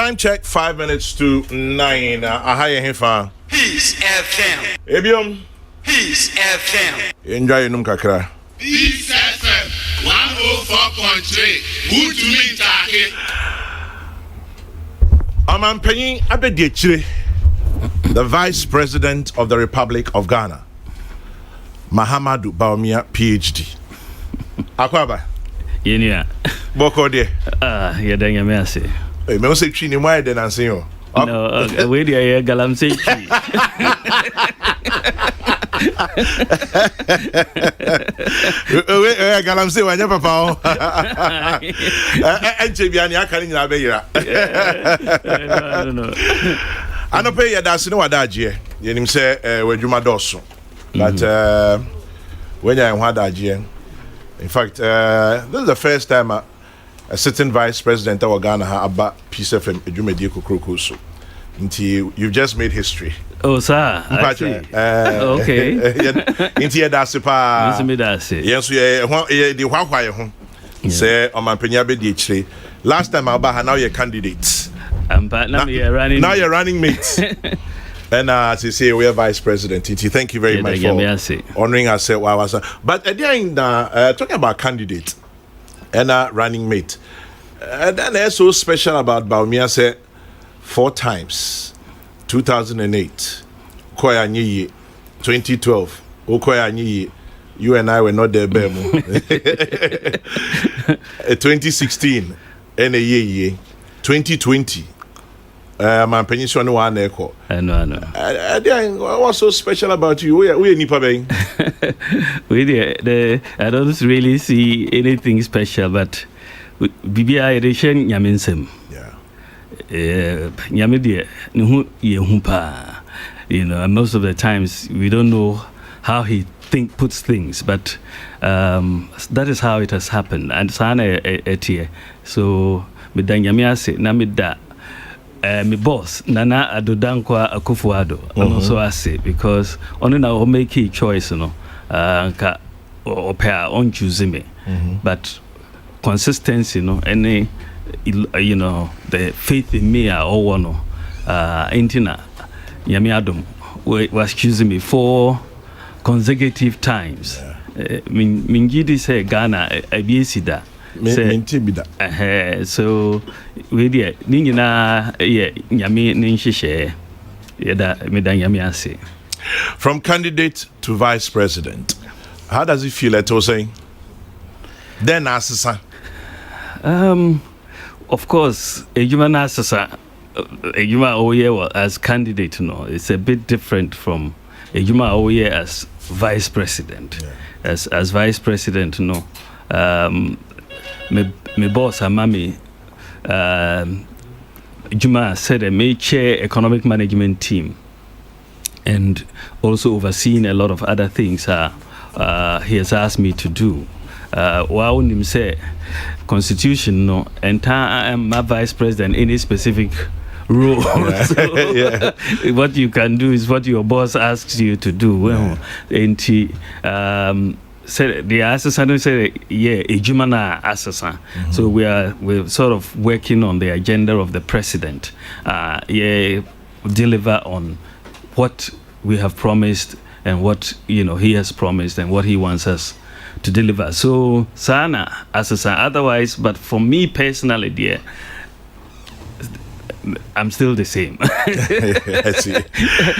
Time check 5 minutes to 9. Ahaya Hefa. Peace FM. Ebium. Peace FM. Enjoy num kakra. Peace FM 104.3. Who to me take? Amampenyi Abediechire, the Vice President of the Republic of Ghana. Mahamudu Bawumia, PhD. Akwaba. Yenia. Boko de. Yadanya mercy. Me no say twi ni mo ide na nsen yo. No, we dey galamsey twi. We galamsey wanya papa o. Enche bia ni aka ni nyina be yira. No. Anope ya da se no wada age. Yenim se wadwuma doso. But when you had that, in fact, this is the first time a sitting vice president of Ghana had about Peace FM Ejumedi Kokrokoso. You've just made history. Oh, sir. Okay. Inti Dasipa. Yes, the Huawai. Say, on my Penyaba DH. Last time I bought now you're candidates. Now you're running mates. And as you say, we are vice president. Thank you very much for honoring us. But again, talking about candidate and running mate, and then that's so special about Bawumia. Say 4 times, 2008, Koya Nyi, 2012, Okoya Nyi. You and I were not there, Bemo. 2016, and a year, 2020. My pension one echo. I know. What's so special about you? We nipa bang. I don't really see anything special, but BBI edition Yaminsem. Yeah. Yamidia, Yehumpa. You know, and most of the times we don't know how he puts things, but that is how it has happened. And Sana etie. So Midanyamiase, Namida. My boss Nana Adodankwa Akufuado and also I say because only now make a choice, you know, or pair on choosing me, but consistency, you know, any the faith in me are all one, Intina Yamiadum was choosing me 4 consecutive times. Mingidi say Ghana abc so we dear Nina Yami Ninshishe Yada Medan Yamiase. From candidate to vice president, how does it feel at all saying? Then Assasa. Of course, a human Assasa, a human Oye as candidate, it's a bit different from a human Oye as vice president. Yeah. As vice president, my boss and mommy Juma said I may chair economic management team and also overseeing a lot of other things he has asked me to do. While him say constitution and I am my vice president in a specific role. So, what you can do is what your boss asks you to do. Well, and he said the assassin said a Jumana assassin. So we're sort of working on the agenda of the president. Deliver on what we have promised and what he has promised and what he wants us to deliver. So Sana assassin. Otherwise, but for me personally, dear, I'm still the same. I see.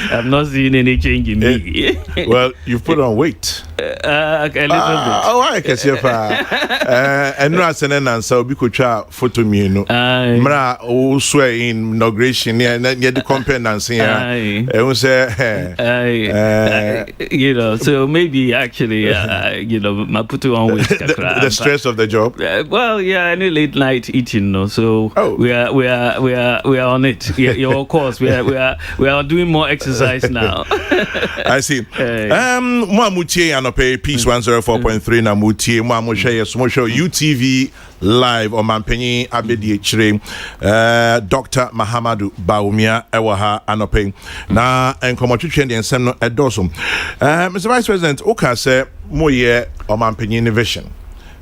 I've not seen any change in me. Well, you've put on weight. A little bit. Oh, I can see if and no answer so we could try photo me Mra also in inauguration and then the competence here. I was so maybe actually my put on weight. The stress of the job. Well, any late night eating, so we are on it. Of course, we are doing more exercise now. I see. Mahamudu and pay Peace 104.3 na mutie mo share yes mo show UTV live on Mampenyi Abediechire Dr. Mahamudu Bawumia ewa ha anope na enkomotwetwe de ensem no edoso. Mr. Vice President, oka say mo ye o Mampenyi vision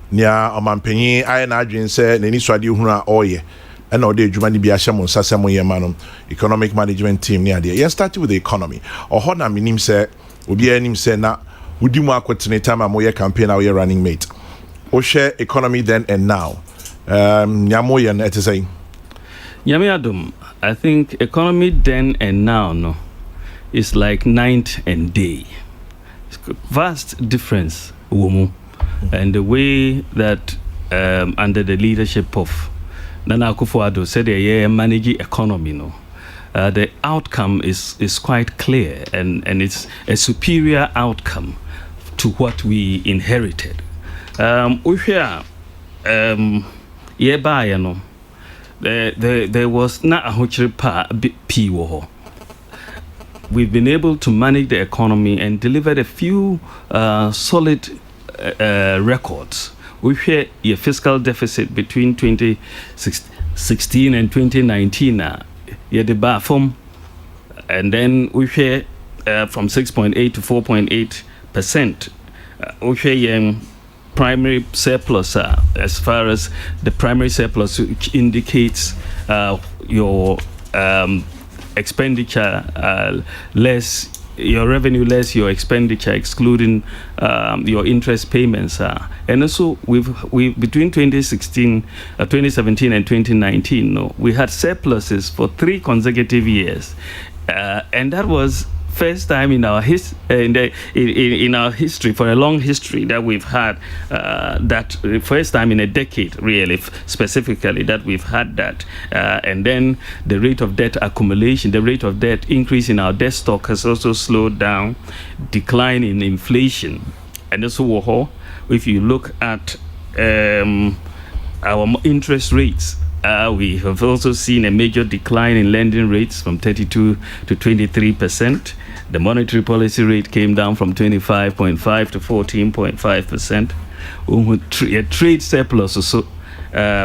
nia o Mampenyi aye na adwen say nani swade hunu a oye and all the Jumani Biashamon Sasamo Yamanum, economic management team near there. Yes, started with the economy. Or Hona Minim say, Ubi Anim say na, would you mark what time I'm your campaign our running mate? Or share economy then and now. Yamoyan at the same. Yamiadum, I think economy then and now no is like night and day. Vast difference, Womu, and the way that under the leadership of Nana Akufo-Addo said they manage economy no. The outcome is quite clear and it's a superior outcome to what we inherited. There was not a huge We've been able to manage the economy and delivered a few solid records. We share a fiscal deficit between 2016 and 2019. The bar form, and then we share from 6.8 to 4.8%. We share primary surplus as far as the primary surplus, which indicates your expenditure less your revenue less your expenditure, excluding your interest payments. And also we've between 2017 and 2019, we had surpluses for 3 consecutive years, and that was first time in our in our history, for a long history, that we've had that. First time in a decade, really, specifically, that we've had that. And then the rate of debt accumulation, the rate of debt increase in our debt stock has also slowed down, decline in inflation. And also, if you look at our interest rates, we have also seen a major decline in lending rates from 32 to 23%. The monetary policy rate came down from 25.5 to 14.5%. A trade surplus also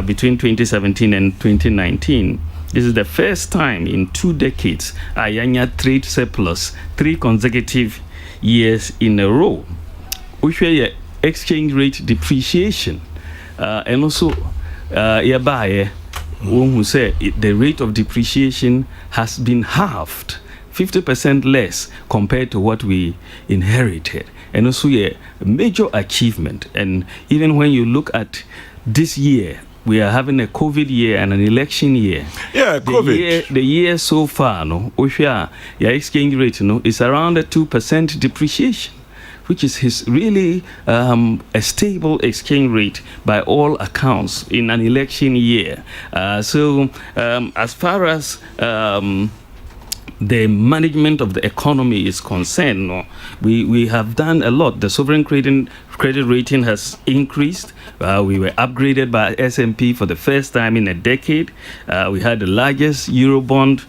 between 2017 and 2019. This is the first time in 2 decades Ayanya trade surplus 3 consecutive years in a row. We share exchange rate depreciation, and also who say the rate of depreciation has been halved, 50% less compared to what we inherited. And also a major achievement. And even when you look at this year, we are having a COVID year and an election year. Yeah, COVID. The year so far, your exchange rate, is around a 2% depreciation, which is really a stable exchange rate by all accounts in an election year. So as far as the management of the economy is concerned, we have done a lot. The sovereign credit rating has increased. We were upgraded by S&P for the first time in a decade. We had the largest Eurobond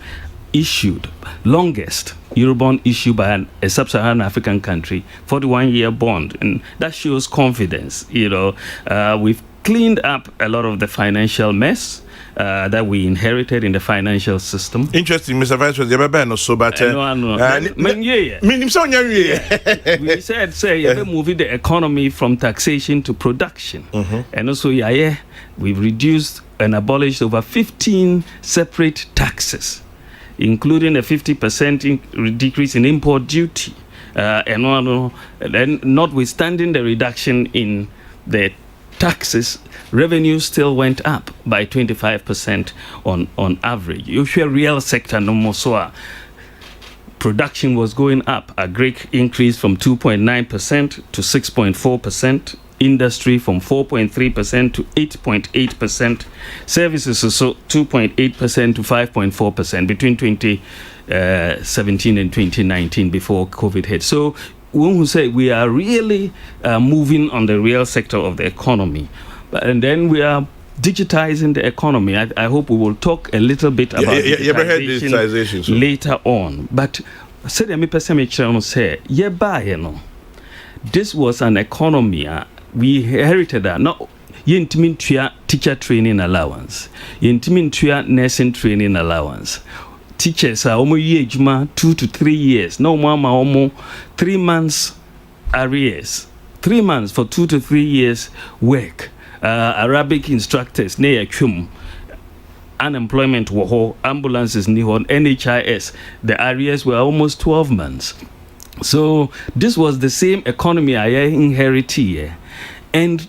issued, longest Eurobond issued by a sub-Saharan African country, 41-year bond, and that shows confidence. We've cleaned up a lot of the financial mess that we inherited in the financial system. Interesting, Mr. Vice President. We said, you're moving the economy from taxation to production. And also, we've reduced and abolished over 15 separate taxes, including a 50% decrease in import duty. And then, notwithstanding the reduction in the taxes, revenue still went up by 25% on average. Usually real sector no more so. Production was going up, a great increase from 2.9% to 6.4%. Industry from 4.3% to 8.8%. Services also 2.8% to 5.4% between 2017 and 2019 before COVID hit. So when we say we are really moving on the real sector of the economy, and then we are digitizing the economy. I hope we will talk a little bit about digitization later on. But this was an economy we inherited that. Not teacher training allowance, nursing training allowance. Teachers are almost 2 to 3 years. No mama almost 3 months arrears. 3 months for 2 to 3 years work. Arabic instructors, unemployment were ambulances ni hon, NHIS, the arrears were almost 12 months. So this was the same economy I inherited here. And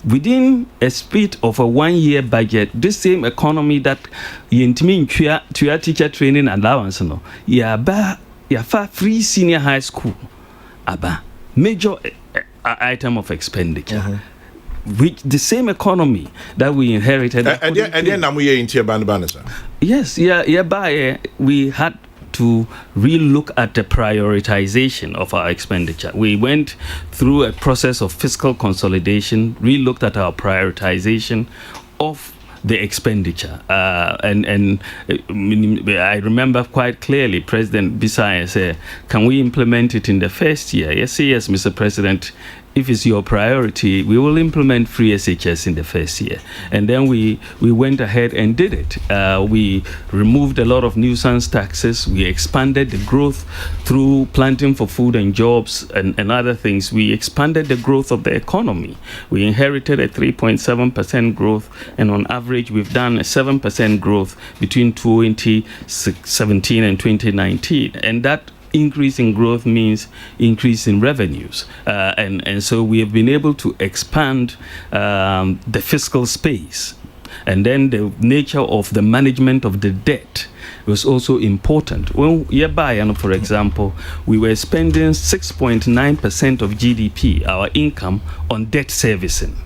within a split of a 1-year budget, this same economy that yintimi to teacher training allowance no, ya free senior high school aba major item of expenditure. Which the same economy that we inherited. Yes, we had to relook at the prioritization of our expenditure. We went through a process of fiscal consolidation, relooked at our prioritization of the expenditure. And I remember quite clearly President Bisaya said, can we implement it in the first year? Yes, Mr. President. If it's your priority, we will implement free SHS in the first year. And then we went ahead and did it. We removed a lot of nuisance taxes. We expanded the growth through planting for food and jobs and other things. We expanded the growth of the economy. We inherited a 3.7% growth, and on average, we've done a 7% growth between 2017 and 2019. And that increase in growth means increase in revenues, and so we have been able to expand the fiscal space. And then the nature of the management of the debt was also important. When for example, we were spending 6.9% of GDP, our income, on debt servicing.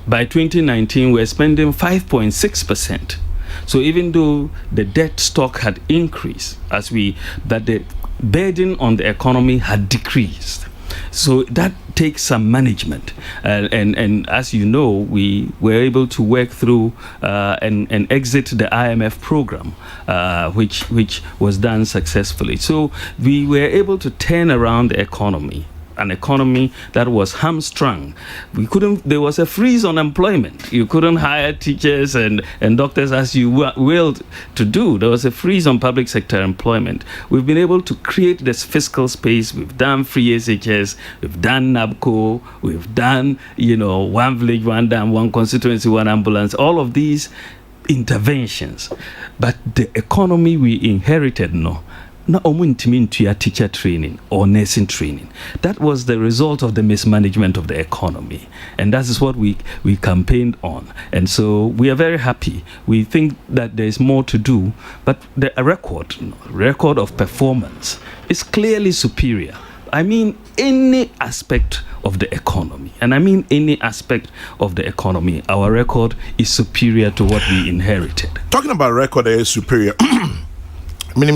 By 2019, we're spending 5.6%. So even though the debt stock had increased, but the burden on the economy had decreased. So that takes some management, and as you know, we were able to work through and exit the IMF program, which was done successfully. So we were able to turn around the economy. An economy that was hamstrung. There was a freeze on employment. You couldn't hire teachers and doctors as you willed to do. There was a freeze on public sector employment. We've been able to create this fiscal space. We've done free SHS, we've done NABCO, we've done, one village, one dam, one constituency, one ambulance, all of these interventions. But the economy we inherited, na teacher training or nursing training. That was the result of the mismanagement of the economy, and that is what we campaigned on. And so we are very happy. We think that there is more to do, but the record of performance is clearly superior. I mean, any aspect of the economy, and I mean any aspect of the economy, our record is superior to what we inherited. Talking about record is superior.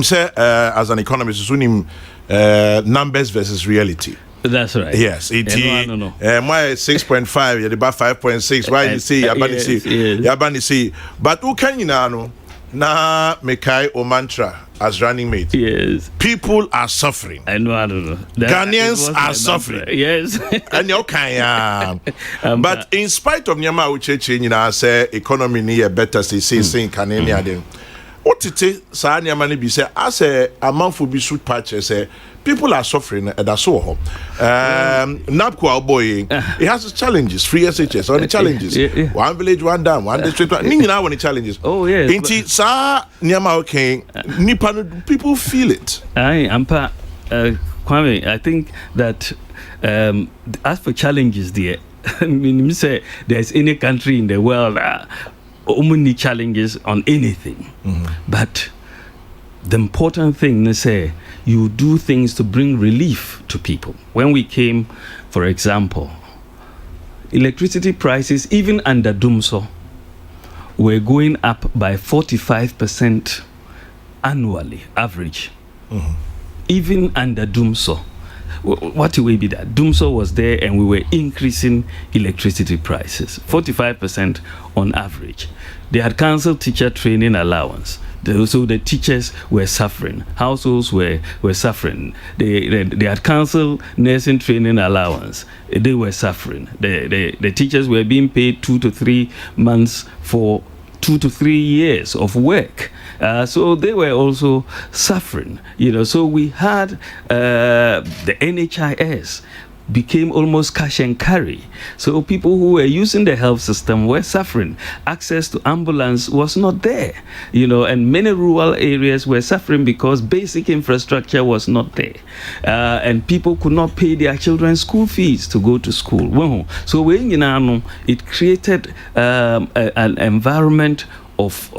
Say, as an economist, numbers versus reality. That's right. Yes. Why 6.5? You're about 5.6. Why you see? Yabani see. But who can you know? Na Mekai or mantra as running mate. Yes. People are suffering. I don't know. Ghanaians are suffering. Yes. And you can. But in spite of Nyama Uche, say economy near better say Canadian. What it is, Sanya be say, as a month will be shoot patches, people are suffering at the Soho. Napco boy, it has its challenges, free SHS, all the challenges. One village, one dam, one district, one the challenges. Oh, yes. Inti Sa Nyama okay, Nipan people feel it. Kwame, I think that as for challenges there, say there's any country in the world many challenges on anything, but the important thing is say you do things to bring relief to people. When we came, for example, electricity prices even under Dumso were going up by 45% annually, average. Even under Dumso. What will be that? Dumso was there and we were increasing electricity prices, 45% on average. They had cancelled teacher training allowance. So the teachers were suffering. Households were suffering. They had cancelled nursing training allowance. They were suffering. The teachers were being paid 2 to 3 months for 2 to 3 years of work. So they were also suffering, So we had the NHIS became almost cash and carry. So people who were using the health system were suffering. Access to ambulance was not there, and many rural areas were suffering because basic infrastructure was not there. And people could not pay their children's school fees to go to school. So it created an environment of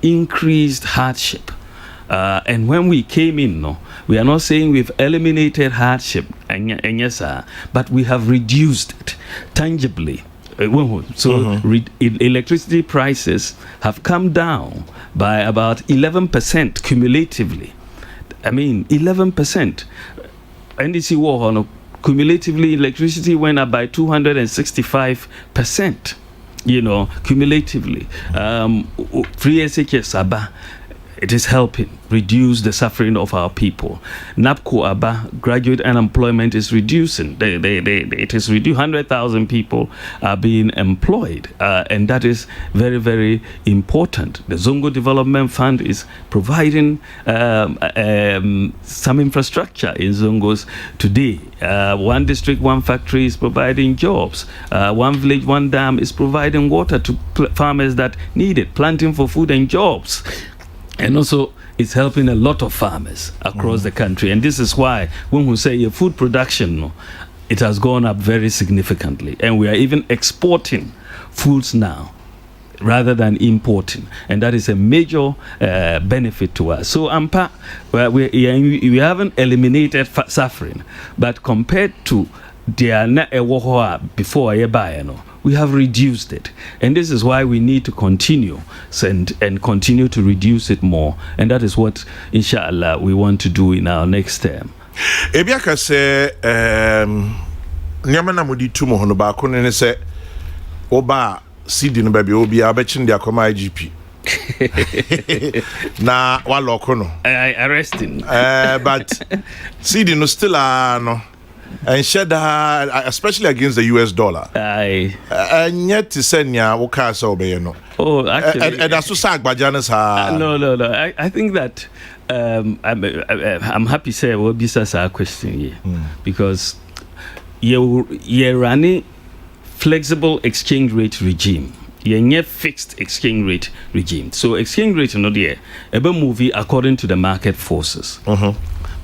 increased hardship. And when we came in, we are not saying we've eliminated hardship, but we have reduced it tangibly. So electricity prices have come down by about 11% cumulatively. I mean, 11%. NDC war, cumulatively, electricity went up by 265%, cumulatively. Free SHS Sabah, it is helping reduce the suffering of our people. NAPCO Aba, graduate unemployment is reducing. It is reduced. 100,000 people are being employed, and that is very, very important. The Zongo Development Fund is providing some infrastructure in Zongos today. One district, one factory is providing jobs. One village, one dam is providing water to farmers that need it, planting for food and jobs. And also, it's helping a lot of farmers across the country. And this is why, when we say food production, it has gone up very significantly. And we are even exporting foods now rather than importing. And that is a major benefit to us. So, we haven't eliminated and but compared to before we have reduced it, and this is why we need to continue and continue to reduce it more, and that is what inshallah we want to do in our next term. Ebiaka say nyama na mudi tumo hono ba ko ne se oba CD no ba bi obi abechin dia koma IGP na walo ko no arresting but CD no still no and shed especially against the US dollar. And yet to send ya wukasa obey no. Oh, actually, and that's so sad. No. I think that I'm happy to say what this is our question here, because you're running flexible exchange rate regime. You're fixed exchange rate regime. So exchange rate no there ever movie according to the market forces.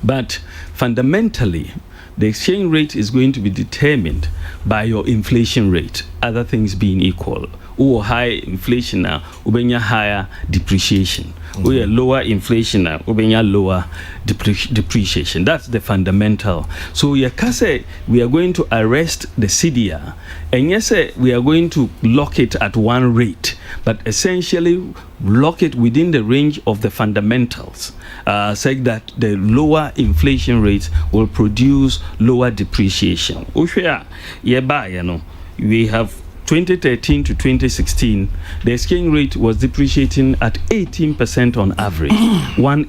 But fundamentally, the exchange rate is going to be determined by your inflation rate, other things being equal. Or high inflation now, ubenya higher depreciation. Or lower inflation now, ubenya lower depreciation. That's the fundamental. So we are going to arrest the CDR, and yes, we are going to lock it at one rate, but essentially lock it within the range of the fundamentals. Saying that the lower inflation rates will produce lower depreciation. We have 2013 to 2016, the exchange rate was depreciating at 18% on average,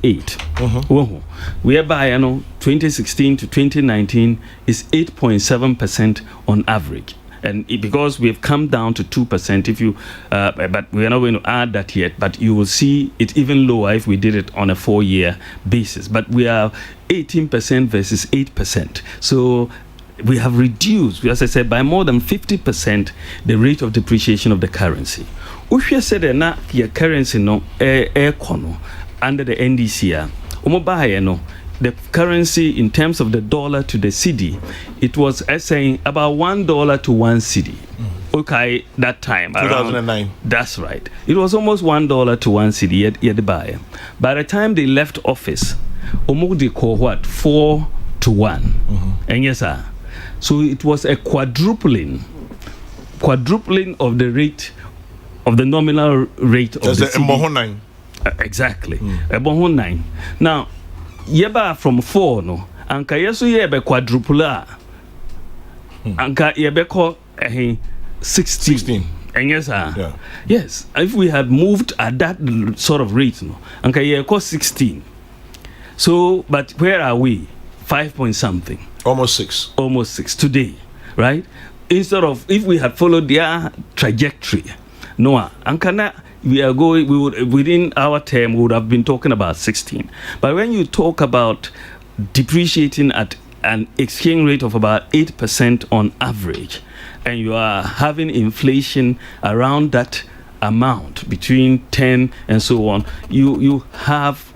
18. Whereby 2016 to 2019 is 8.7% on average. And because we've come down to 2%, if you, but we are not going to add that yet, but you will see it even lower if we did it on a 4-year basis. But we are 18% versus 8%. So we have reduced, as I said, by more than 50% the rate of depreciation of the currency. If you said that your currency under the NDC, the currency in terms of the dollar to the cedi, it was saying about $1 to 1 cedi. Okay, that time 2009. That's right. It was almost $1 to 1 cedi yet buy. By the time they left office, they call what 4 to 1. And yes, sir. So it was a quadrupling of the rate of the nominal rate of the cedi. Exactly. 9. Now, yeba from 4 no anka yeso yebe quadruple anka yebe ko 16 and yes yes, if we had moved at that sort of rate no anka yeko 16. So but where are we? 5 point something, almost 6 today, right? Instead of, if we had followed their trajectory, we would within our term we would have been talking about 16. But when you talk about depreciating at an exchange rate of about 8% on average, and you are having inflation around that amount, between 10 and so on, you have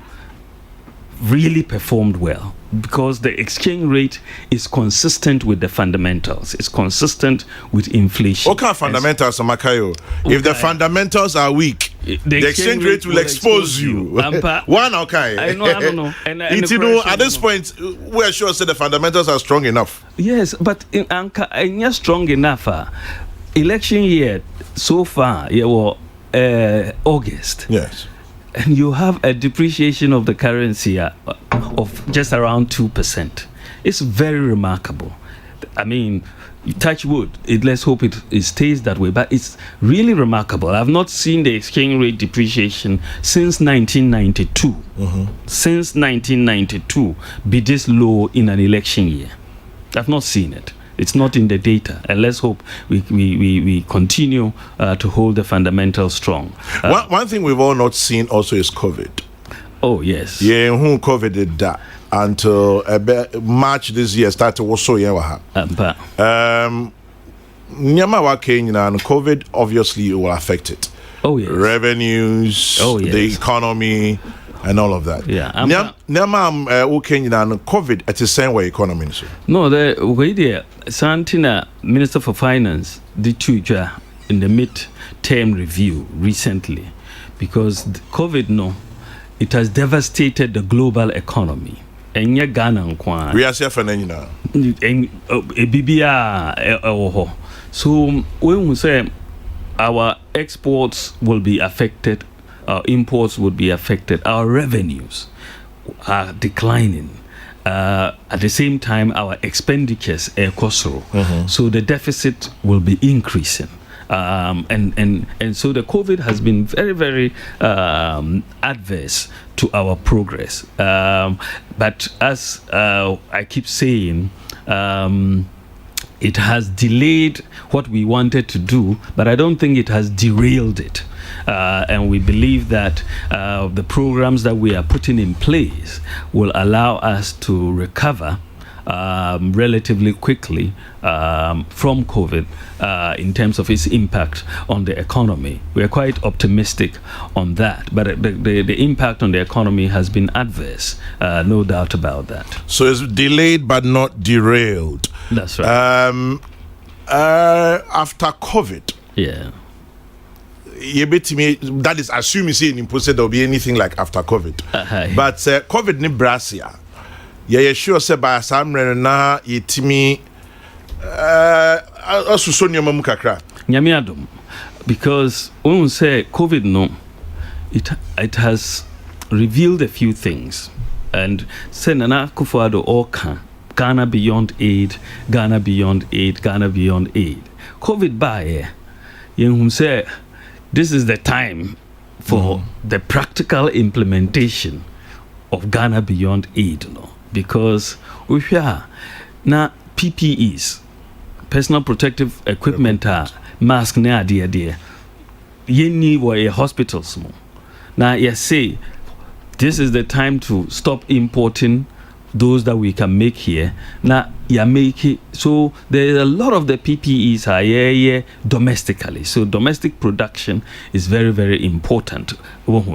really performed well, because the exchange rate is consistent with the fundamentals. It's consistent with inflation. What kind of fundamentals, Makayo? If the fundamentals are weak, the exchange rate will expose you. One, okay. I don't know. And at this point, we're sure that the fundamentals are strong enough. Yes, but in Anka, not strong enough. Election year so far, August. Yes. And you have a depreciation of the currency of just around 2%. It's very remarkable. I mean, you touch wood. Let's hope it stays that way. But it's really remarkable. I've not seen the exchange rate depreciation since 1992. Since 1992, be this low in an election year. I've not seen it. It's not in the data, and let's hope we continue to hold the fundamentals strong. One thing we've all not seen also is COVID. Oh yes. Yeah, who COVID did that until March this year started also COVID obviously will affect it. Oh yes. Revenues, the economy, and all of that. Yeah. COVID at the same way economy. No, the way there, Santina, Minister for Finance, did Tuja in the mid-term review recently, because COVID, it has devastated the global economy. And yeah, Ghana, we are safe now. So when we say our exports will be affected, our imports would be affected, our revenues are declining. At the same time, our expenditures are costly. So the deficit will be increasing. And so the COVID has been very, very adverse to our progress. But as I keep saying, it has delayed what we wanted to do, but I don't think it has derailed it. And we believe that the programs that we are putting in place will allow us to recover relatively quickly from COVID in terms of its impact on the economy. We are quite optimistic on that, but the impact on the economy has been adverse, no doubt about that. So it's delayed but not derailed. That's right. After COVID, yeah. That is assuming there will be anything like after COVID. But COVID ni brasia. Yeah, sure say by some na yetimi asusonia mamu kakra. Nyame adom, because when we say COVID it has revealed a few things, and say Nana Akufo-Addo Oka, Ghana beyond aid, Ghana beyond aid, Ghana beyond aid. COVID by you say this is the time for the practical implementation of Ghana beyond aid, because we have now PPEs, personal protective equipment, mask na dear. Yeni wa hospitals mo. Now you say this is the time to stop importing those that we can make here. Now you make it, so there's a lot of the PPEs are here domestically. So domestic production is very, very important.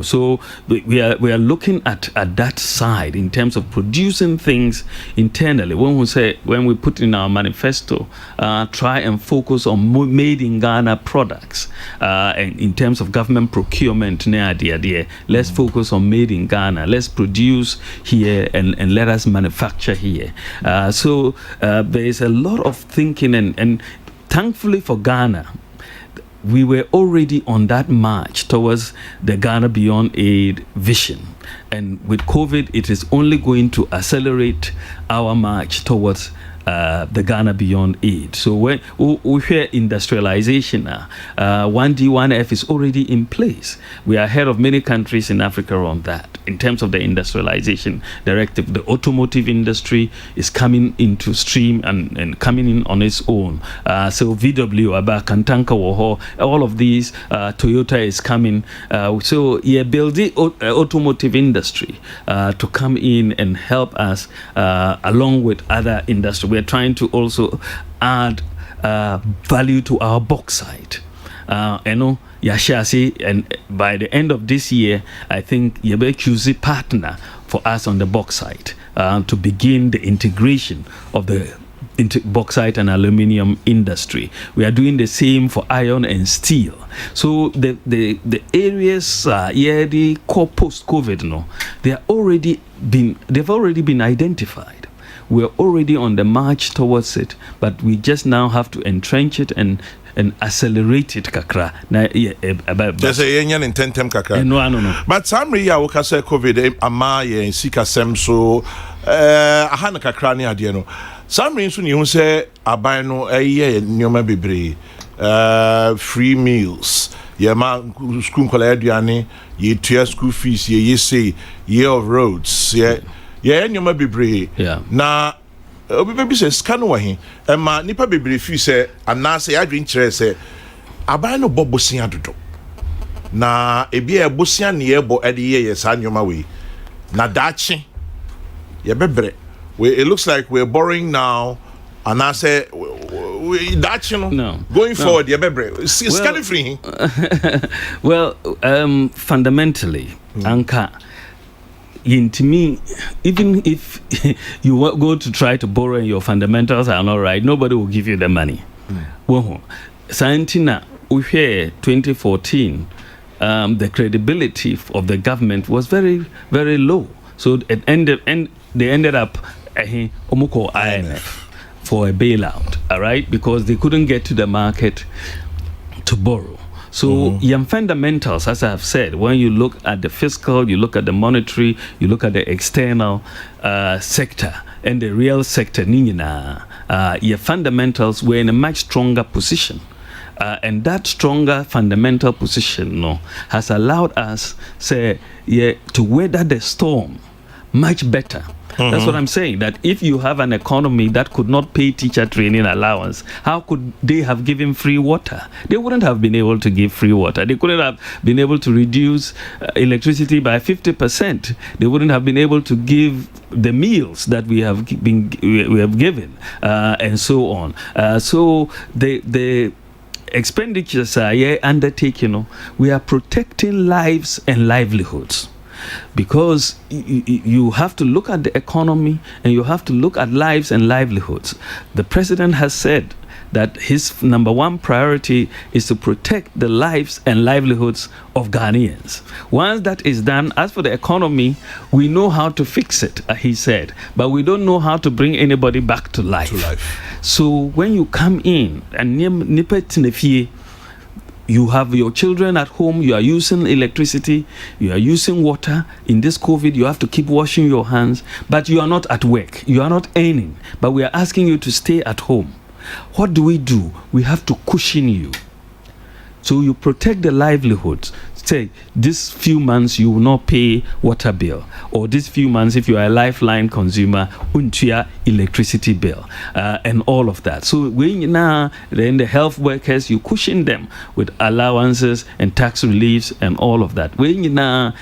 So we are looking at that side in terms of producing things internally. When we put in our manifesto, try and focus on made in Ghana products, and in terms of government procurement, let's focus on made in Ghana. Let's produce here and let us manufacture here. So there is a lot of thinking, and thankfully for Ghana, we were already on that march towards the Ghana Beyond Aid vision. And with COVID, it is only going to accelerate our march towards the Ghana Beyond Aid. So when we hear industrialization, 1D, 1F is already in place. We are ahead of many countries in Africa on that. In terms of the industrialization directive, the automotive industry is coming into stream and coming in on its own. So VW, Kantanka, all of these, Toyota is coming. So yeah, building automotive industry to come in and help us along with other industry. We're trying to also add value to our bauxite. Yashasi, and by the end of this year, I think Yebe QZ partner for us on the bauxite to begin the integration of the bauxite and aluminium industry. We are doing the same for iron and steel. So the areas the core post-COVID, they've already been identified. We're already on the march towards it, but we just now have to entrench it and accelerate it kakra. There's a yenyan in tentem kakra. No. But some ya woka say COVID ama ye sika sem so ahana kakra ni ade no. Some reason you say aban no eye nyoma bebre free meals. Ye ma school kola aduane, ye tua school fees, ye say year of roads, ye nyoma bebre. Yeah. Na obi say scan wa hin e ma nipa bebre fi say anase adwen kire say aban no bobosia dodo na ebi e bosia ne ye bo e de ye sa nyoma we na dachi ye bebre it looks like we're borrowing now anase dachi no going forward ye bebre scan free. Well, fundamentally anka to me, even if you go to try to borrow and your fundamentals are not right, nobody will give you the money. Santina, we hear 2014, the credibility of the government was very, very low. So they ended up Omuko IMF for a bailout, all right, because they couldn't get to the market to borrow. So young fundamentals, as I have said, when you look at the fiscal, you look at the monetary, you look at the external sector and the real sector, your fundamentals were in a much stronger position. And that stronger fundamental position has allowed us, to weather the storm much better. That's what I'm saying, that if you have an economy that could not pay teacher training allowance, how could they have given free water? They wouldn't have been able to give free water. They couldn't have been able to reduce electricity by 50%. They wouldn't have been able to give the meals that we have given, and so on. So the expenditures are undertaken. We are protecting lives and livelihoods. Because you have to look at the economy and you have to look at lives and livelihoods. The president has said that his number one priority is to protect the lives and livelihoods of Ghanaians. Once that is done, as for the economy, we know how to fix it, he said, but we don't know how to bring anybody back to life. So when you come in and you have your children at home, you are using electricity, you are using water. In this COVID, you have to keep washing your hands, but you are not at work, you are not earning, but we are asking you to stay at home. What do? We have to cushion you. So you protect the livelihoods. Say, this few months you will not pay water bill, or this few months, if you are a lifeline consumer, untia electricity bill, and all of that. So when then the health workers, you cushion them with allowances and tax reliefs and all of that. When a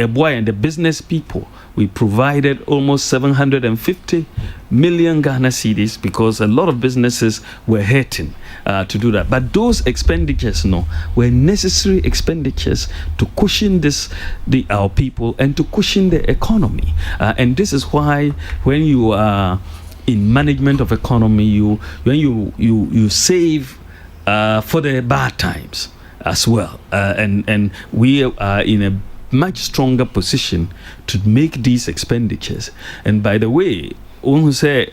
boy and the business people, we provided almost 750 million Ghana cedis because a lot of businesses were hurting to do that. But those expenditures were necessary expenditures to cushion our people and to cushion the economy. And this is why when you are in management of economy, when you save for the bad times as well. And we are in a much stronger position to make these expenditures. And by the way, when we say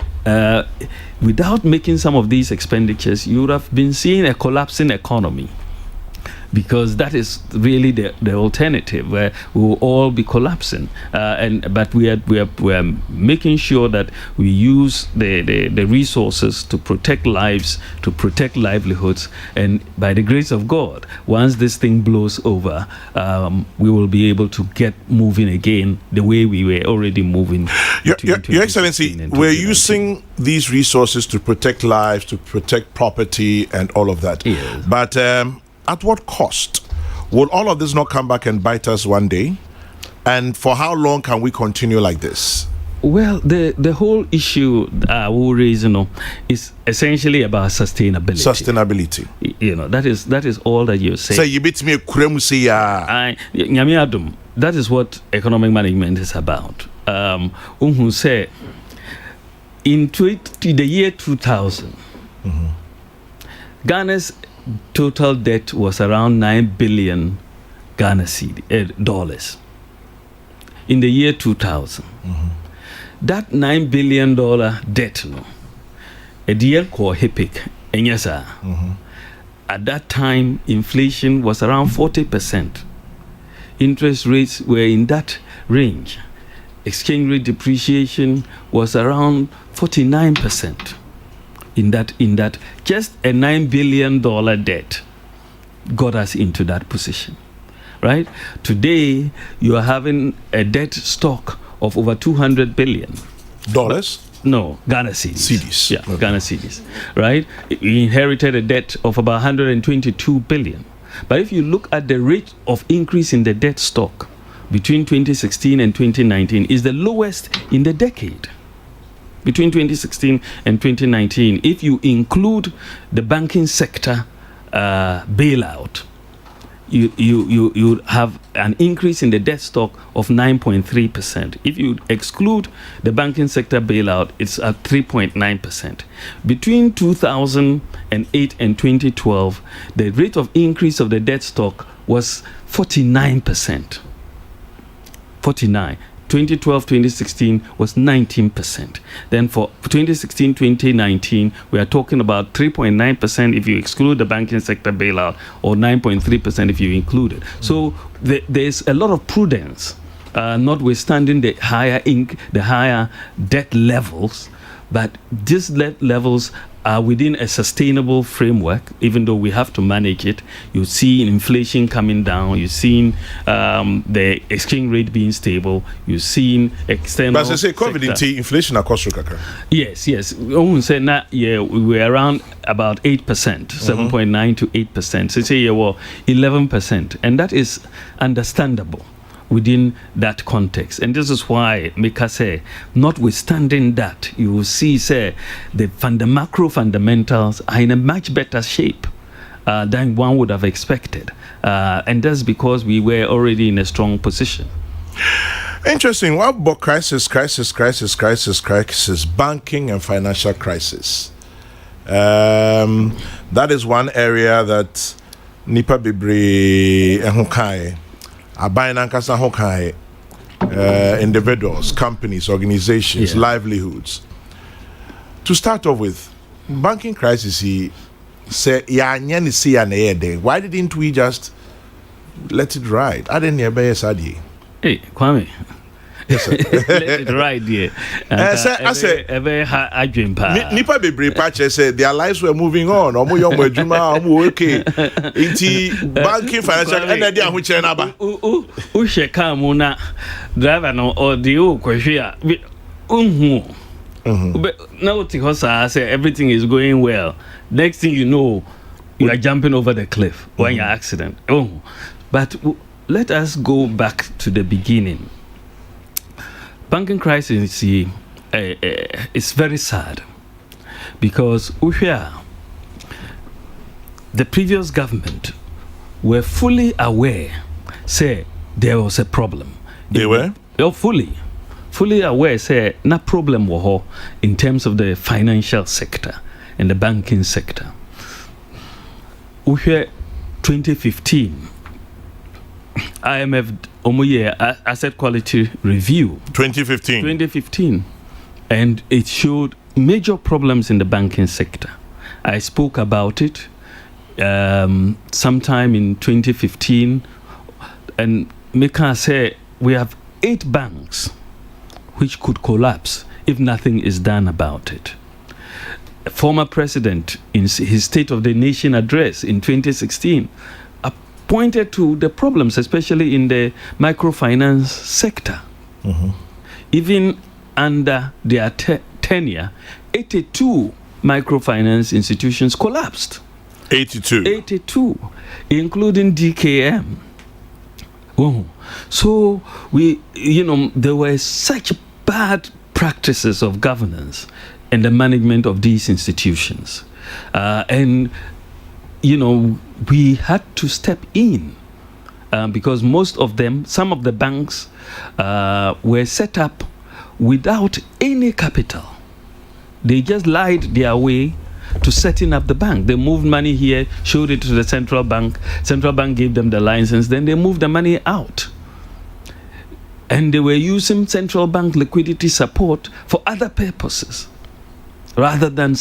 without making some of these expenditures, you would have been seeing a collapsing economy. because that is really the alternative, where we will all be collapsing. But we are making sure that we use the resources to protect lives, to protect livelihoods, and by the grace of God, once this thing blows over, we will be able to get moving again the way we were already moving. Your Excellency, we're using these resources to protect lives, to protect property, and all of that. Yes. But at what cost? Will all of this not come back and bite us one day? And for how long can we continue like this? Well, the whole issue we raise, is essentially about sustainability. Sustainability. That is all that you're saying. So you beat me that is what economic management is about. Say in the year 2000, Ghana's total debt was around 9 billion Ghana dollars. In the year 2000, that $9 billion debt, a deal called HIPIC, at that time, inflation was around 40%. Interest rates were in that range. Exchange rate depreciation was around 49%. In that, just a $9 billion debt got us into that position, right? Today, you are having a debt stock of over $200 billion. Dollars? No, Ghana cedis. Cedis. Yeah, Okay. Ghana cedis, right? We inherited a debt of about 122 billion. But if you look at the rate of increase in the debt stock between 2016 and 2019, is the lowest in the decade. Between 2016 and 2019, if you include the banking sector bailout, you have an increase in the debt stock of 9.3%. If you exclude the banking sector bailout, it's at 3.9%. Between 2008 and 2012, the rate of increase of the debt stock was 49%. 49. 2012-2016 was 19%. Then for 2016-2019, we are talking about 3.9% if you exclude the banking sector bailout, or 9.3% if you include it. So there's a lot of prudence, notwithstanding the higher debt levels, but these debt levels are within a sustainable framework, even though we have to manage it. You're seeing inflation coming down. You're seing the exchange rate being stable. You're seeing external. But as I say, COVID inflation across Rukaka. Yes. We were around about 8%, 7.9 to 8%. So say 11%, and that is understandable within that context. And this is why Mika say, notwithstanding that, you will see, say, the macro fundamentals are in a much better shape than one would have expected. And that's because we were already in a strong position. Interesting. What about crisis, banking and financial crisis? That is one area that Nipa Bibri Ehukai, individuals, companies, organizations, livelihoods. To start off with, banking crisis, why didn't we just let it ride? I didn't hear Hey, Kwame. Yes, sir. Let it ride here. I said, Nipa Bebre Pache said their lives were moving on. Okay. Banking, financial, and idea which anaba. Usheka muna driver no or the kwehia. But now I say everything is going well. Next thing you know, you are jumping over the cliff when you're accident. But let us go back to the beginning. Banking crisis is very sad because the previous government were fully aware, say there was a problem. They were? Fully aware, say no problem was in terms of the financial sector and the banking sector. 2015. IMF asset quality review 2015, and it showed major problems in the banking sector. I spoke about it sometime in 2015, and Mika say we have 8 banks which could collapse if nothing is done about it. A former president, in his State of the Nation address in 2016, pointed to the problems, especially in the microfinance sector. Even under their tenure, 82 microfinance institutions collapsed. 82, including DKM. Oh. So there were such bad practices of governance and the management of these institutions, and we had to step in because some of the banks were set up without any capital. They just lied their way to setting up the bank. They moved money here, showed it to the central bank. Central bank gave them the license. Then they moved the money out. And they were using central bank liquidity support for other purposes rather than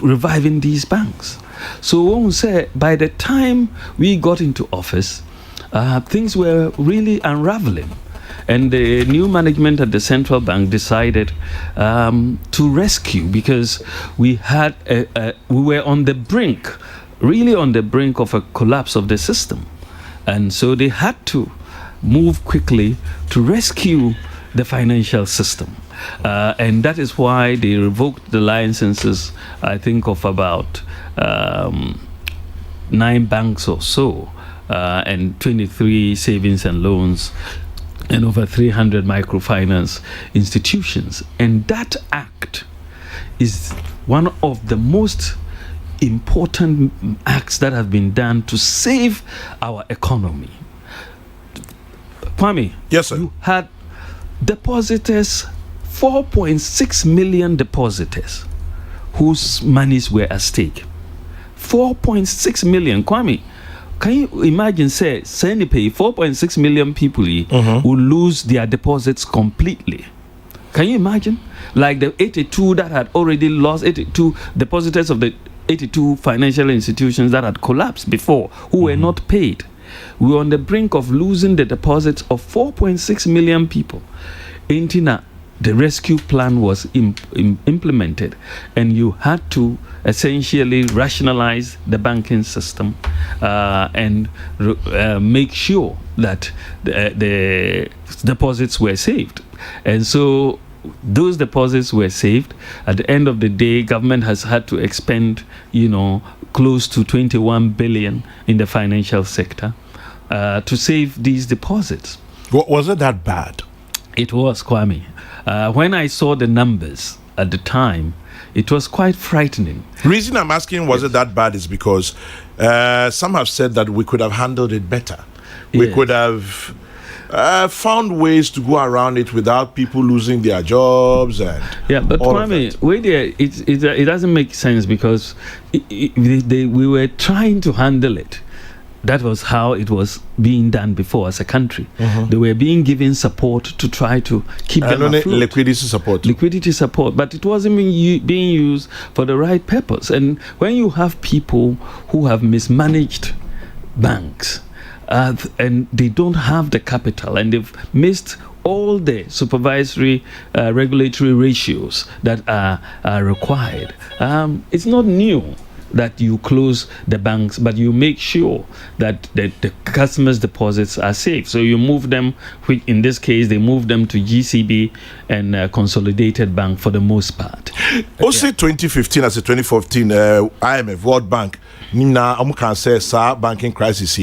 reviving these banks. So one would say by the time we got into office, things were really unraveling. And the new management at the central bank decided to rescue, because we were on the brink, really on the brink of a collapse of the system. And so they had to move quickly to rescue the financial system. And that is why they revoked the licenses, I think, of about 9 banks or so, and 23 savings and loans, and over 300 microfinance institutions. And that act is one of the most important acts that have been done to save our economy. Kwame, yes, sir. You had depositors, 4.6 million depositors whose monies were at stake. 4.6 million. Kwame, can you imagine, say pay 4.6 million people will lose their deposits completely? Can you imagine? Like the 82 that had already lost, 82 depositors of the 82 financial institutions that had collapsed before, who were not paid. We were on the brink of losing the deposits of 4.6 million people. The rescue plan was implemented, and you had to essentially rationalize the banking system and make sure that the deposits were saved. And so those deposits were saved. At the end of the day, government has had to expend, close to 21 billion in the financial sector to save these deposits. Was it that bad? It was, Kwame. When I saw the numbers at the time, it was quite frightening. The reason I'm asking was it that bad is because some have said that we could have handled it better. We could have found ways to go around it without people losing their jobs and but Kwame, it doesn't make sense, because we were trying to handle it. That was how it was being done before as a country. They were being given support to try to keep them afloat. Liquidity support, but it wasn't being used for the right purpose. And when you have people who have mismanaged banks, and they don't have the capital, and they've missed all the supervisory regulatory ratios that are required, it's not new that you close the banks, but you make sure that the customers' deposits are safe. So you move them, which in this case, they move them to GCB and Consolidated Bank for the most part. Also, 2015 as a 2014, IMF, World Bank, Nina, can say, banking crisis,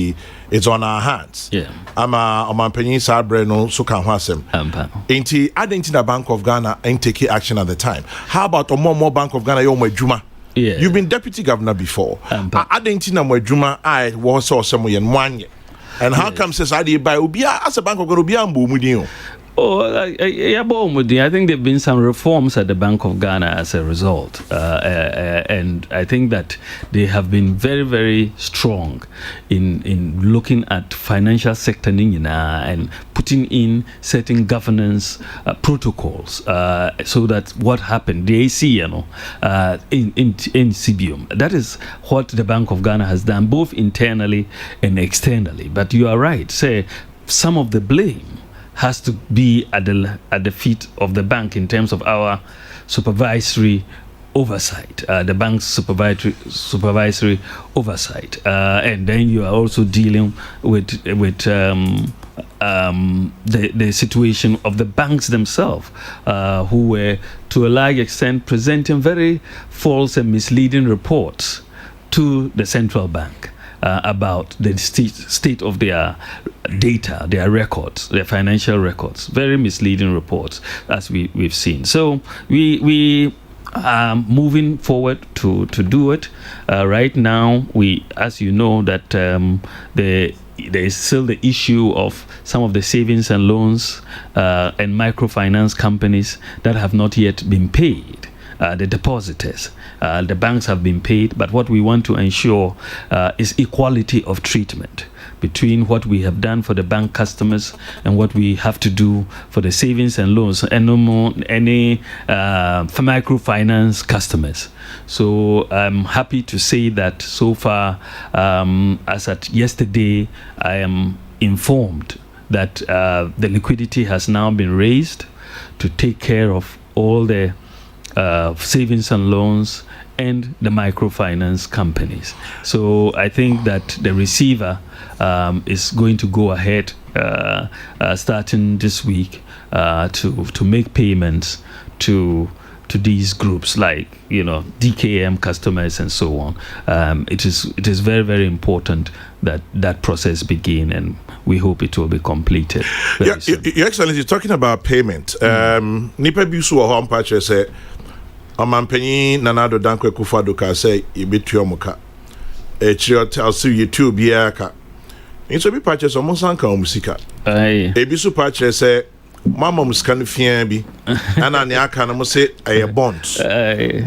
it's on our hands. I'm a penny, so can wasem. I didn't think the Bank of Ghana ain't taking action at the time. How about more Bank of Ghana, Yom Juma? You've been deputy governor before. I didn't know Juma. I was somewhere in 1 year. And how come says I did buy Ubia as a Bank of Ghana? I think there have been some reforms at the Bank of Ghana as a result. And I think that they have been very, very strong in looking at financial sector and putting in certain governance protocols so that what happened, the AC, in CBM. That is what the Bank of Ghana has done, both internally and externally. But you are right, say some of the blame has to be at the feet of the bank in terms of our supervisory oversight, the bank's supervisory oversight, and then you are also dealing with the situation of the banks themselves, who were to a large extent presenting very false and misleading reports to the central bank about the state of their data, their records, their financial records. Very misleading reports, as we've seen. So we are moving forward to do it. Right now, as you know, that there is still the issue of some of the savings and loans and microfinance companies that have not yet been paid. The depositors, the banks have been paid, but what we want to ensure is equality of treatment between what we have done for the bank customers and what we have to do for the savings and loans and no more any for microfinance customers. So I'm happy to say that so far, as at yesterday, I am informed that the liquidity has now been raised to take care of all the savings and loans and the microfinance companies. So I think that the receiver is going to go ahead starting this week to make payments to these groups, like DKM customers and so on. It is very, very important that process begin, and we hope it will be completed very soon. Your Excellency, talking about payment, nipa bisu wa hompache say Omanpenyi Nanado Dankwe Akufo-Addo ka say ibetua muka echiro see YouTube ya ka nso bi patches omo sanka omusika ebisu patches say mama musika no fia bi ana ne aka no say bonds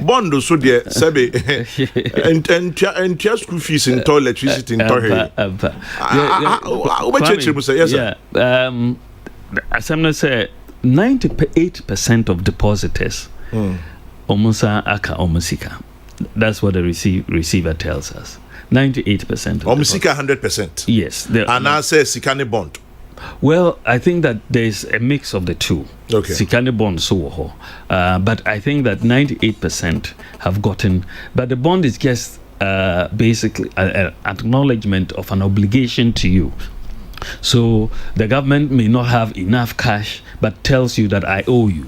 bond so de sebe and school fees in electricity in tohe yes sir. As I'm say 98% of depositors Omusa aka omusika. That's what the receiver tells us. 98%. Omusika 100%. Yes. And I say sikane bond. Well, I think that there's a mix of the two. Okay. Sikane bond so but I think that 98% have gotten. But the bond is just basically an acknowledgement of an obligation to you. So the government may not have enough cash, but tells you that I owe you,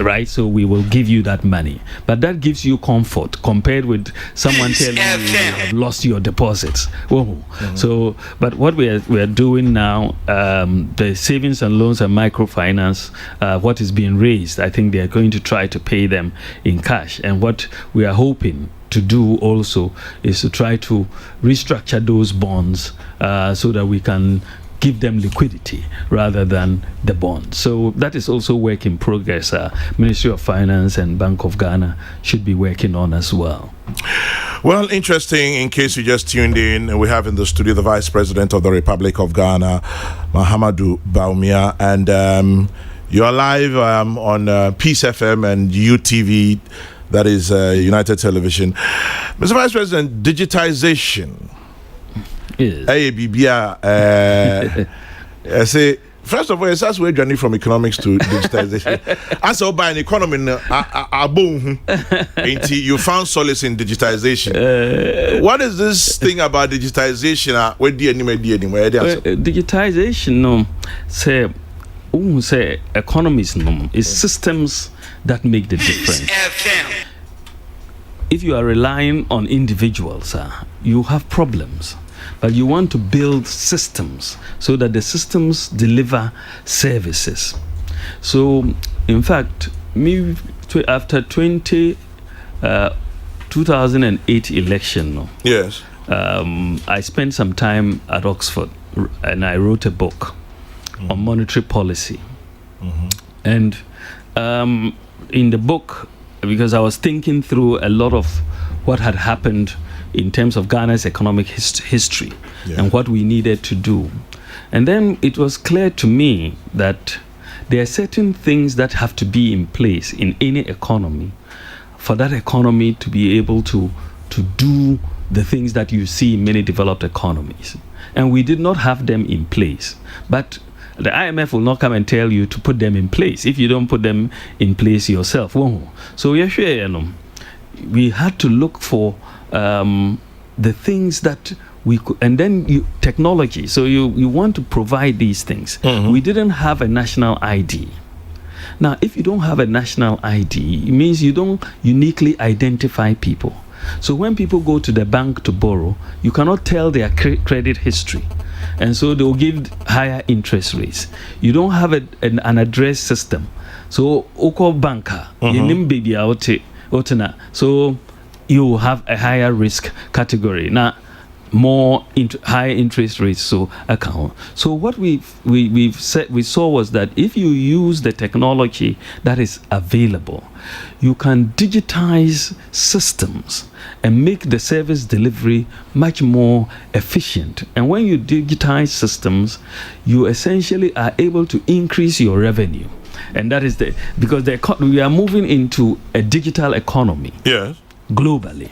right? So we will give you that money. But that gives you comfort compared with someone telling you have lost your deposits. Whoa. So, but what we are doing now, the savings and loans and microfinance, what is being raised, I think they are going to try to pay them in cash. And what we are hoping to do also is to try to restructure those bonds so that we can give them liquidity rather than the bond. So that is also work in progress. Ministry of Finance and Bank of Ghana should be working on as well. Well, interesting. In case you just tuned in, we have in the studio the Vice President of the Republic of Ghana, Mahamudu Bawumia, and you're live on Peace FM and UTV, that is United Television. Mr. Vice President, digitization. Yes. I say, first of all, it's as we're journey from economics to digitization. As by an economy, you found solace in digitization. What is this thing about digitization? Where do you digitization, no, say economies, no, is systems that make the difference. If you are relying on individuals, you have problems. But you want to build systems so that the systems deliver services. So, in fact, after 2008 election, yes, I spent some time at Oxford and I wrote a book on monetary policy. And in the book, because I was thinking through a lot of what had happened in terms of Ghana's economic history and what we needed to do. And then it was clear to me that there are certain things that have to be in place in any economy for that economy to be able to do the things that you see in many developed economies. And we did not have them in place. But the IMF will not come and tell you to put them in place if you don't put them in place yourself. So we had to look for the things that we could, and then technology. So you want to provide these things. We didn't have a national ID. Now, if you don't have a national ID, it means you don't uniquely identify people. So when people go to the bank to borrow, you cannot tell their credit history. And so they'll give higher interest rates. You don't have an address system. So, Oko banker, so you have a higher risk category. Now, more higher interest rates so account. So what we saw was that if you use the technology that is available, you can digitize systems and make the service delivery much more efficient. And when you digitize systems, you essentially are able to increase your revenue. And that is because we are moving into a digital economy. Yes. Globally.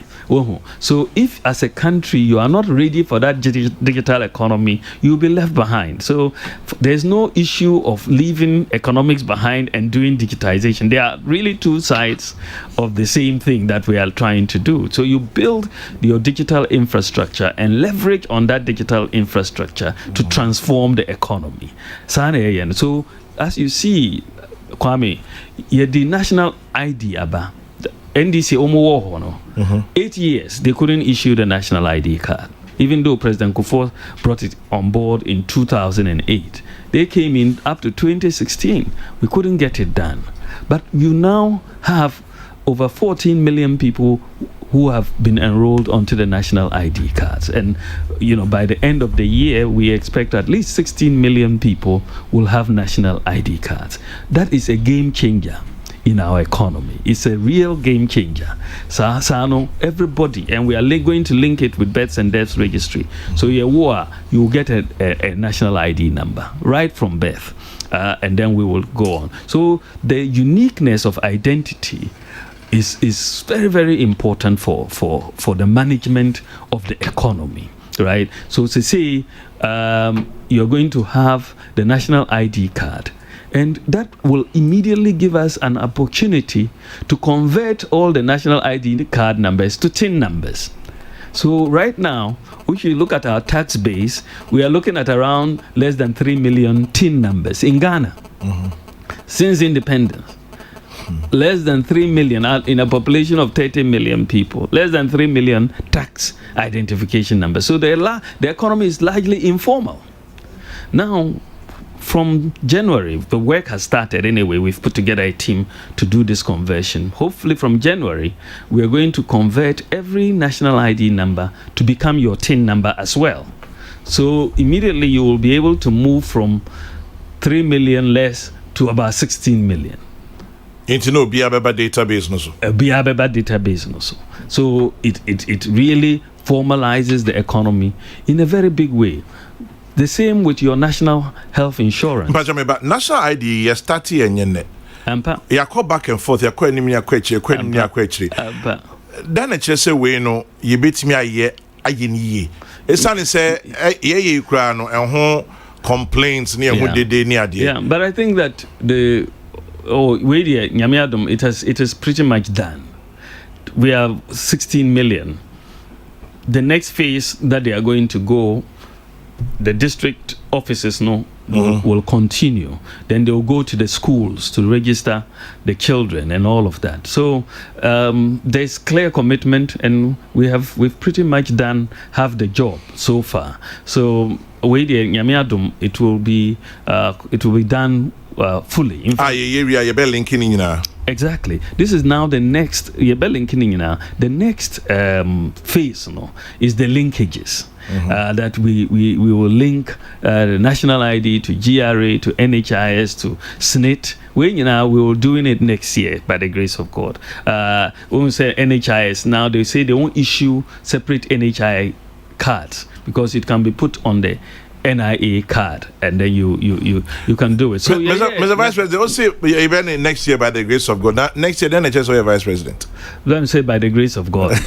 So if as a country you are not ready for that digital economy, you'll be left behind. So there's no issue of leaving economics behind and doing digitization. They are really two sides of the same thing that we are trying to do. So you build your digital infrastructure and leverage on that digital infrastructure to transform the economy. So as you see, Kwame, the national ID aba NDC Omo 8 years they couldn't issue the national ID card, even though President Kufuor brought it on board in 2008. They came in up to 2016. We couldn't get it done. But you now have over 14 million people who have been enrolled onto the national ID cards. And, by the end of the year, we expect at least 16 million people will have national ID cards. That is a game changer in our economy. It's a real game changer. So everybody, and we are going to link it with births and deaths registry. So you will get a national ID number right from birth, and then we will go on. So the uniqueness of identity is very, very important for the management of the economy, right? So to say you're going to have the national ID card, and that will immediately give us an opportunity to convert all the national ID card numbers to TIN numbers. So right now, if you look at our tax base, we are looking at around less than 3 million TIN numbers in Ghana. Since independence. Less than 3 million in a population of 30 million people. Less than 3 million tax identification numbers. So the economy is largely informal. Now, from January, the work has started anyway. We've put together a team to do this conversion. Hopefully from January, we are going to convert every national ID number to become your TIN number as well. So immediately you will be able to move from 3 million less to about 16 million. Into no BIABEBA database no so. A BIABEBA database no so. So it really formalizes the economy in a very big way. The same with your national health insurance. But national ID, you start here and you go back and forth, you go enim, you go actually. Then it just say we no, you beat me a year, it's only say you cry no and complaints near what they did near the. Yeah, but I think that it is pretty much done. We have 16 million. The next phase that they are going to go, the district offices will continue. Then they will go to the schools to register the children and all of that. So there's clear commitment, and we've pretty much done half the job so far. So it will be done fully. Exactly. This is now the next phase. Is the linkages. That we will link national ID to GRA to NHIS to SNIT. We will doing it next year by the grace of God. When we say NHIS now, they say they won't issue separate NHI cards because it can be put on the NIA card, and then you can do it. So, Mr. Vice President, also even next year by the grace of God. Now, next year, then I just Vice President. Let me say by the grace of God. So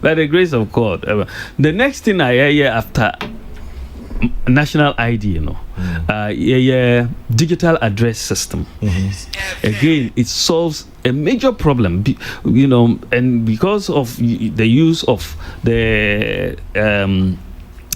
by the grace of God. The next thing I hear after national ID, digital address system. Again, it solves a major problem, and because of the use of the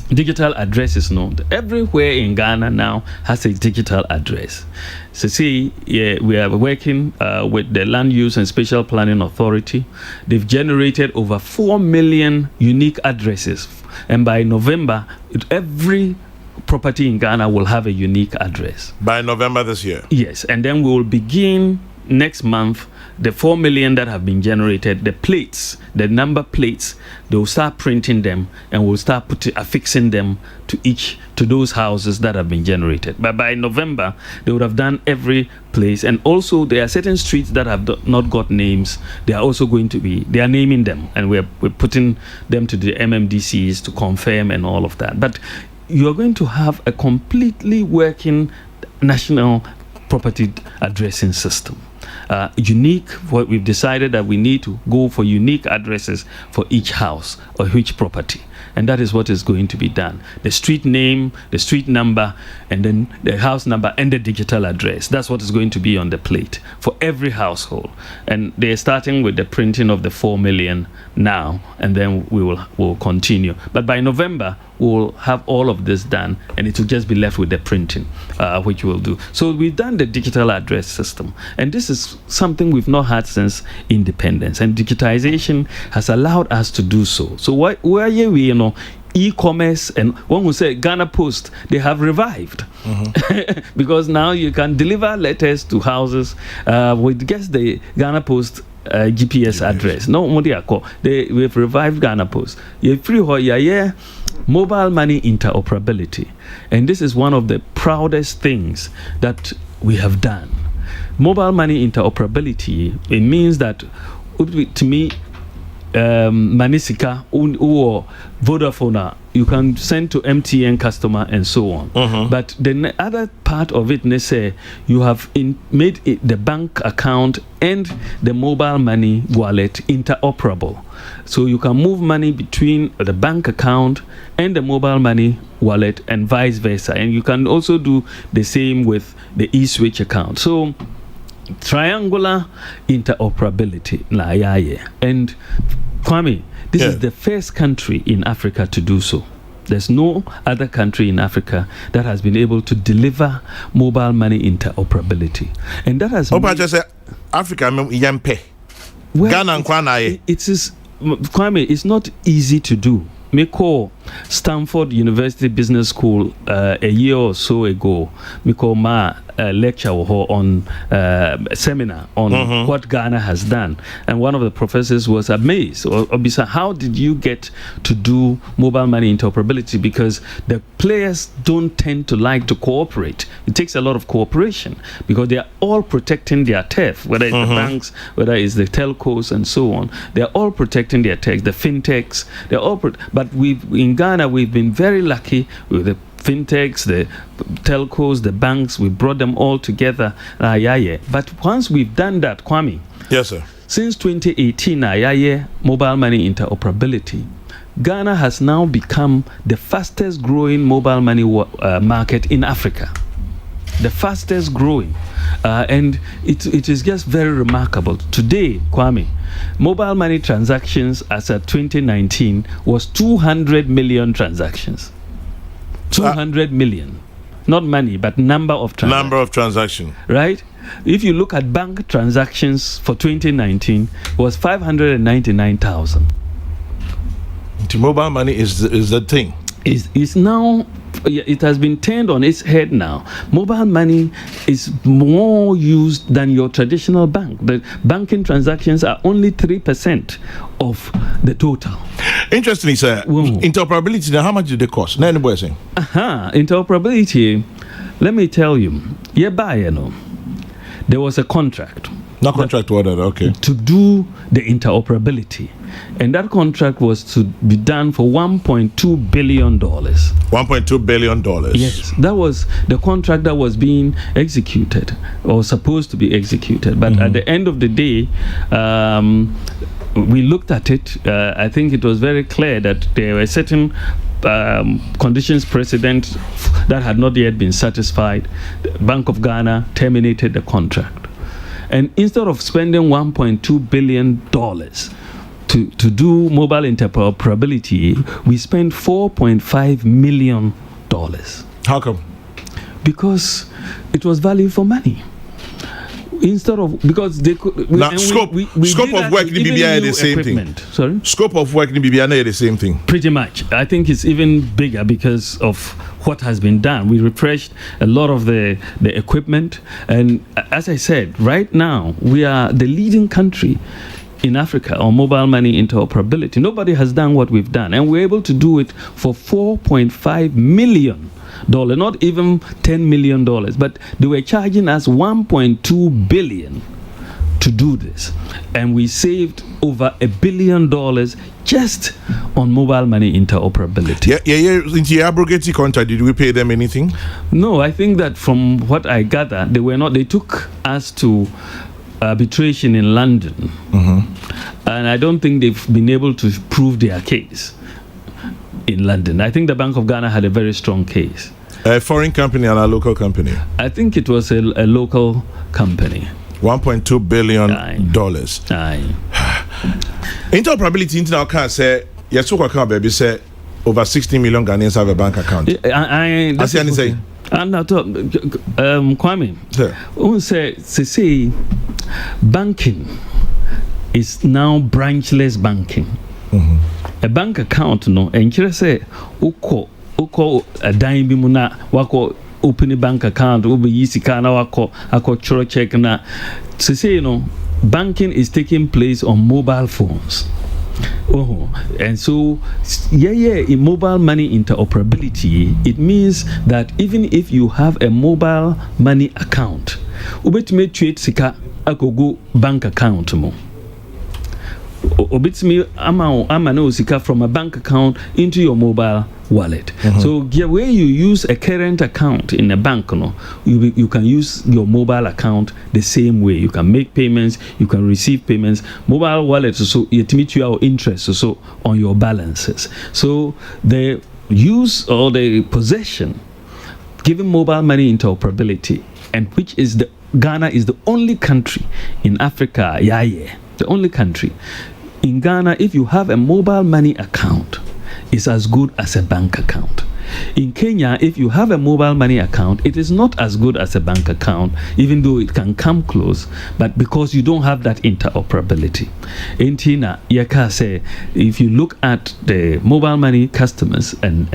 digital addresses, everywhere in Ghana now has a digital address. So we are working with the Land Use and Spatial Planning Authority. They've generated over 4 million unique addresses, and by November, every property in Ghana will have a unique address. By November this year? Yes, and then we will begin next month. The 4 million that have been generated, the plates, the number plates, they will start printing them, and we'll start affixing them to those houses that have been generated. But by November, they would have done every place, and also there are certain streets that have not got names. They are also they are naming them, and we're putting them to the MMDCs to confirm and all of that. But you are going to have a completely working national property addressing system. Unique, what we've decided that we need to go for unique addresses for each house or each property, and that is what is going to be done. The street name, the street number, and then the house number and the digital address. That's what is going to be on the plate for every household. And they're starting with the printing of the 4 million now, and then we'll continue. But by November, we'll have all of this done, and it will just be left with the printing, which we'll do. So we've done the digital address system, and this is something we've not had since independence, and digitization has allowed us to do so. So where we, e-commerce, and when we say Ghana Post, they have revived because now you can deliver letters to houses with just the Ghana Post GPS address. No, we've revived Ghana Post. Mobile money interoperability, and this is one of the proudest things that we have done. Mobile money interoperability, it means that, to me, Manisika or Vodafone, you can send to MTN customer and so on. But the other part of it, they say you have made the bank account and the mobile money wallet interoperable. So you can move money between the bank account and the mobile money wallet and vice versa. And you can also do the same with the eSwitch account. So triangular interoperability. And Kwame, this is the first country in Africa to do so. There's no other country in Africa that has been able to deliver mobile money interoperability. And that has Africa yampe. Ghana it is, Kwame, it's not easy to do. Me call Stanford University Business School a year or so ago. Me call my lecture on a seminar on what Ghana has done, and one of the professors was amazed. Obisa, how did you get to do mobile money interoperability? Because the players don't tend to like to cooperate. It takes a lot of cooperation because they are all protecting their turf, whether it's the banks, whether it's the telcos, and so on. They are all protecting their turf. The fintechs, they're all. But in Ghana, we've been very lucky with the fintechs, the telcos, the banks. We brought them all together. But once we've done that, Kwame. Yes, sir. Since 2018, mobile money interoperability, Ghana has now become the fastest growing mobile money market in Africa. The fastest growing. And it is just very remarkable. Today, Kwame, mobile money transactions as of 2019 was 200 million transactions. 200 million. Not money, but number of transactions. Number of transactions. Right? If you look at bank transactions for 2019, it was 599,000. The mobile money is the thing. Is now it has been turned on its head now. Mobile money is more used than your traditional bank. The banking transactions are only 3% of the total. Interestingly, sir, interoperability, now how much did they cost? Interoperability, let me tell you, there was a contract. Not contract order, okay. To do the interoperability. And that contract was to be done for $1.2 billion. $1.2 billion? Yes, that was the contract that was being executed or supposed to be executed. But at the end of the day, we looked at it. I think it was very clear that there were certain conditions precedent that had not yet been satisfied. The Bank of Ghana terminated the contract. And instead of spending $1.2 billion to do mobile interoperability, we spent $4.5 million. How come? Because it was value for money. Instead of, because they could. Scope of work in BBI the same thing. Sorry? Scope of work in BBI the same thing. Pretty much. I think it's even bigger because of what has been done. We refreshed a lot of the equipment. And as I said, right now, we are the leading country in Africa on mobile money interoperability. Nobody has done what we've done. And we're able to do it for $4.5 million. Not even $10 million, but they were charging us $1.2 billion to do this, and we saved over $1 billion just on mobile money interoperability. Into your abrogated contract, did we pay them anything? No, I think that from what I gather, they were not. They took us to arbitration in London, and I don't think they've been able to prove their case in London. I think the Bank of Ghana had a very strong case. A foreign company and a local company? I think it was a local company. $1.2 billion. Aye. Interoperability now can say, yes, so can baby say over 60 million Ghanaians have a bank account. I say. I'm not Kwame. Say banking is now branchless banking. A bank account no enkyere say uko adan bi mu na wako open a bank account wo be yisika na wako akotchoro check na say no banking is taking place on mobile phones. And so in mobile money interoperability, it means that even if you have a mobile money account, ubetime tweet sika akogo bank account mo. Obitimi amano sika from a bank account into your mobile wallet. So where you use a current account in a bank, you can use your mobile account the same way. You can make payments, you can receive payments. Mobile wallet so it meet your interest so on your balances. So the use or the possession given mobile money interoperability, and which is Ghana is the only country in Africa, the only country. In Ghana, if you have a mobile money account, it's as good as a bank account. In Kenya, if you have a mobile money account, it is not as good as a bank account, even though it can come close, but because you don't have that interoperability. In Tina, Yaka say, if you look at the mobile money customers and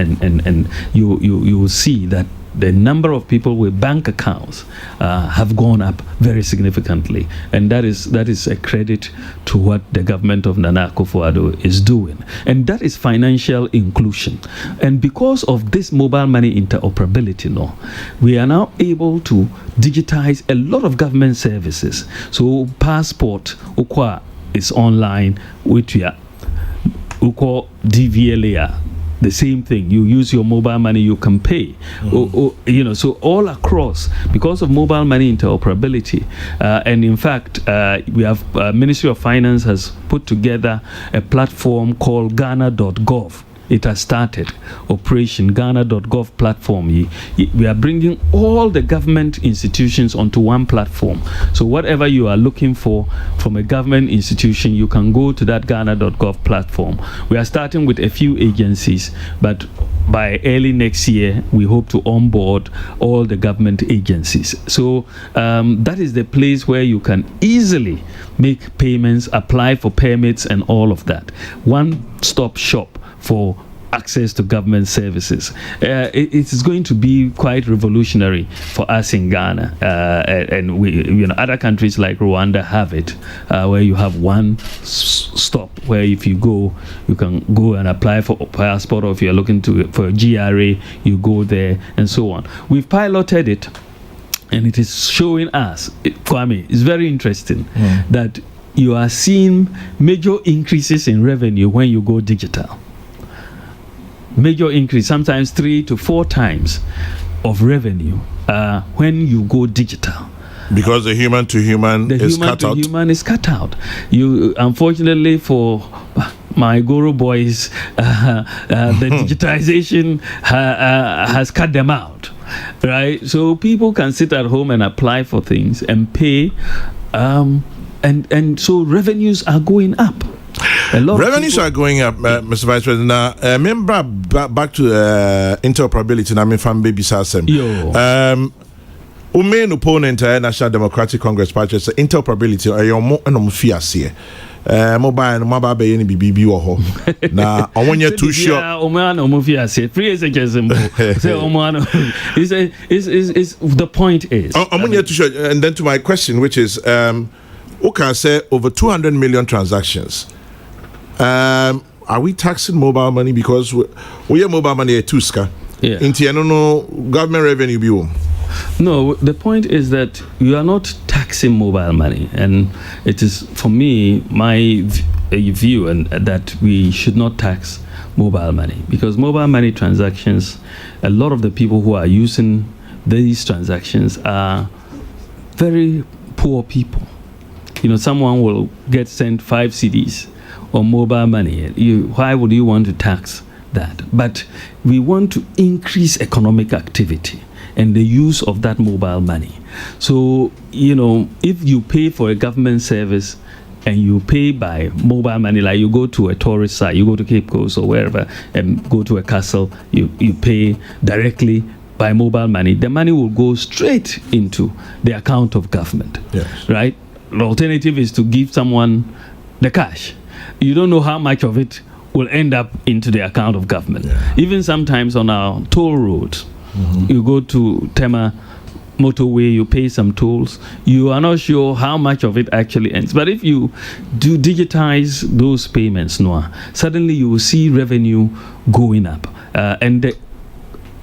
you will see that the number of people with bank accounts have gone up very significantly, and that is a credit to what the government of Nana Akufo-Addo is doing, and that is financial inclusion. And because of this mobile money interoperability, we are now able to digitize a lot of government services. So passport is online, which we are DVLA. The same thing. You use your mobile money, you can pay. So all across, because of mobile money interoperability, and in fact, we have Ministry of Finance has put together a platform called Ghana.gov. It has started Operation Ghana.gov platform. We are bringing all the government institutions onto one platform. So whatever you are looking for from a government institution, you can go to that Ghana.gov platform. We are starting with a few agencies, but by early next year, we hope to onboard all the government agencies. So that is the place where you can easily make payments, apply for permits, and all of that. One-stop shop for access to government services. It is going to be quite revolutionary for us in Ghana, and we, other countries like Rwanda have it, where you have one stop where if you go, you can go and apply for a passport, or if you're looking for a GRA, you go there, and so on. We've piloted it, and it is showing us, Kwame, it's very interesting that you are seeing major increases in revenue when you go digital. Major increase, sometimes 3 to 4 times of revenue when you go digital. Because the human to human is cut out. Human is cut out. You, unfortunately for my Guru boys, the digitization has cut them out, right? So people can sit at home and apply for things and pay, and so revenues are going up. Revenues are going up, Mr. Vice President. Now, remember back to interoperability. I mean, from baby Sassem. Main opponent, National Democratic Congress Party, is interoperability. Mobile be any BB or ho. Now, I want you to show. Free as a is the point is. I want you to show, and then to my question, which is, who can say over 200 million transactions? Are we taxing mobile money because we have mobile money at Tuska? Yeah. No government revenue bill. No, the point is that you are not taxing mobile money, and it is, for me, my view, and that we should not tax mobile money, because mobile money transactions, a lot of the people who are using these transactions are very poor people. Someone will get sent 5 CDs on mobile money. Why would you want to tax that? But we want to increase economic activity and the use of that mobile money. So, if you pay for a government service and you pay by mobile money, like you go to a tourist site, you go to Cape Coast or wherever and go to a castle, you pay directly by mobile money, the money will go straight into the account of government. Yes. Right? The alternative is to give someone the cash. You don't know how much of it will end up into the account of government. Yeah. Even sometimes on our toll roads, you go to Tema motorway, you pay some tolls, you are not sure how much of it actually ends. But if you do digitize those payments, suddenly you will see revenue going up. And the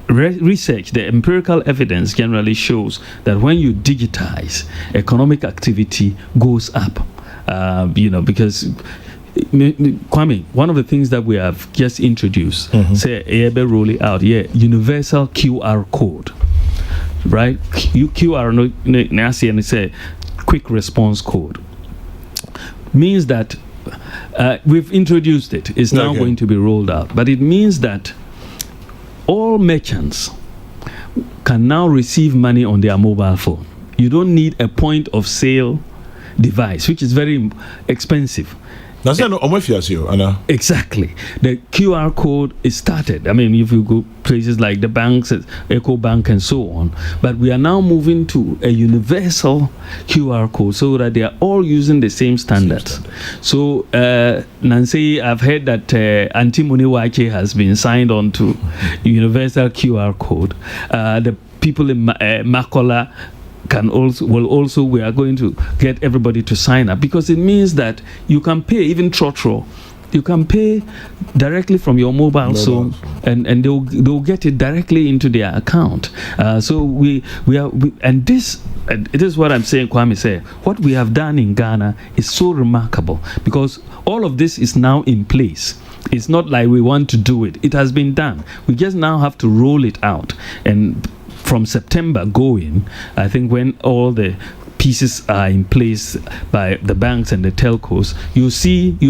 research, the empirical evidence generally shows that when you digitize, economic activity goes up. Because Kwame, one of the things that we have just introduced, say, roll it out, universal QR code, right? QR, and it's a quick response code, means that we've introduced it. It's now going to be rolled out, but it means that all merchants can now receive money on their mobile phone. You don't need a point of sale device, which is very expensive. Exactly. The QR code is started. I mean, if you go places like the banks, Eco Bank and so on, but we are now moving to a universal QR code so that they are all using the same standards. So, Nancy, I've heard that Antimony Wache has been signed on to universal QR code. The people in Makola we are going to get everybody to sign up, because it means that you can pay, even Trotro, you can pay directly from your mobile phone, and they'll get it directly into their account. So we are, and this, it is what I'm saying, Kwame said, what we have done in Ghana is so remarkable, because all of this is now in place. It's not like we want to do it. It has been done. We just now have to roll it out. And from September going, I think when all the pieces are in place by the banks and the telcos, you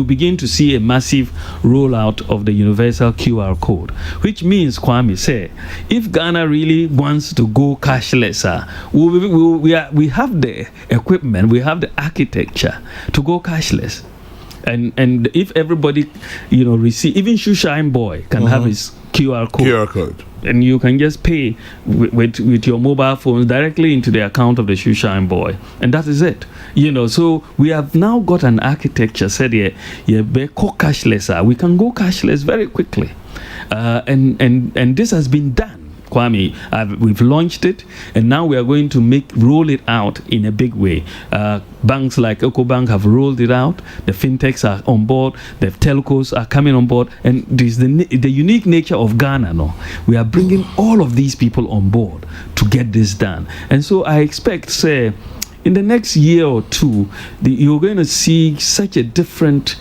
begin to see a massive rollout of the universal QR code, which means, Kwame say, if Ghana really wants to go cashless, we have the equipment, we have the architecture to go cashless. And if everybody, receive, even Shoeshine Boy can have his QR code. QR code. And you can just pay with your mobile phones directly into the account of the Shoe Shine Boy. And that is it. So we have now got an architecture said we can go cashless very quickly. And this has been done. Kwame, we've launched it, and now we are going to roll it out in a big way. Banks like EcoBank have rolled it out. The fintechs are on board. The telcos are coming on board, and this is the unique nature of Ghana. No, we are bringing all of these people on board to get this done, and so I expect, say, in the next year or two, you're going to see such a different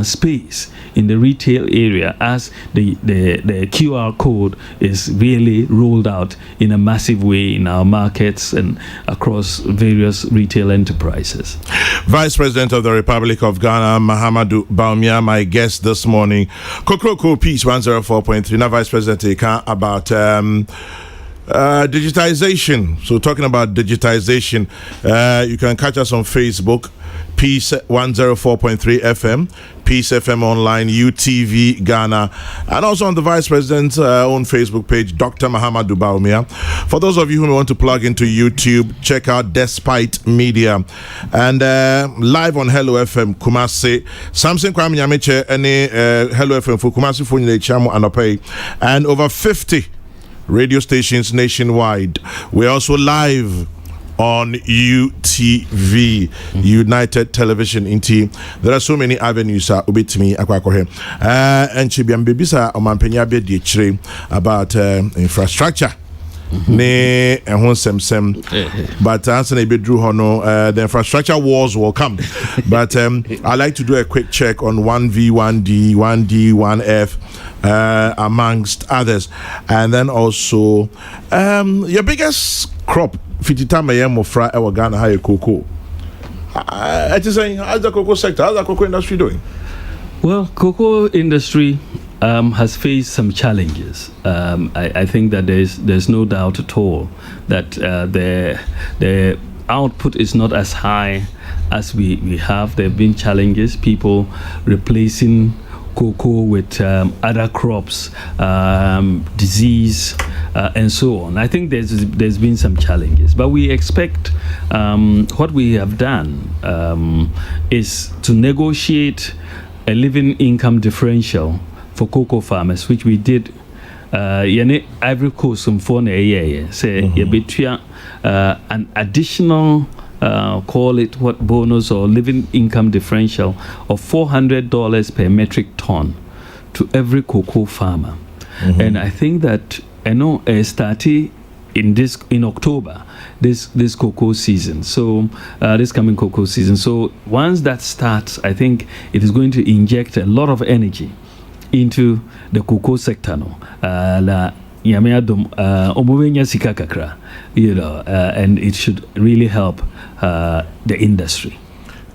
space in the retail area as the QR code is really rolled out in a massive way in our markets and across various retail enterprises. Vice President of the Republic of Ghana, Mahamudu Bawumia, my guest this morning. Kokroko Peace 104.3. Now, Vice President, about digitization. So talking about digitization, you can catch us on Facebook, Peace 104.3 FM, Peace FM Online, UTV Ghana, and also on the Vice President's own Facebook page, Dr. Mahamudu Bawumia. For those of you who want to plug into YouTube, check out Despitemedia. And live on Hello FM Kumasi, Samson Kwame Nyameche, any Hello FM for Kumasi for Chamu Anope, and over 50 radio stations nationwide. We're also live on UTV, United Television Inti. There are so many avenues ubitimi akwakohe and chibiam bebisa omampenya be di chire about infrastructure ne ehon semsem, but answer na bedru hono the infrastructure wars will come. But I like to do a quick check on 1V, 1D, 1D, 1F amongst others, and then also your biggest crop fititama yemofra ewa Ghana ha cocoa. I just saying, how's the cocoa sector, how's the cocoa industry doing? Well, cocoa industry has faced some challenges. I think that there's no doubt at all that the output is not as high as we have. There have been challenges, people replacing cocoa with other crops, disease, and so on. I think there's been some challenges, but we expect what we have done is to negotiate a living income differential for cocoa farmers, which we did. Ivory Coast say an additional call it what bonus or living income differential of $400 per metric ton to every cocoa farmer. And I think that starting in October this cocoa season, so this coming cocoa season. So once that starts, I think it is going to inject a lot of energy into the cocoa sector. And it should really help the industry.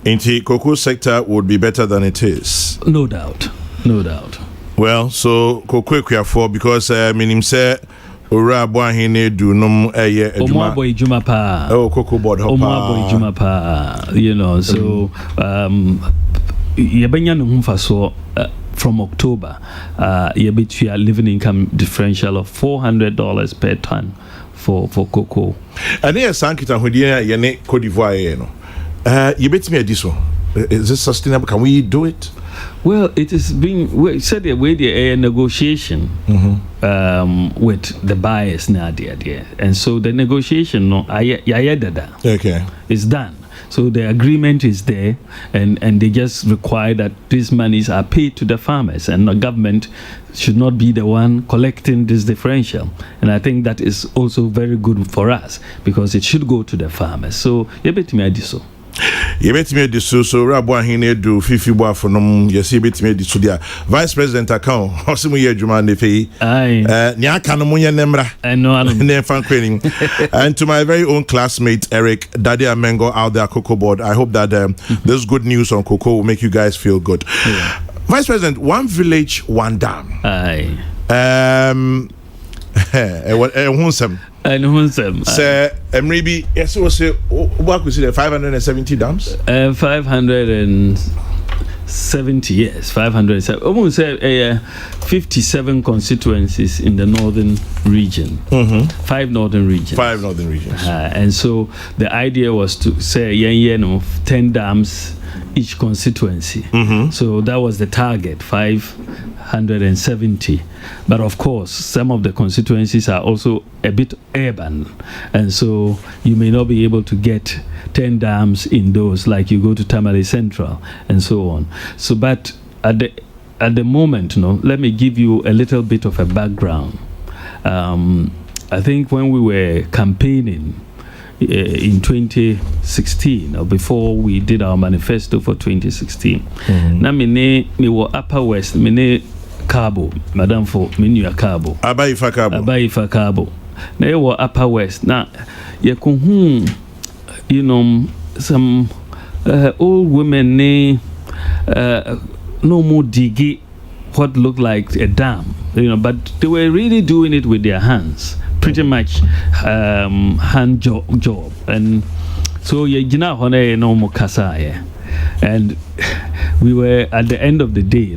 The cocoa sector would be better than it is. No doubt. Well, so cocoa for because minim say ora boahine do nom Omwa boy juma pa. Oh, cocoa board hopper. Omwa boy juma pa. So yebenya no humfa so from October, you bet you a living income differential of $400 per ton for cocoa. And here's Sankita Hudia Yane Cote d'Ivoire. You bet me a diso. Is this sustainable? Can we do it? Well, it is being said the way the negotiation with the buyers now, and so the negotiation is done. So the agreement is there, and they just require that these monies are paid to the farmers, and the government should not be the one collecting this differential. And I think that is also very good for us because it should go to the farmers. So you bet me I do so. You bet me the so Rabwa Hine do Fifi Boafonum, yes, you bet me the Sudia. Vice President account, Hosimu Juman de Fee, Nyakanamuya Nemra, and no name fan training. And to my very own classmate, Eric, Daddy Amengo out there, Cocoa Board. I hope that this good news on cocoa will make you guys feel good. Yeah. Vice President, one village, one dam. Sir, maybe yes, was what we see the 570 dams. 500 and 70 years, 507, almost 57 constituencies in the northern region, 5 northern regions. 5 northern regions. And so the idea was to say 10 dams each constituency. So that was the target, 570. But of course, some of the constituencies are also a bit urban, and so you may not be able to get 10 dams in those, like you go to Tamale Central and so on. So, but at the moment, let me give you a little bit of a background. I think when we were campaigning in 2016, or before we did our manifesto for 2016, na me were Upper West, Cabo, Madam for Minya Cabo. Abaifa Cabo. They were Upper West. Now, some old women, no more digging what looked like a dam, but they were really doing it with their hands, pretty much hand job. And so, no more kasa. And we were at the end of the day,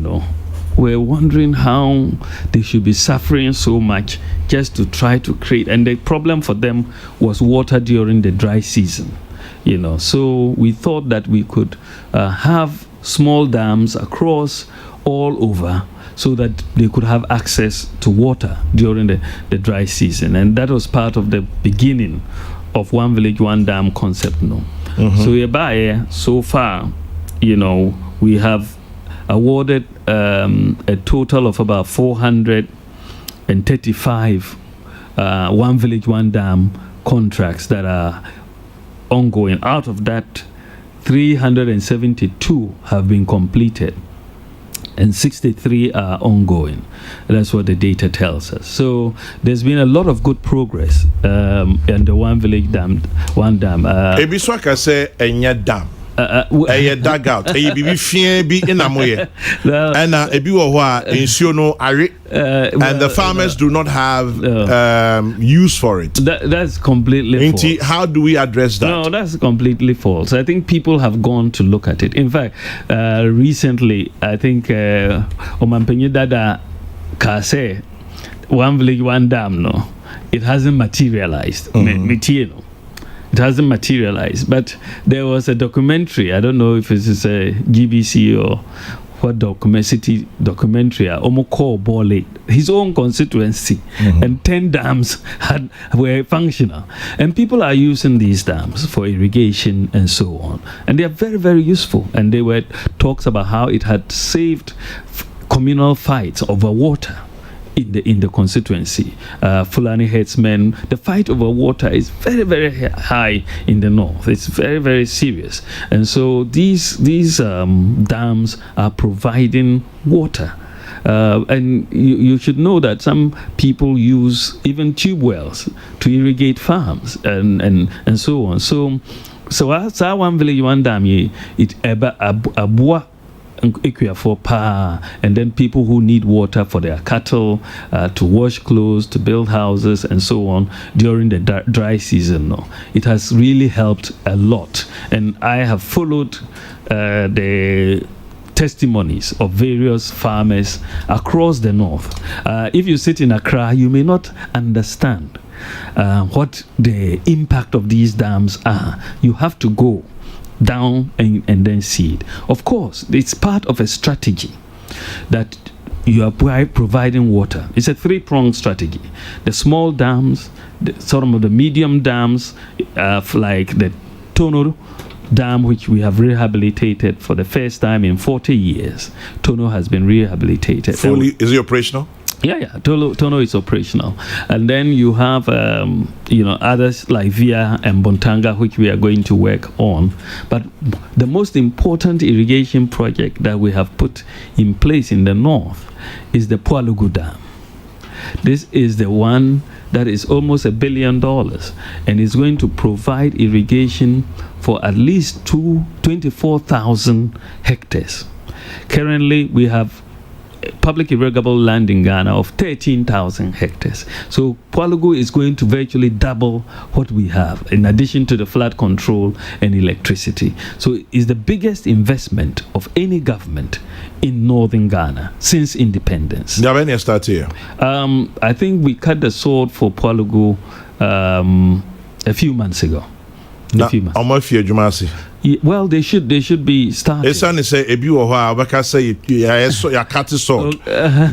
we're wondering how they should be suffering so much just to try to create. And the problem for them was water during the dry season, So we thought that we could have small dams across all over so that they could have access to water during the dry season. And that was part of the beginning of One Village, One Dam concept. So far, we have awarded a total of about 435 One Village, One Dam contracts that are ongoing. Out of that, 372 have been completed and 63 are ongoing. That's what the data tells us. So there's been a lot of good progress in the One Village One Dam. Ebiswaka say enya dam. Dugout. Bibi fien bi inamoye. And ebi wo ho a nsuo no are. And the farmers do not have use for it. That's completely false. How do we address that? No, that's completely false. I think people have gone to look at it. In fact, recently, I think Omampenyi Dada Kase, One Village, One Dam, it hasn't materialized. It hasn't materialized. But there was a documentary, I don't know if it is a GBC or what documentary, Omoko Bole, his own constituency, and 10 dams were functional. And people are using these dams for irrigation and so on. And they are very, very useful. And there were talks about how it had saved communal fights over water in the constituency. Fulani herdsmen, the fight over water is very, very high in the north. It's very, very serious. And so these dams are providing water. And you should know that some people use even tube wells to irrigate farms and so on. So as One Village, One Dam, it abua for power, and then people who need water for their cattle, to wash clothes, to build houses, and so on during the dry season. It has really helped a lot, and I have followed the testimonies of various farmers across the north. If you sit in Accra, you may not understand what the impact of these dams are. You have to go down and then see it. Of course, it's part of a strategy that you are providing water. It's a 3-pronged strategy. The small dams, some of the medium dams, like the Tono Dam, which we have rehabilitated for the first time in 40 years. Tono has been rehabilitated. Fully, is it operational? Yeah. Tono is operational. And then you have, others like Via and Bontanga, which we are going to work on. But the most important irrigation project that we have put in place in the north is the Pualugu Dam. This is the one that is almost $1 billion and is going to provide irrigation for at least 24,000 hectares. Currently, we have public irrigable land in Ghana of 13,000 hectares. So Pwalugu is going to virtually double what we have, in addition to the flood control and electricity. So it's the biggest investment of any government in northern Ghana since independence. Yeah, when you start here? I think we cut the sword for Pwalugu a few months ago. Well, they should be started. It's only say a few while say you cut it sword.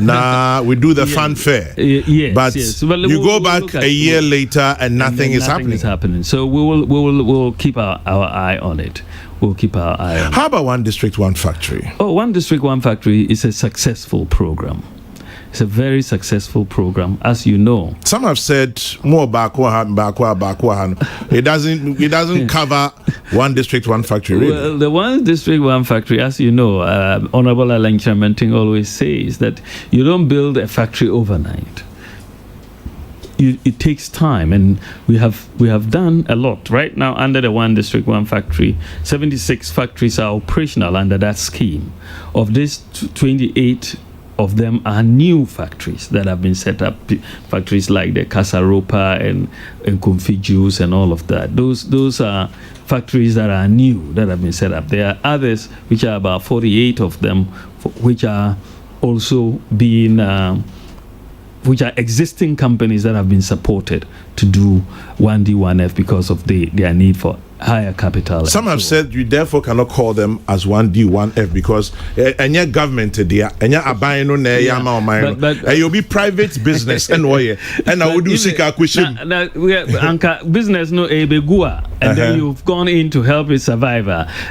Now we do the fanfare. Yes, but yes. Well, you go back a year later and nothing is happening. So we'll keep our eye on it. We'll keep our eye on it. How about One District, One Factory? Oh, One District, One Factory is a successful program. It's a very successful program, as you know. Some have said more backward. It doesn't cover One District, One Factory. Really. Well, the One District, One Factory, as you know, Honorable Alhaji Menting always says that you don't build a factory overnight. It takes time, and we have done a lot. Right now, under the One District, One Factory, 76 factories are operational under that scheme. Of this, 28 of them are new factories that have been set up, factories like the Kasaropa and Kumfi Juice and all of that. Those are factories that are new, that have been set up. There are others, which are about 48 of them, which are also being, which are existing companies that have been supported to do 1D, 1F because of their need for higher capital. Some have said you therefore cannot call them as 1D, 1F because any government there, any abino ne yama or mine, you'll be private business and I would do seek acquisition. Business no ebegua, and then you've gone in to help it survive.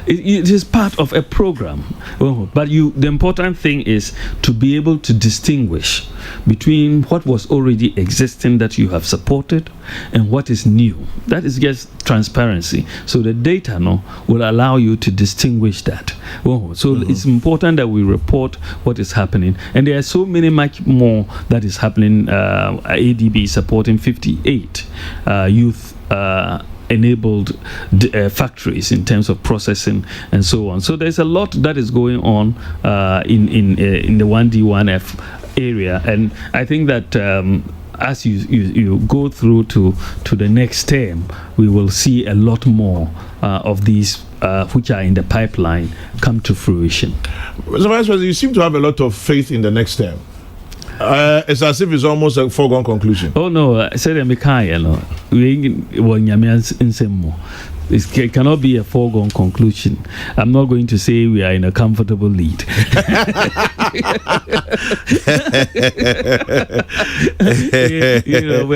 It is part of a program, but the important thing is to be able to distinguish between what was already existing that you have supported and what is new. That is just transparency. So the data will allow you to distinguish that. It's important that we report what is happening. And there are so much more that is happening. ADB supporting 58 youth enabled factories in terms of processing and so on. So there's a lot that is going on in the 1D, 1F area. And I think that as you go through to the next term, we will see a lot more of these which are in the pipeline come to fruition. So, Vice President, you seem to have a lot of faith in the next term. It's as if it's almost a foregone conclusion. Oh no, I said it cannot be a foregone conclusion. I'm not going to say we are in a comfortable lead. We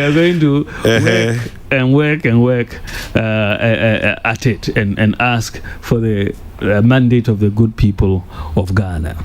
are going to work at it and ask for the mandate of the good people of Ghana.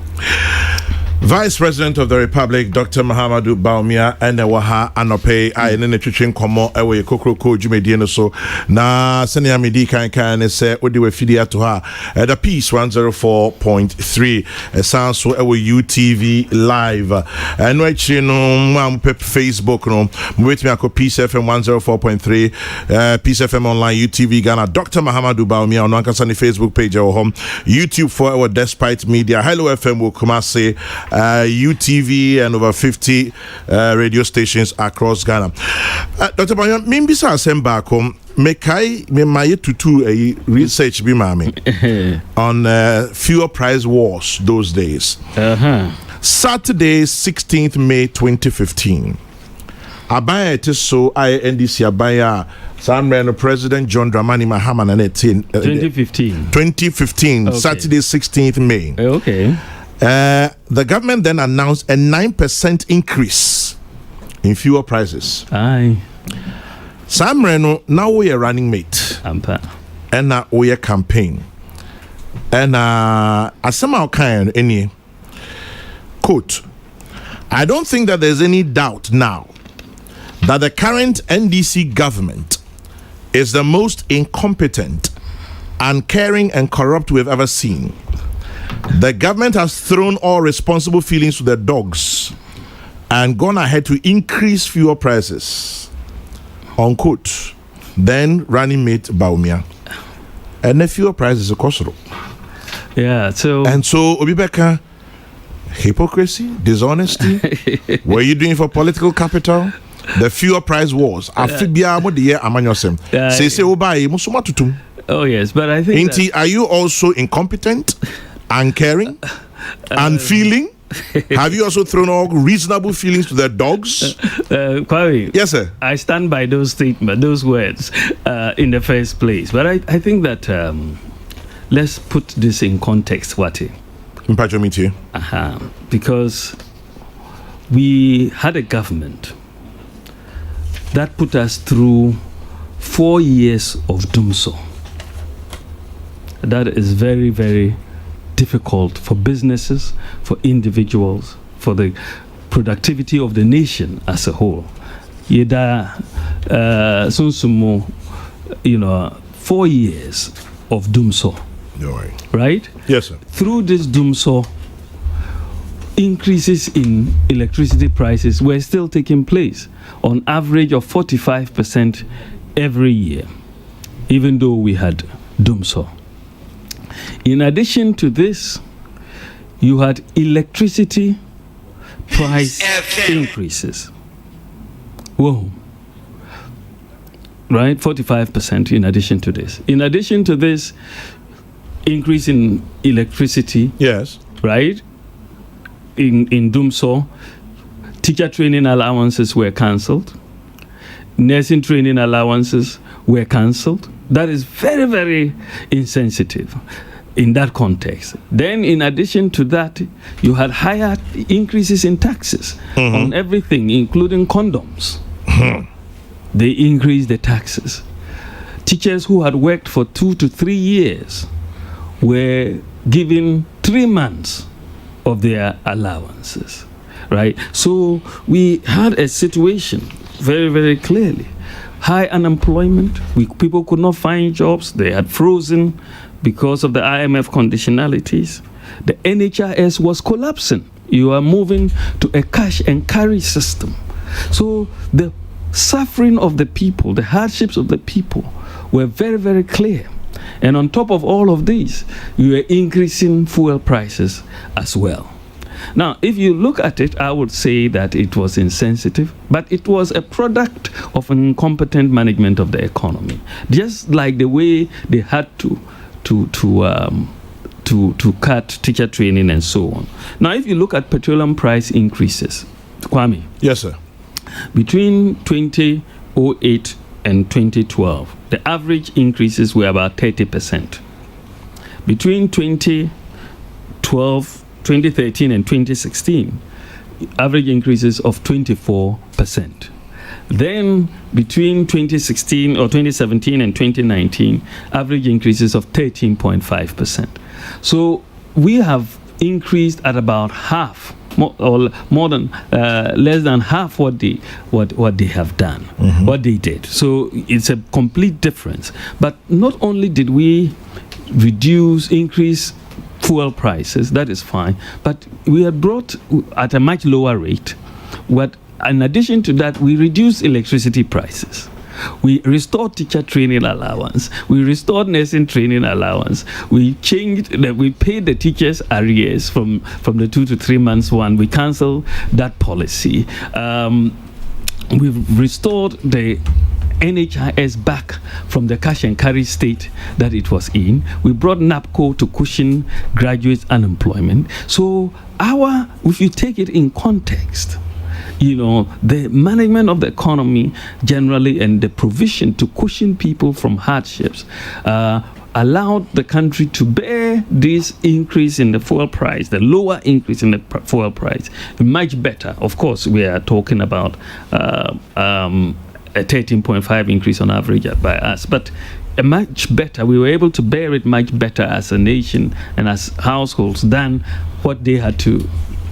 Vice President of the Republic, Dr. Mahamudu Bawumia, and Waha Anope, I in the Chichin Komo, away Kokro Jumediano so. Na Senia Midi can say, Odiwe Fidia to her at a piece 104.3. Sounds so away UTV live. And right, you know, Facebook, no, wait me, I could Peace FM 104.3, Peace FM online, UTV Ghana, Dr. Mahamudu Bawumia on Wankasani Facebook page or home, YouTube for our Despite Media, Hello FM will come say. UTV and over 50 radio stations across Ghana. Dr. Bawumia, mimbisa asemba mekai memaye tutu a research bi mami on fuel price wars those days. Saturday, 16th May 2015. Abaya it is so NDC Abaya Samreno President John Dramani Mahama and 2015 okay. Saturday 16th May. Okay. The government then announced a 9% increase in fuel prices. Aye. Samreno, now we are running mate. And now we are campaign. And as somehow kind any quote, I don't think that there's any doubt now that the current NDC government is the most incompetent, uncaring, and corrupt we've ever seen. The government has thrown all responsible feelings to the dogs and gone ahead to increase fuel prices. Unquote. Then running mate Bawumia. And the fuel prices are costly. Yeah, so Obibeka, Hypocrisy, dishonesty. Were you doing for political capital? The fuel price wars. Oh yes, but I think Inti, are you also incompetent, uncaring, unfeeling? Have you also thrown all reasonable feelings to the dogs? Kwame, yes, sir. I stand by those statements, those words, in the first place. But I think that let's put this in context, Wati. Because we had a government that put us through 4 years of doomsday. That is very, very difficult for businesses, for individuals, for the productivity of the nation as a whole. Yeda sunsumo, 4 years of doomsday. Right? Yes, sir. Through this doomsday, increases in electricity prices were still taking place on average of 45% every year, even though we had doomsday. In addition to this, you had electricity price increases. Whoa. Right? 45% in addition to this. In addition to this, increase in electricity. Yes. Right? In doomsday, teacher training allowances were cancelled. Nursing training allowances were cancelled. That is very, very insensitive in that context. Then, in addition to that, you had higher increases in taxes on everything, including condoms. They increased the taxes. Teachers who had worked for 2 to 3 years were given 3 months of their allowances, right? So we had a situation very, very clearly. High unemployment. People could not find jobs. They had frozen because of the IMF conditionalities. The NHIS was collapsing. You are moving to a cash and carry system. So the suffering of the people, the hardships of the people were very, very clear. And on top of all of these, you are increasing fuel prices as well. Now, if you look at it, I would say that it was insensitive, but it was a product of an incompetent management of the economy. Just like the way they had to cut teacher training and so on. Now, if you look at petroleum price increases, Kwame. Yes, sir. Between 2008 and 2012, the average increases were about 30%. Between 2013 and 2016, average increases of 24%. Then between 2017 and 2019, average increases of 13.5%. So we have increased at about half, more than less than half what they have done, what they did. So it's a complete difference. But not only did we increase fuel prices, that is fine, but we had brought at a much lower rate. In addition to that, we reduced electricity prices. We restored teacher training allowance. We restored nursing training allowance. We changed that. We paid the teachers arrears from the 2 to 3 months one. We cancelled that policy. We've restored the NHIS back from the cash and carry state that it was in. We brought NAPCO to cushion graduate unemployment. So if you take it in context, the management of the economy generally and the provision to cushion people from hardships allowed the country to bear this increase in the fuel price, the lower increase in the fuel price, much better. Of course, we are talking about a 13.5 increase on average by us, but a much better. We were able to bear it much better as a nation and as households than what they had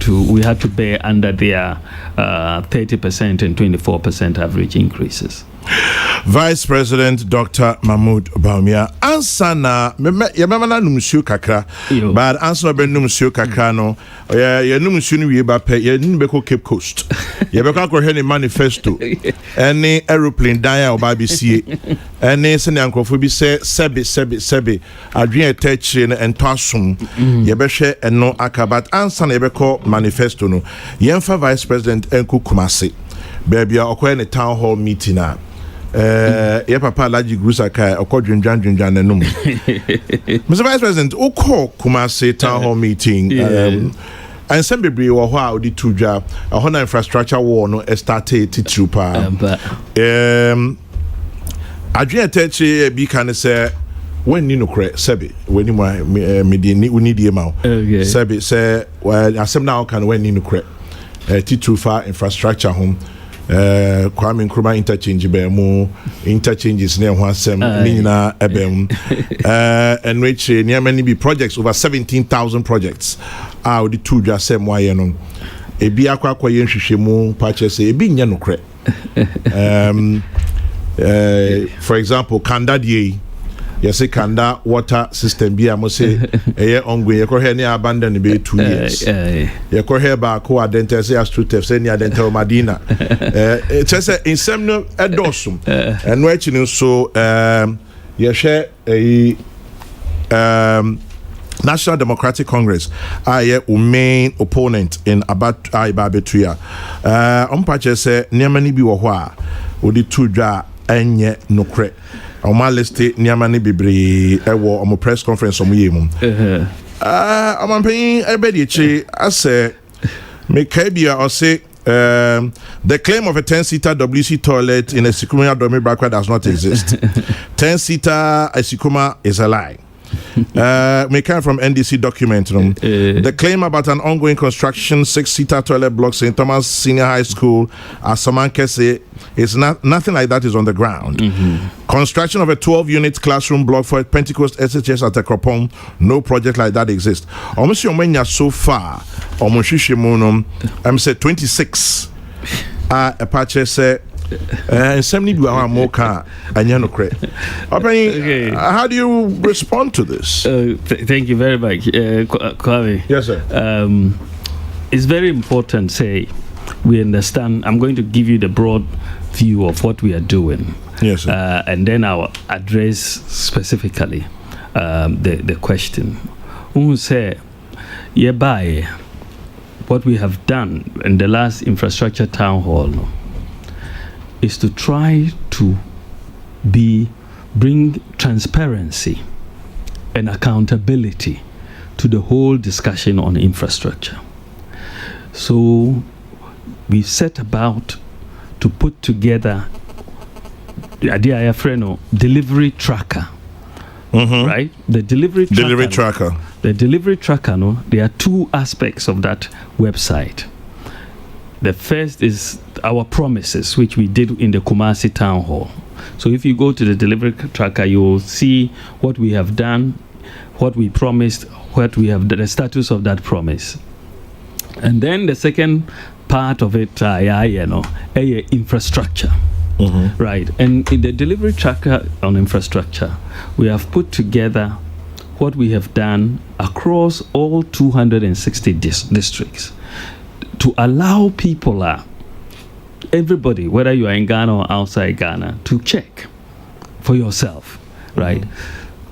we had to bear under their 30% and 24% average increases. Vice President Dr. Mahamudu Bawumia. Answer na remember na numsio kakra. But answer be numsio kakra no. Ya numsio ni ba pe ya ni be ko Cape Coast. Ya be ko he ni manifesto. Any aeroplane dan o ba bi sie. Any se na nkrofo bi se sebe adwen etachire na entoasom. Ya be hwe eno akabat answer na ya be ko manifesto no. Yemfa Vice President enku Kumasi. Baby okoye ne town hall meeting a yeah, Papa Alhaji Grusaka, or Dwendwan Nenum. Mr. Vice President, who call Kumasi Town Hall meeting? And some baby or how the two job a Honda infrastructure war no started to chupa. Adrian Teche be can say when you know correct, Sebi, when you need the amount. Sebi say, well, I now can when you know correct. T2 infrastructure home. Kwame Nkrumah interchange be mo interchanges near one sem nina ebem and which near many be projects over 17,000 projects are the two just same why no e bi akwa yen hwehwe mu purchase e bi nya no kre for example Kanda die yes Kanda water system bi am say e ongoing e ko he ne abandon be 2 years e ko he ba ko adente say astrutef say ni adente o Madina it says in some no edosum and which no so ye share National Democratic Congress aye main opponent in Ibabetuya ompache say niamani bi wo ho a odi tudwa enye nokre Oma liste niamani bibre ewo omo press conference omo yemu amampin ebedi echi ase mekabia or say the claim of a 10-seater WC toilet in a Sikuma Domi Brakwa does not exist. 10-seater Sikuma is a lie. May come from NDC document room. The claim about an ongoing construction 6-seater toilet block St. Thomas Senior High School as Samanke say is nothing like that is on the ground. Construction of a 12-unit classroom block for Pentecost SHS at Ekropong, no project like that exists. Almost so far, I'm say 26. A patch say and some need to have more car and you know how do you respond to this? Thank you very much, Kwame. Yes, sir. It's very important. Say we understand. I'm going to give you the broad view of what we are doing. Yes, sir. And then I'll address specifically the question. Who say by what we have done in the last infrastructure town hall is to try to bring transparency and accountability to the whole discussion on infrastructure. So we set about to put together the idea delivery tracker. Right? The delivery tracker. The delivery tracker, there are two aspects of that website. The first is our promises, which we did in the Kumasi Town Hall. So if you go to the delivery tracker, you will see what we have done, what we promised, what we have, the status of that promise. And then the second part of it, infrastructure. Right. And in the delivery tracker on infrastructure, we have put together what we have done across all 260 districts to allow people, everybody, whether you are in Ghana or outside Ghana, to check for yourself, right?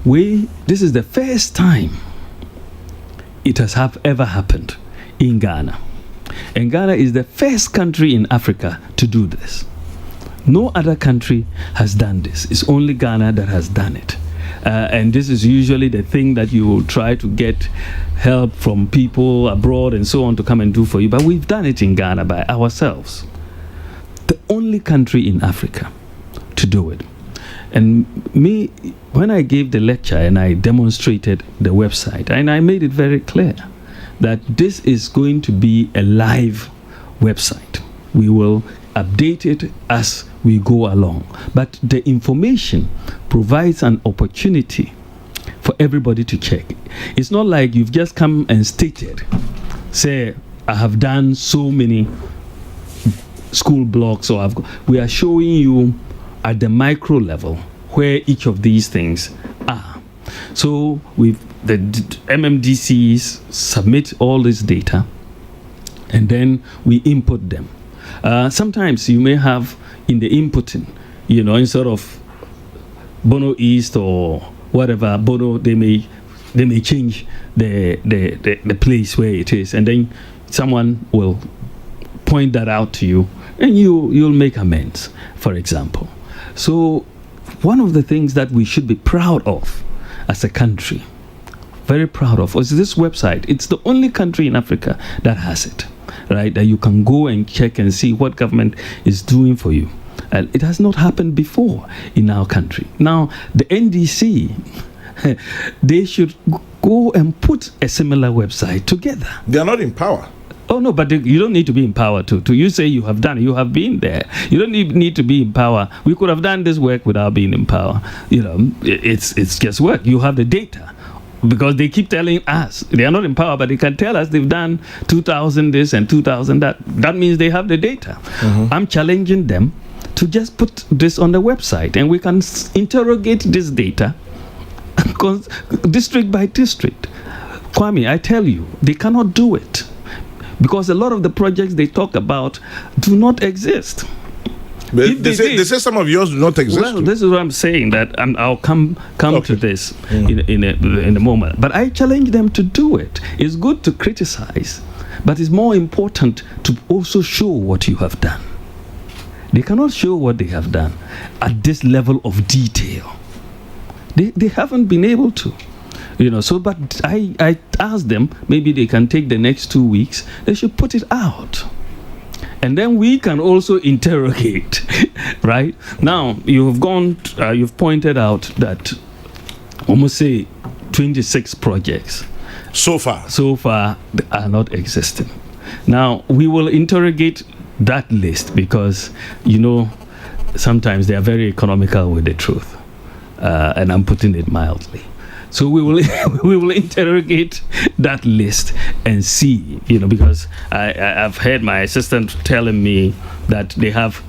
This is the first time it has ever happened in Ghana. And Ghana is the first country in Africa to do this. No other country has done this. It's only Ghana that has done it. And this is usually the thing that you will try to get help from people abroad and so on to come and do for you. But we've done it in Ghana by ourselves. The only country in Africa to do it. And me, when I gave the lecture and I demonstrated the website, and I made it very clear that this is going to be a live website. We will update it as we go along. But the information provides an opportunity for everybody to check. It's not like you've just come and stated, say, I have done so many school blocks, or we are showing you at the micro level where each of these things are. So the MMDCs submit all this data, and then we input them. Sometimes you may have in the inputting, instead of Bono East or whatever, Bono, they may change the place where it is, and then someone will point that out to you, and you'll make amends, for example. So one of the things that we should be proud of as a country, very proud of, is this website. It's the only country in Africa that has it, right? That you can go and check and see what government is doing for you. And it has not happened before in our country. Now, the NDC, they should go and put a similar website together. They are not in power. Oh, no, but you don't need to be in power to you say you have done it. You have been there. You don't need to be in power. We could have done this work without being in power. It's just work. You have the data. Because they keep telling us they are not in power, but they can tell us they've done 2,000 this and 2,000 that. That means they have the data. I'm challenging them to just put this on the website, and we can interrogate this data district by district. Kwame, I tell you, they cannot do it because a lot of the projects they talk about do not exist. But they say some of yours do not exist. Well, this is what I'm saying, that I'll come to this in a moment. But I challenge them to do it. It's good to criticize, but it's more important to also show what you have done. They cannot show what they have done at this level of detail. They haven't been able to. So, but I asked them, maybe they can take the next 2 weeks, they should put it out. And then we can also interrogate, right? Now, you've pointed out that almost say 26 projects so far are not existing. Now, we will interrogate that list because, sometimes they are very economical with the truth. And I'm putting it mildly. So we will interrogate that list and see, because I've heard my assistant telling me that they have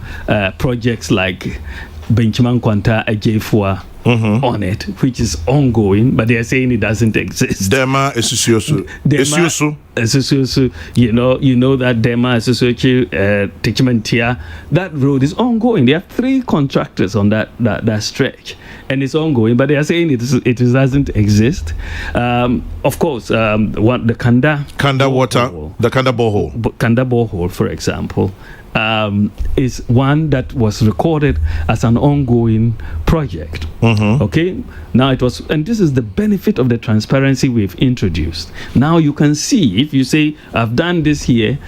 projects like Benchman Kwanta Ajefua on it, which is ongoing, but they are saying it doesn't exist. Dema Esusiosu. You know that Dema Esusiosu Tichimantia, that road is ongoing. There are 3 contractors on that stretch, and it's ongoing, but they are saying it doesn't exist. Of course, the Kanda water, the Kanda borehole, for example, is one that was recorded as an ongoing project. Okay, now it was, and this is the benefit of the transparency we've introduced. Now you can see, if you say I've done this here,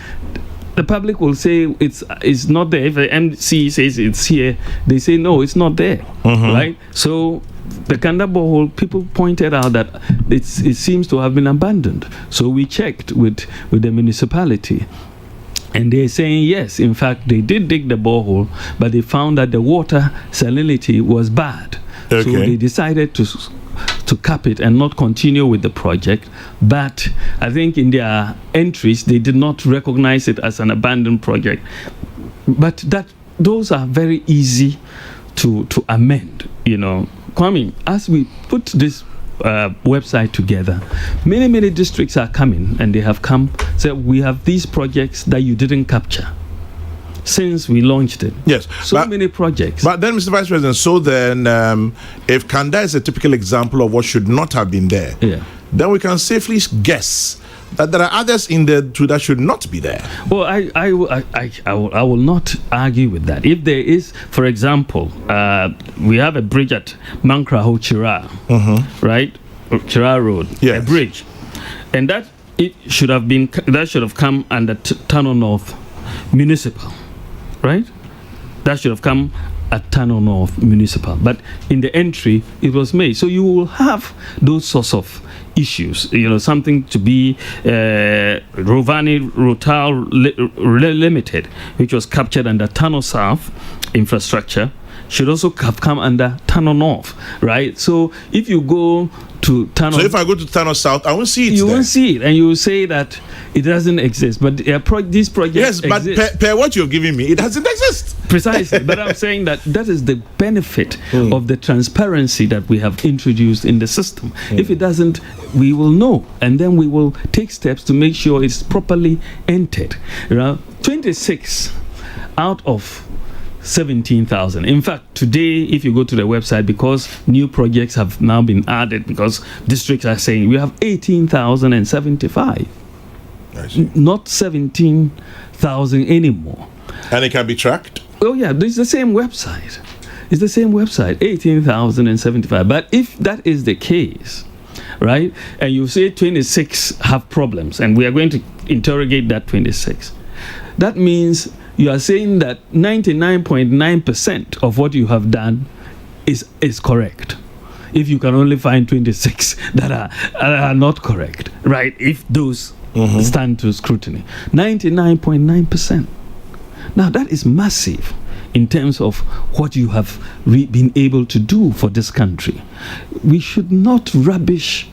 the public will say it's not there. If the MC says it's here, they say no, it's not there, right? So the Kanda borehole, people pointed out that it seems to have been abandoned. So we checked with the municipality. And they're saying, yes, in fact, they did dig the borehole, but they found that the water salinity was bad. Okay. So they decided to cap it and not continue with the project. But I think in their entries, they did not recognize it as an abandoned project. But those are very easy to amend, Kwame, as we put this website together, many districts are coming, and they have come, so we have these projects that you didn't capture since we launched it. Yes, many projects. But then, Mr. Vice President, so then if Kanda is a typical example of what should not have been there, then we can safely guess that there are others in there too that should not be there. Well, I will not argue with that. If there is, for example, we have a bridge at Mankraho Chira, right? Chira Road, a bridge, and that should have come under Tano North Municipal, right? That should have come at Tano North Municipal, but in the entry it was made. So you will have those sorts of issues, something to be Rovani Rotal Limited, which was captured under Tano South Infrastructure, should also have come under Tano North, right? So if you go to Tano, so if I go to Tano South, I won't see it. You won't see it, and you will say that it doesn't exist. But these projects, yes, but per what you're giving me, it doesn't exist. Precisely. But I'm saying that is the benefit of the transparency that we have introduced in the system. If it doesn't, we will know, and then we will take steps to make sure it's properly entered. 26 out of 17,000. In fact, today, if you go to the website, because new projects have now been added, because districts are saying we have 18,075, not 17,000 anymore. And it can be tracked? Oh, yeah, it's the same website. It's the same website, 18,075. But if that is the case, right, and you say 26 have problems, and we are going to interrogate that 26, that means you are saying that 99.9% of what you have done is correct. If you can only find 26 that are not correct, right? If those stand to scrutiny, 99.9%. Now that is massive in terms of what you have been able to do for this country. We should not rubbish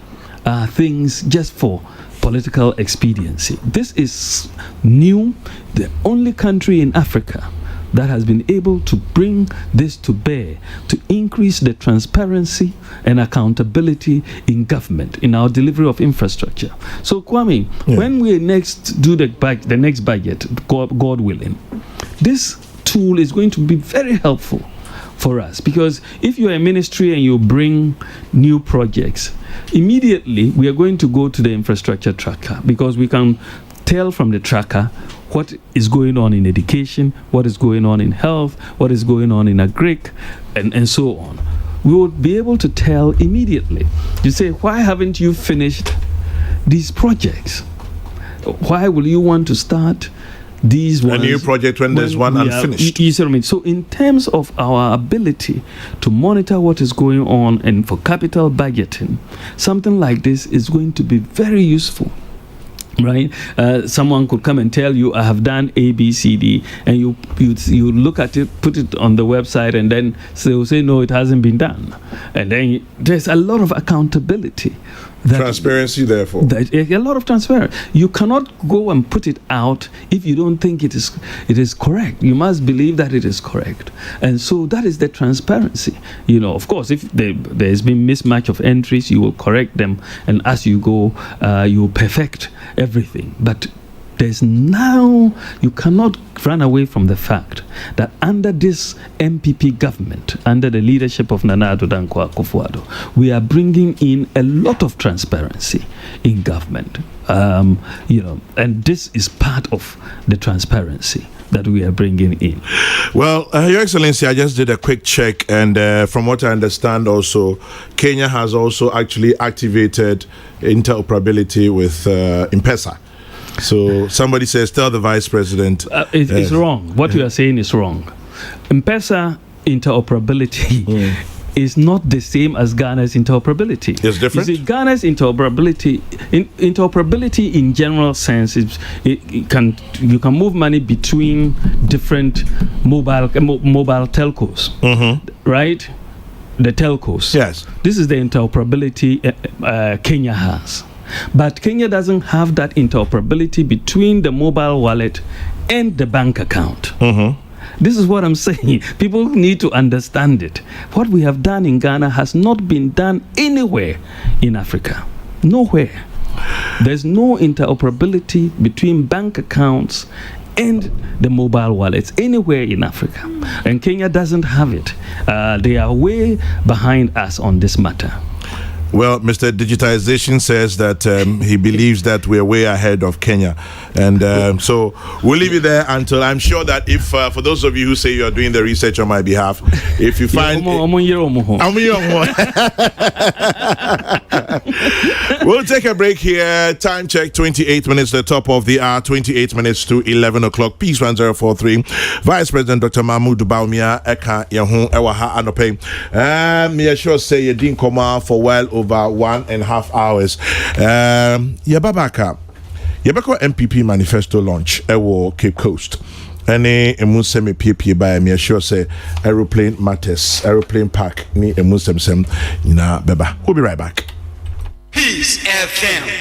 things just for political expediency. This is new, the only country in Africa that has been able to bring this to bear, to increase the transparency and accountability in government, in our delivery of infrastructure. So Kwame, when we next do the next budget, God willing, this tool is going to be very helpful for us, because if you're a ministry and you bring new projects, immediately we are going to go to the infrastructure tracker, because we can tell from the tracker what is going on in education, what is going on in health, what is going on in agric, and so on. We would be able to tell immediately. You say, why haven't you finished these projects? Why will you want to start these ones? A new project when there's one unfinished. You see what I mean? So in terms of our ability to monitor what is going on and for capital budgeting, something like this is going to be very useful. Right, someone could come and tell you, I have done A, B, C, D, and you look at it, put it on the website, and then they'll say, no, it hasn't been done. And then there's a lot of accountability. Transparency, therefore. A lot of transparency. You cannot go and put it out if you don't think it is correct. You must believe that it is correct. And so that is the transparency. Of course, if there's been mismatch of entries, you will correct them. And as you go, you will perfect everything. But you cannot run away from the fact that under this MPP government, under the leadership of Nana Addo Dankwa Akufo-Addo, we are bringing in a lot of transparency in government. And this is part of the transparency that we are bringing in. Well, Your Excellency, I just did a quick check, and from what I understand also, Kenya has also actually activated interoperability with M-Pesa. So somebody says, tell the Vice President. It's wrong. What you are saying is wrong. M-Pesa interoperability is not the same as Ghana's interoperability. It's different? You see, Ghana's interoperability in general sense is you can move money between different mobile telcos, right? The telcos. Yes. This is the interoperability Kenya has. But Kenya doesn't have that interoperability between the mobile wallet and the bank account. This is what I'm saying. People need to understand it. What we have done in Ghana has not been done anywhere in Africa. Nowhere. There's no interoperability between bank accounts and the mobile wallets anywhere in Africa. And Kenya doesn't have it. They are way behind us on this matter. Well, Mr. Digitization says that he believes that we're way ahead of Kenya. And so we'll leave it there until I'm sure that if, for those of you who say you are doing the research on my behalf, if you find... We'll take a break here. Time check, 28 minutes, the top of the hour, 28 minutes to 11 o'clock. Peace 1043. Vice President Dr. Mahamudu Bawumia, Eka Yahun Ewaha Anope. Me sure say you didn't come out for well over 1.5 hours. Yababaka MPP manifesto launch ewo Cape Coast. Any emusem PPA by me sure say aeroplane matters, aeroplane park ni emusem sem ina beba. We'll be right back. Peace FM.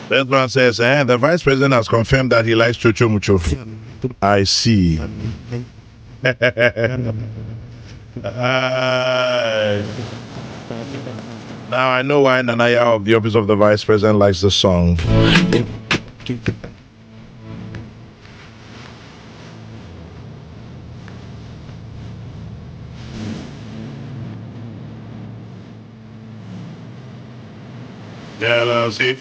That one says, the vice president has confirmed that he likes Chocho Mucho. I see. Now I know why Nanaya of the office of the vice president likes the song. Jealousy.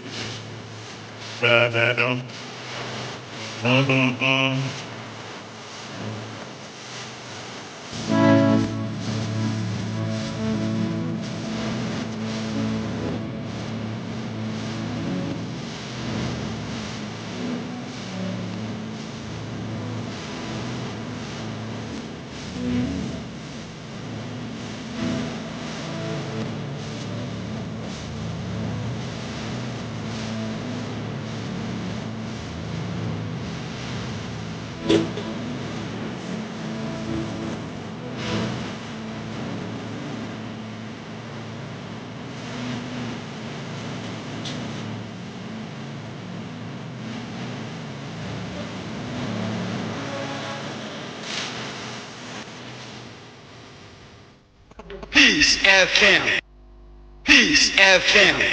Peace FM. Peace FM.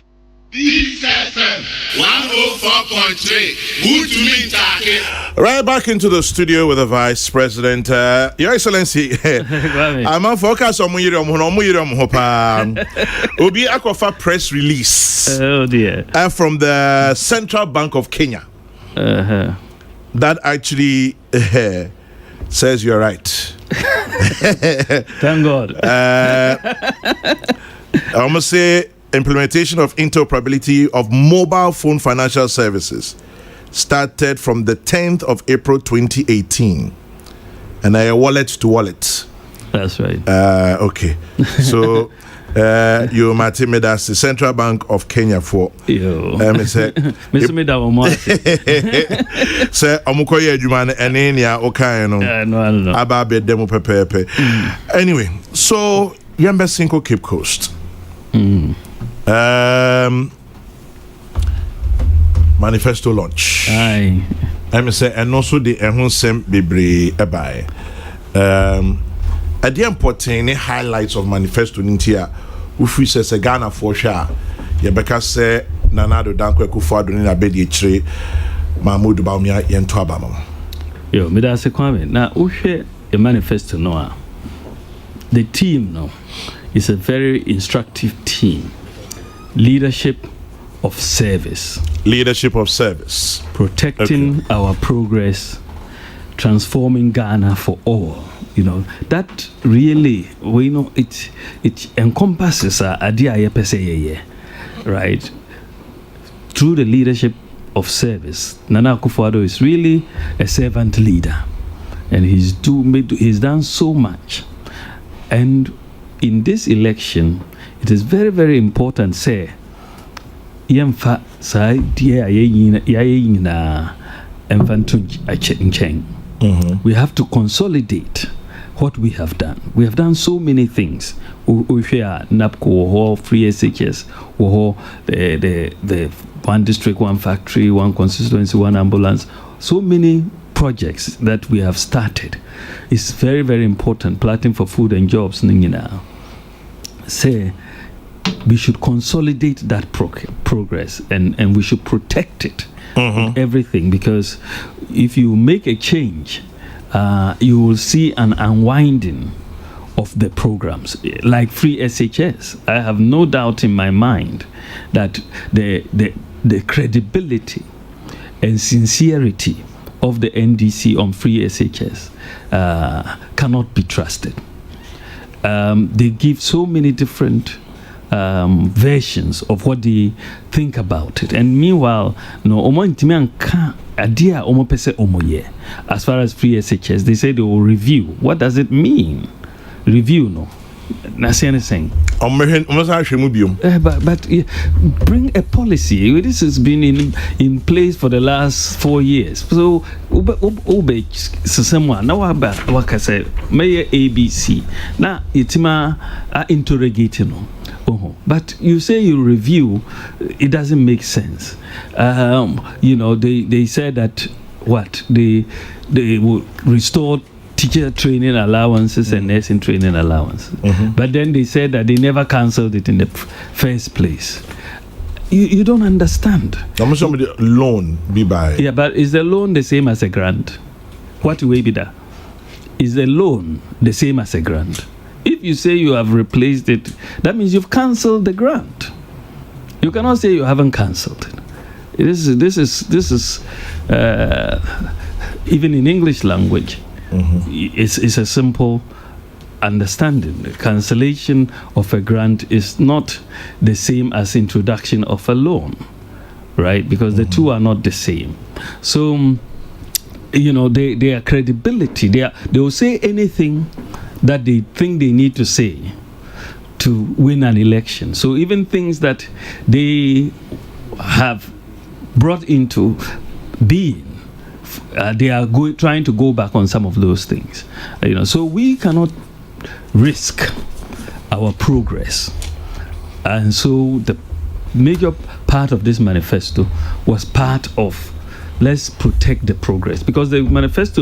Peace FM 104.3. Who to me talking? Right back into the studio with the Vice President. Your Excellency, I'm on focus on Obi Akofa press release. Oh dear. From the Central Bank of Kenya. That actually says you're right. Thank God. I must say, implementation of interoperability of mobile phone financial services started from the 10th of April 2018, and I wallet to wallet. That's right. Okay. So you Martin made us the Central Bank of Kenya for Mr. Midawamo. Say Omukoye Jumane Enenia Okayano. No. Ababe demo pepe. Anyway, so Yamba Cinco Cape Coast. Manifesto launch. Aye. I'm say and also the ehun bebre ebai. At the important highlights of manifesto nintia ufi se Ghana for sure. Yebeka say Nanado Dankwe Kufuor ni na bedi chire Mahamudu Bawumia yento abamam. Yo, me da se kwame na uhwe a manifesto no. The team no is a very instructive team. Leadership of service. Leadership of service. Protecting our progress, transforming Ghana for all. You know, that really, we know it encompasses idea right? Through the leadership of service. Nana Akufo-Addo is really a servant leader. And he's done so much. And in this election, it is very, very important, say, yemfa sa dia yayina we have to consolidate what we have done. We have done so many things. We share NAPCO, free SHS, the one district, one factory, one constituency, one ambulance. So many projects that we have started. It's very, very important. Planting for food and jobs. Say, we should consolidate that progress and we should protect it. Everything, because if you make a change, you will see an unwinding of the programs like free SHS. I have no doubt in my mind that the credibility and sincerity of the NDC on free SHS cannot be trusted. They give so many different versions of what they think about it, and meanwhile, as far as free SHS, they say they will review. What does it mean? Review, no. But bring a policy. This has been in place for the last 4 years. So now ABC. Now itima interrogating. But you say you review, it doesn't make sense. They said that they will restore teacher training allowances and nursing training allowances. But then they said that they never cancelled it in the first place. You don't understand. Loan be by. Yeah, but is the loan the same as a grant? What way be that? Is the loan the same as a grant? If you say you have replaced it, that means you've cancelled the grant. You cannot say you haven't cancelled it. This is even in English language, it's a simple understanding. The cancellation of a grant is not the same as introduction of a loan, right? Because the two are not the same. So, their credibility, they will say anything that they think they need to say to win an election. So even things that they have brought into being, they are trying to go back on some of those things. So we cannot risk our progress. And so the major part of this manifesto was part of let's protect the progress, because the manifesto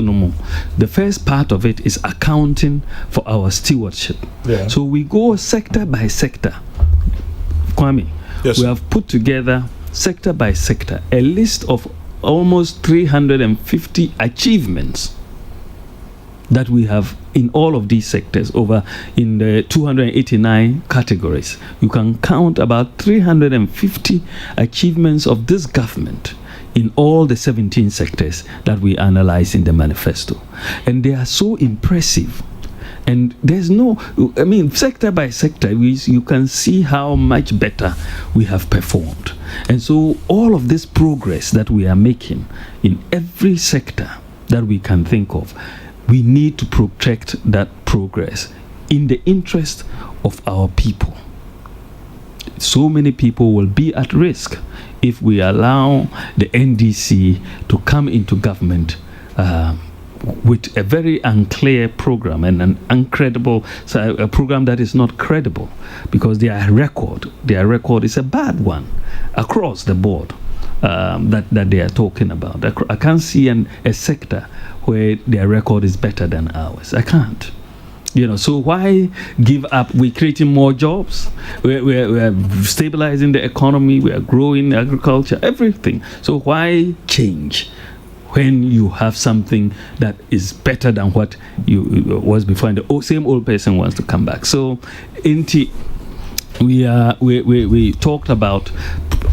the first part of it is accounting for our stewardship. So we go sector by sector. Kwame, we have put together sector by sector a list of almost 350 achievements that we have in all of these sectors over in the 289 categories. You can count about 350 achievements of this government in all the 17 sectors that we analyze in the manifesto. And they are so impressive. And there's sector by sector, you can see how much better we have performed. And so all of this progress that we are making in every sector that we can think of, we need to protect that progress in the interest of our people. So many people will be at risk if we allow the NDC to come into government with a very unclear program and an uncredible a program that is not credible, because their record is a bad one across the board that they are talking about. I can't see a sector where their record is better than ours. I can't. So why give up? We're creating more jobs. We're stabilizing the economy. We are growing agriculture, everything. So why change when you have something that is better than what was before, and the same old person wants to come back? So, we talked about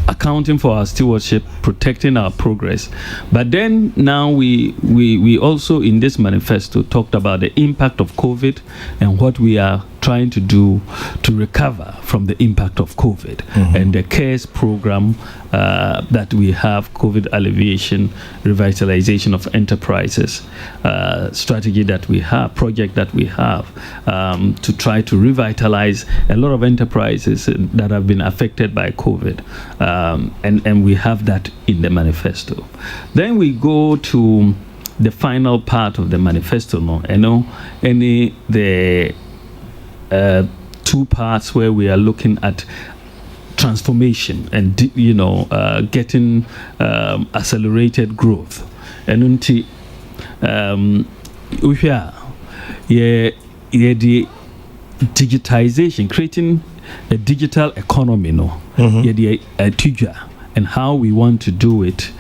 accounting for our stewardship, protecting our progress, but then now we also in this manifesto talked about the impact of COVID and what we are trying to do to recover from the impact of COVID, and the CARES program that we have, COVID alleviation, revitalization of enterprises strategy that we have, project that we have to try to revitalize a lot of enterprises that have been affected by COVID, and we have that in the manifesto. Then we go to the final part of the manifesto, the two parts where we are looking at transformation and getting accelerated growth. And the digitization, creating a digital economy, and how we want to do it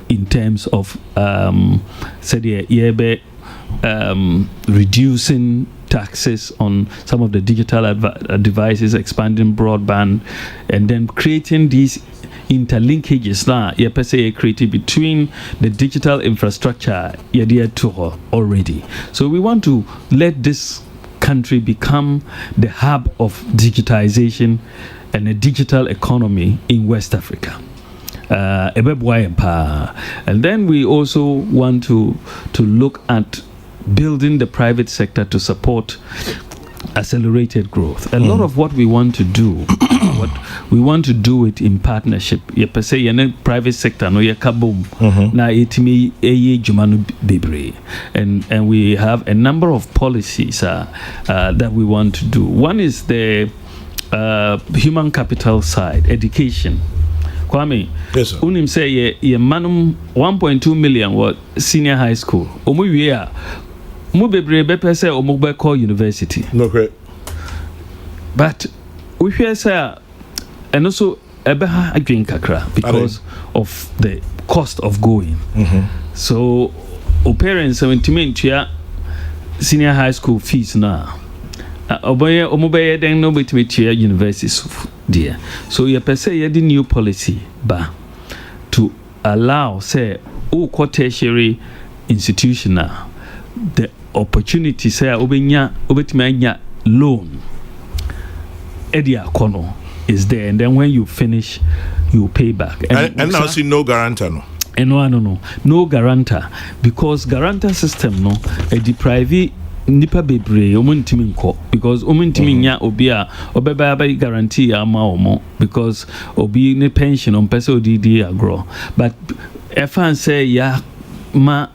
in terms of reducing taxes on some of the digital devices, expanding broadband, and then creating these interlinkages created between the digital infrastructure already. So we want to let this country become the hub of digitization and a digital economy in West Africa. And then we also want to look at building the private sector to support accelerated growth. A lot of what we want to do, we want to do it in partnership. Private sector no kabum na etimi jumanu bebre, and we have a number of policies that we want to do. One is the human capital side, education. Kwame, yes, sir. Unim say ye manum 1.2 million what senior high school. Omu wiea mu bebre bepe say omu be call university. No great. But we hear say and also ebeha adwen kakra because of the cost of going. So parents are senior high school fees now. Omobaye then no bit with universities dear. So you per se the new policy ba to allow say tertiary institution the opportunity say obetime loan edia kono is there, and then when you finish you pay back. And now see no guarantor no. And no guarantor, because guarantor system no a deprive nipa bebre omuntimi nko because omuntimi nya obi a obeba ba guarantee ama omo because obi ne pension on person odidi agro. But if I say ya ma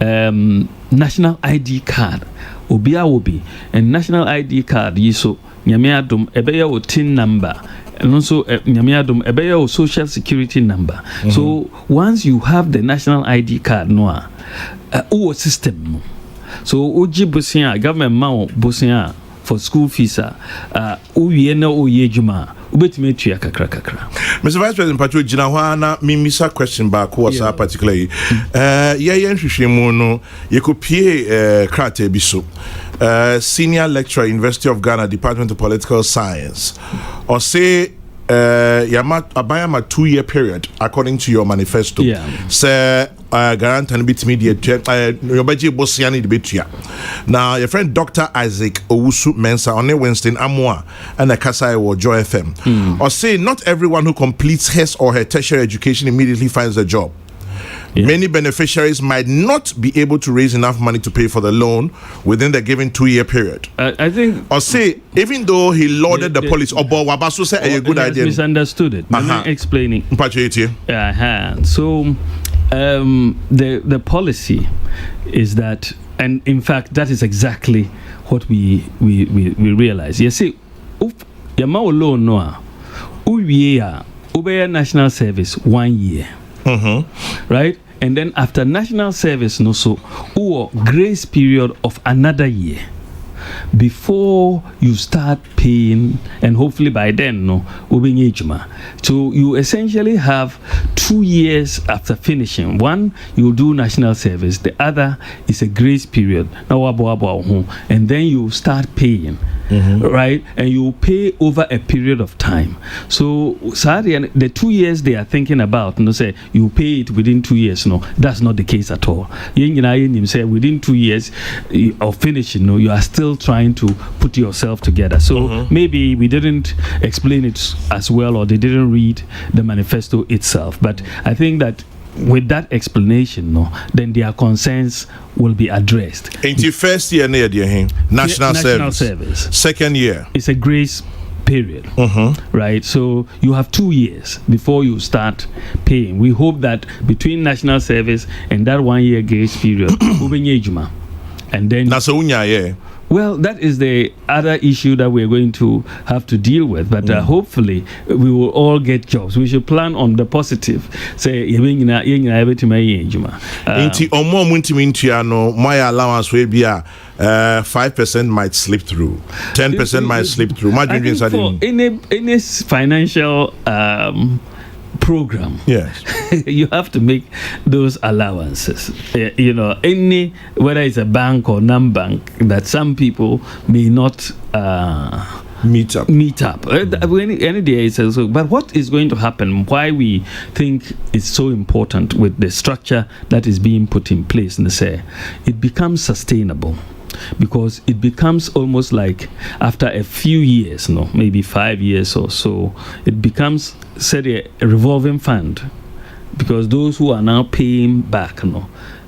national ID card obi a obi and national ID card yiso nyame adom ebeye o tin number and also nyame adom ebeye o social security number. So once you have the national ID card no o system no. So oji busia government ma busia for school fees uwie na oye juma ubetime tua kakra. Mr. Vice President Patrick Gina na mimisa question back was particularly yen hwehwemu no yekopie krate bi so senior lecturer University of Ghana Department of Political Science or say Abayama 2-year period according to your manifesto. Say guarantee bit media your budget bosiani the betua. Now your friend Dr. Isaac Owusu Mensa on Wednesday in Amwa and a Kasai or Joy FM. Or say not everyone who completes his or her tertiary education immediately finds a job. Many beneficiaries might not be able to raise enough money to pay for the loan within the given 2-year period. I think, or say, even though he lauded the policy, or Wabasu said a good idea. Misunderstood it. Explaining. So, the policy is that, and in fact, that is exactly what we realize. You see, Yamao loan noa, ubiya national service 1 year. Right? And then after national service no so or grace period of another year before you start paying, and hopefully by then no so you essentially have 2 years after finishing. One, you do national service, the other is a grace period now, and then you start paying. Right, and you pay over a period of time. So the 2 years they are thinking about, say you pay it within 2 years. No, that's not the case at all. Say within 2 years of finishing, you are still trying to put yourself together. So maybe we didn't explain it as well, or they didn't read the manifesto itself. But I think that with that explanation, then their concerns will be addressed. Into first year near national service. Second year, it's a grace period, right? So you have 2 years before you start paying. We hope that between national service and that 1 year grace period, and then well, that is the other issue that we're going to have to deal with. But hopefully, we will all get jobs. We should plan on the positive. Say, my allowance will be 5% might slip through, 10% might slip through. For any financial program, yes, you have to make those allowances. Any, whether it's a bank or non-bank, that some people may not meet up. Any day is also. But what is going to happen? Why we think it's so important with the structure that is being put in place, and say it becomes sustainable. Because it becomes almost like after a few years, maybe 5 years or so, it becomes a revolving fund. Because those who are now paying back,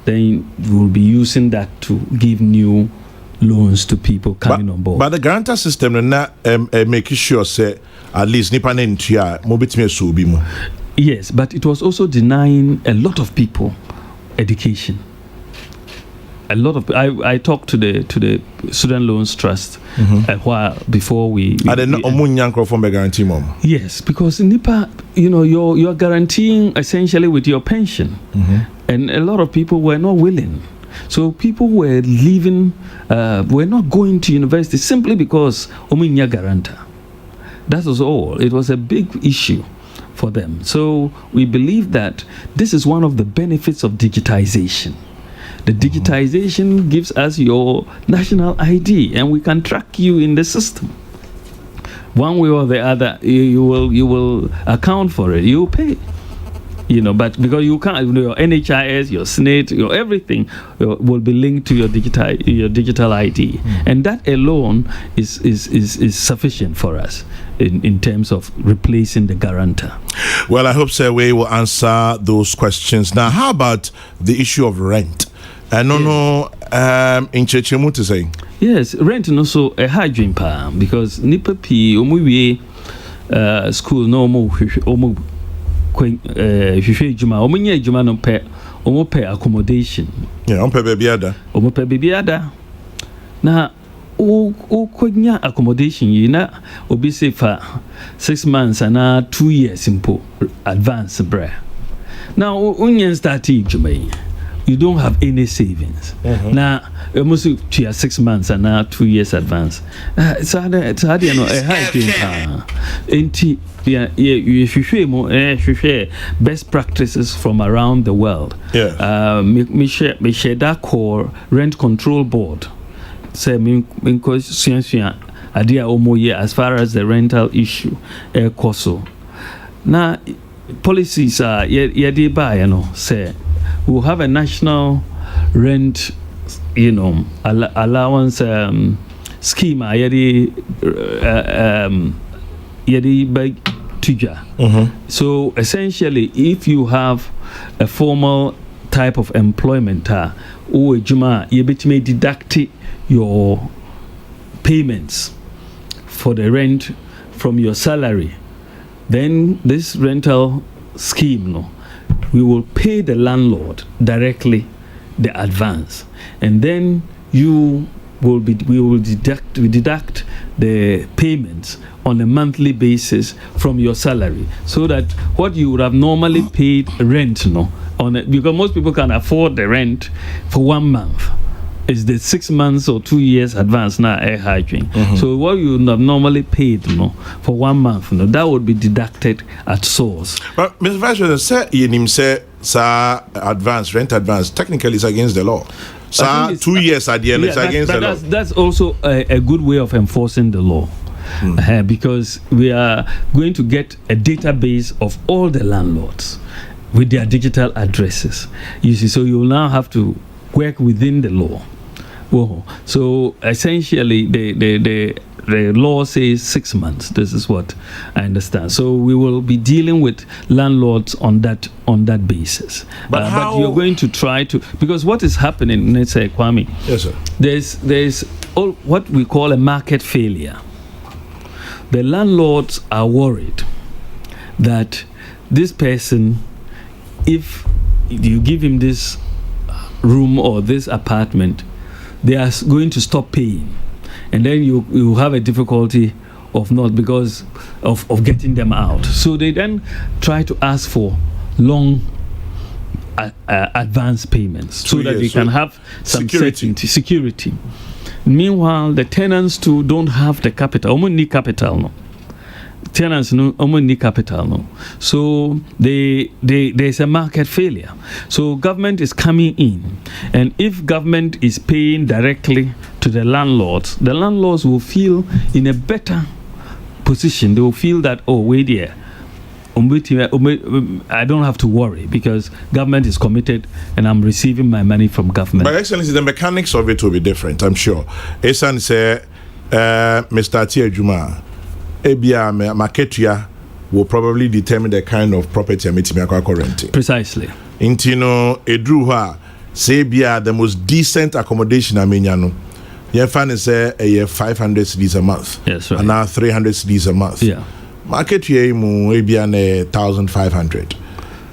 then we will be using that to give new loans to people coming on board. But the guarantor system not making sure say at least nipa na ntua mobitime so bi mu. Yes, but it was also denying a lot of people education. a lot of I talked to the Student Loans Trust a while before we guarantee mom. Yes, because Nipa, you're guaranteeing essentially with your pension, and a lot of people were not willing. So people were leaving, were not going to university simply because omunya guarantor. That was all. It was a big issue for them. So we believe that this is one of the benefits of digitization. The digitization gives us your national ID, and we can track you in the system. One way or the other, you will account for it. You pay, but because you can't, your NHIS, your SNAIT, your everything will be linked to your digital ID, and that alone is sufficient for us in terms of replacing the guarantor. Well, I hope we will answer those questions. Now, how about the issue of rent? I don't know in Chechemu to say. Yes, rent no so a high dream pa because nipa pi omuwie school no omu hwehwe juma omunya juma no pe omu pe accommodation. Yeah, omu pe baby ada. Na o konya accommodation yi na obi say fa 6 months and 2 years simple advance bra. Now onyen start juma yi. You don't have any savings. Now, you must to 6 months and 2 years advance. It's hard, a high dream. You share best practices from around the world. Yeah. Me share that core rent control board. Say idea as far as the rental issue coso. Now policies are say we'll have a national rent, allowance scheme. So essentially, if you have a formal type of employment, you may deduct your payments for the rent from your salary. Then this rental scheme, we will pay the landlord directly the advance, and then we will deduct the payments on a monthly basis from your salary, so that what you would have normally paid rent because most people can afford the rent for 1 month. Is the 6 months or 2 years advance now a high dream. So what you would have normally paid for 1 month, that would be deducted at source. But Mr. Vice President, say advance, rent advance, technically it's against the law. So 2 years at the end, it's against the law. That's also a good way of enforcing the law. Because we are going to get a database of all the landlords with their digital addresses. You see, so you will now have to work within the law. So essentially, the law says 6 months. This is what I understand. So we will be dealing with landlords on that basis. But you're going to try to, because what is happening, let's say, Kwame. Yes, sir. There's all what we call a market failure. The landlords are worried that this person, if you give him this room or this apartment, they are going to stop paying, and then you have a difficulty of not because of getting them out. So they then try to ask for long advance payments so that they can have some security. Meanwhile, the tenants too don't have the capital. Almost need capital, no. Tenants almost need capital, no. So there's a market failure. So government is coming in, and if government is paying directly to the landlords will feel in a better position. They will feel that, oh, wait here, I don't have to worry because government is committed and I'm receiving my money from government. But Excellency, the mechanics of it will be different, I'm sure. Esan say, Mr. Atia Juma, Ebia Maketia will probably determine the kind of property I'm renting. Precisely. Intino Edruha, say Bia the most decent accommodation Aminyano. You find say a year 500 cedis a month. Yes, right. And now 300 cedis a month. Yeah. Market ye mu ebiane 1,500.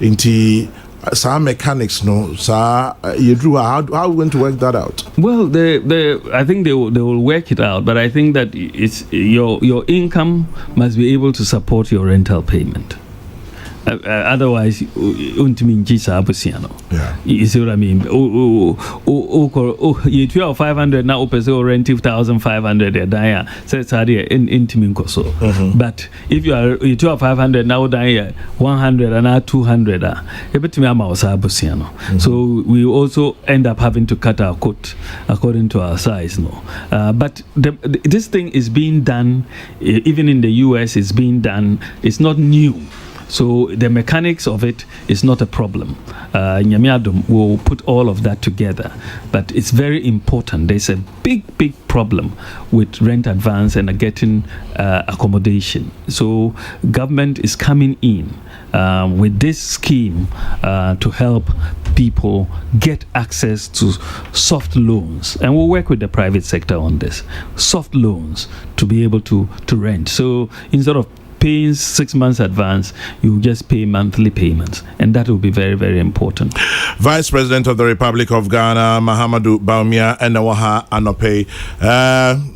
Inti some mechanics, no, sir, you drew. How are we going to work that out? Well, I think they will work it out, but I think that it's your income must be able to support your rental payment. Otherwise, you see what I mean? You 12,500 now, open rent 2,500 a day. So it's hard in so. But if you are 12,500 now, 100 and now 200, so we also end up having to cut our coat according to our size. No, but this thing is being done, even in the US. It's being done. It's not new. So the mechanics of it is not a problem. Nyamiadum will put all of that together, but it's very important. There's a big problem with rent advance and getting accommodation. So government is coming in with this scheme to help people get access to soft loans, and we'll work with the private sector on this. Soft loans to be able to rent. So instead of paying 6 months advance, you just pay monthly payments, and that will be very, very important. Vice President of the Republic of Ghana, Mahamudu Bawumia, and Nawaha Anope.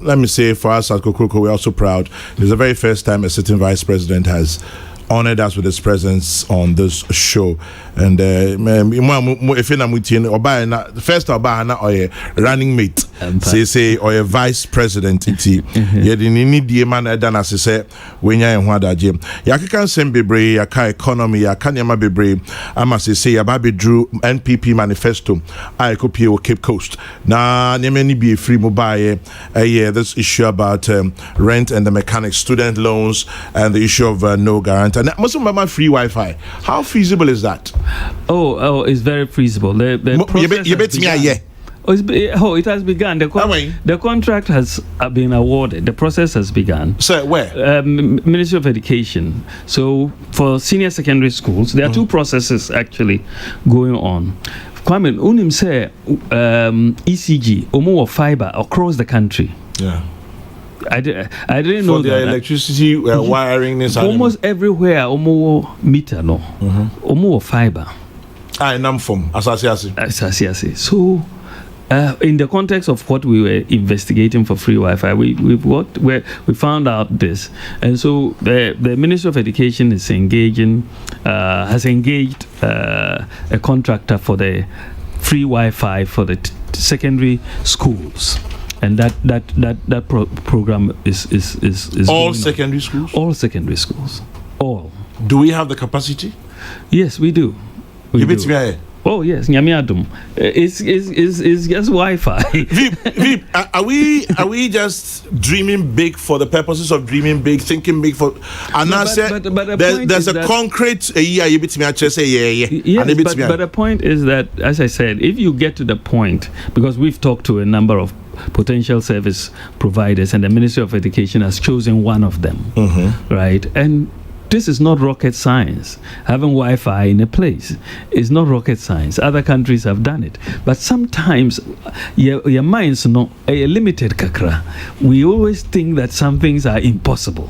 Let me say, for us at Kokroko, we're also proud. It's the very first time a sitting Vice President has honored us with his presence on this show. And if first or running mate, say or a vice president, need man as say when you can send bebre, yaka economy, yakanyama bebre, I must say a baby drew NPP manifesto, I copy Cape Coast. Now, many be free mobile, this issue about rent and the mechanics, student loans, and the issue of no guarantee. Most of my free Wi-Fi. How feasible is that? Oh, it's very feasible. The it has begun. The contract has been awarded. The process has begun. So where? Ministry of Education. So for senior secondary schools, there are two processes actually going on. Kwame, unim say ECG, omo fiber across the country. Yeah. I didn't know for the electricity wiring this almost everywhere omo meter no omo fiber nam from asasiasi. So in the context of what we were investigating for free Wi-Fi, we found out this, and so the Ministry of Education has engaged a contractor for the free Wi-Fi for the secondary schools. And that program is all secondary schools. All secondary schools. All. Do we have the capacity? Yes, we do. Oh yes, Nyamiadum. It's just Wi-Fi. Veep, are we just dreaming big for the purposes of dreaming big, thinking big for? And now there's a concrete. Yes, but the point is that, as I said, if you get to the point, because we've talked to a number of potential service providers, and the Ministry of Education has chosen one of them, right? And this is not rocket science. Having Wi-Fi in a place is not rocket science. Other countries have done it. But sometimes your mind's not a limited kakra. We always think that some things are impossible.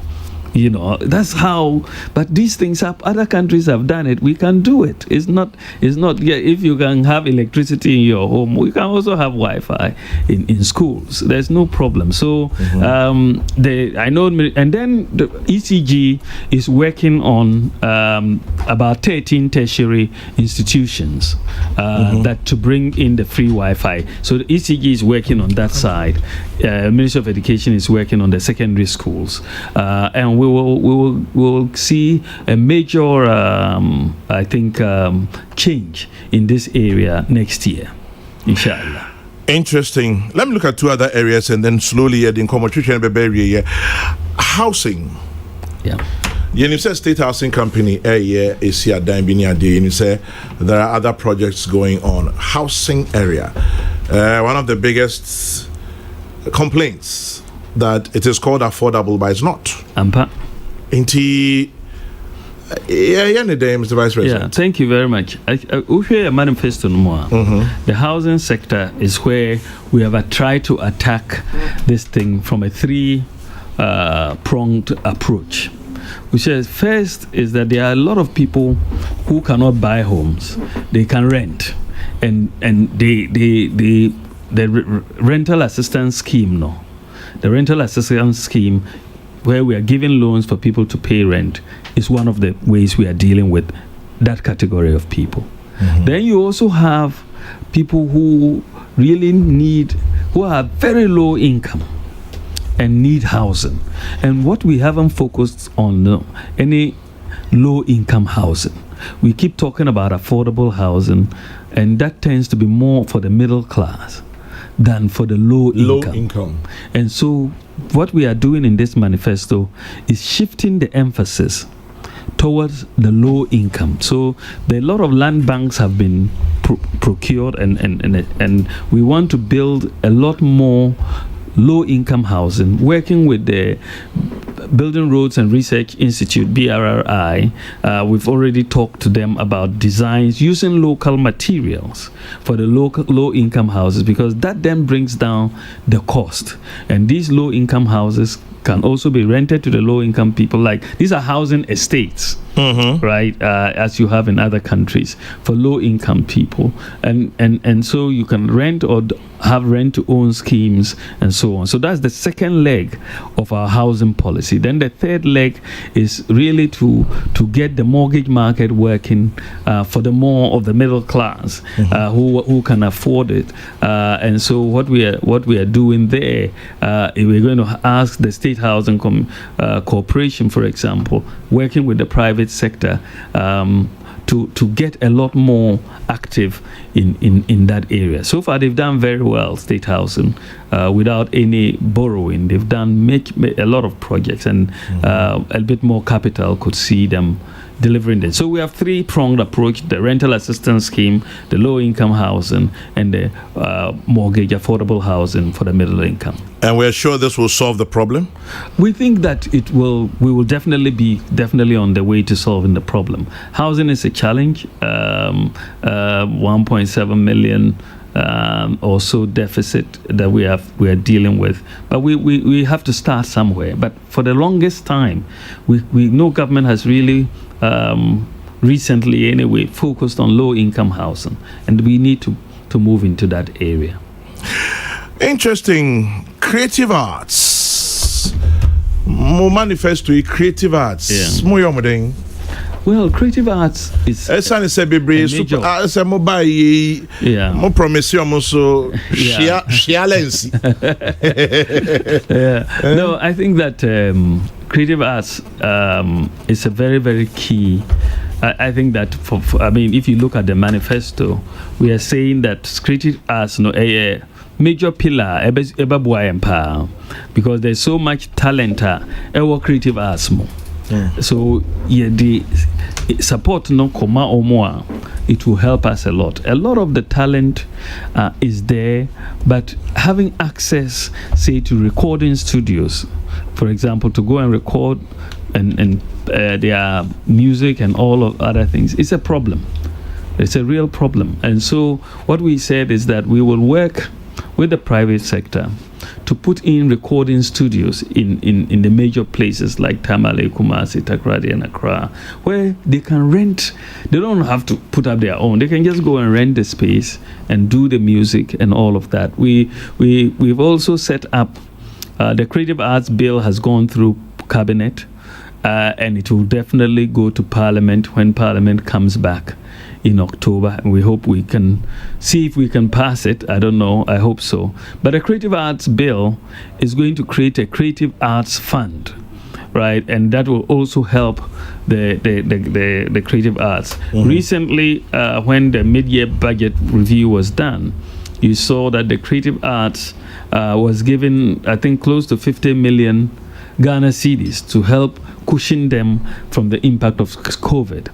You know, that's how, but these things other countries have done it. We can do it. It's not, if you can have electricity in your home, we can also have Wi-Fi in schools. There's no problem. So, I know, and then the ECG is working on about 13 tertiary institutions that to bring in the free Wi-Fi. So the ECG is working on that side. Ministry of Education is working on the secondary schools. And we will see a major, I think, change in this area next year, inshallah. Interesting. Let me look at two other areas and then slowly add in housing. Yeah. You say State Housing Company is here. You say there are other projects going on. Housing area. One of the biggest complaints that it is called affordable, but it's not. Mr. Vice President. Yeah, thank you very much. Manifesto the housing sector is where we have tried to attack this thing from a three-pronged approach. which is first is that there are a lot of people who cannot buy homes. They can rent, and the rental assistance scheme, the rental assistance scheme, where we are giving loans for people to pay rent, is one of the ways we are dealing with that category of people. Then you also have people who really who are very low income and need housing. And what we haven't focused on, any low income housing. We keep talking about affordable housing, and that tends to be more for the middle class than for the low income. And so what we are doing in this manifesto is shifting the emphasis towards the low income. So a lot of land banks have been procured, and we want to build a lot more low income housing, working with the Building Roads and Research Institute, BRRI. We've already talked to them about designs using local materials for the low income houses, because that then brings down the cost. And these low income houses can also be rented to the low income people. Like, these are housing estates, right? As you have in other countries for low income people, and so you can rent or have rent to own schemes and so on. So that's the second leg of our housing policy. Then the third leg is really to get the mortgage market working for the more of the middle class who can afford it. And so what we are doing there, we're going to ask the State Housing Corporation, for example, working with the private sector, to get a lot more active in that area. So far, they've done very well, State Housing, without any borrowing. They've done a lot of projects, and a bit more capital could see them delivering it. So we have three-pronged approach: the rental assistance scheme, the low-income housing, and the mortgage affordable housing for the middle income. And we're sure this will solve the problem? We think that we will definitely on the way to solving the problem. Housing is a challenge. 1.7 million or so deficit that we are dealing with, but we have to start somewhere. But for the longest time, we know government has really recently anyway focused on low income housing, and we need to move into that area. Interesting. Creative arts. More manifesto creative arts. Yeah. Well, creative arts is a major. More promise so No, I think that creative arts is a very, very key. I think that if you look at the manifesto, we are saying that creative arts a major pillar because there's so much talent our creative arts more. So the support it will help us a lot. A lot of the talent is there, but having access, say, to recording studios, for example, to go and record and their music and all of other things, is a problem. It's a real problem. And so what we said is that we will work with the private sector to put in recording studios in the major places like Tamale, Kumasi, Takoradi, and Accra, where they can rent. They don't have to put up their own. They can just go and rent the space and do the music and all of that. We've also set up the Creative Arts Bill has gone through Cabinet, and it will definitely go to Parliament when Parliament comes back in October, and we hope we can see if we can pass it. I don't know, I hope so. But the Creative Arts Bill is going to create a Creative Arts Fund, right? And that will also help the creative arts. Recently, when the mid-year budget review was done, you saw that the creative arts was given, I think, close to 50 million Ghana cedis to help cushion them from the impact of COVID.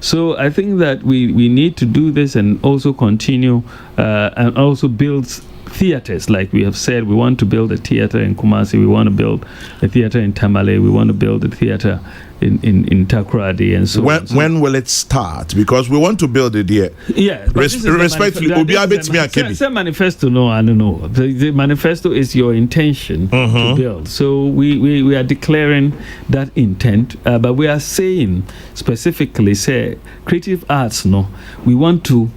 So I think that we need to do this and also continue and also build theaters. Like we have said, we want to build a theater in Kumasi, we want to build a theater in Tamale, we want to build a theater Takoradi and so on. When will it start? Because we want to build it here. Yeah. Respectfully, the manifesto, no, I don't know. The manifesto is your intention to build. So we are declaring that intent, but we are saying specifically, say, creative arts, no, we want to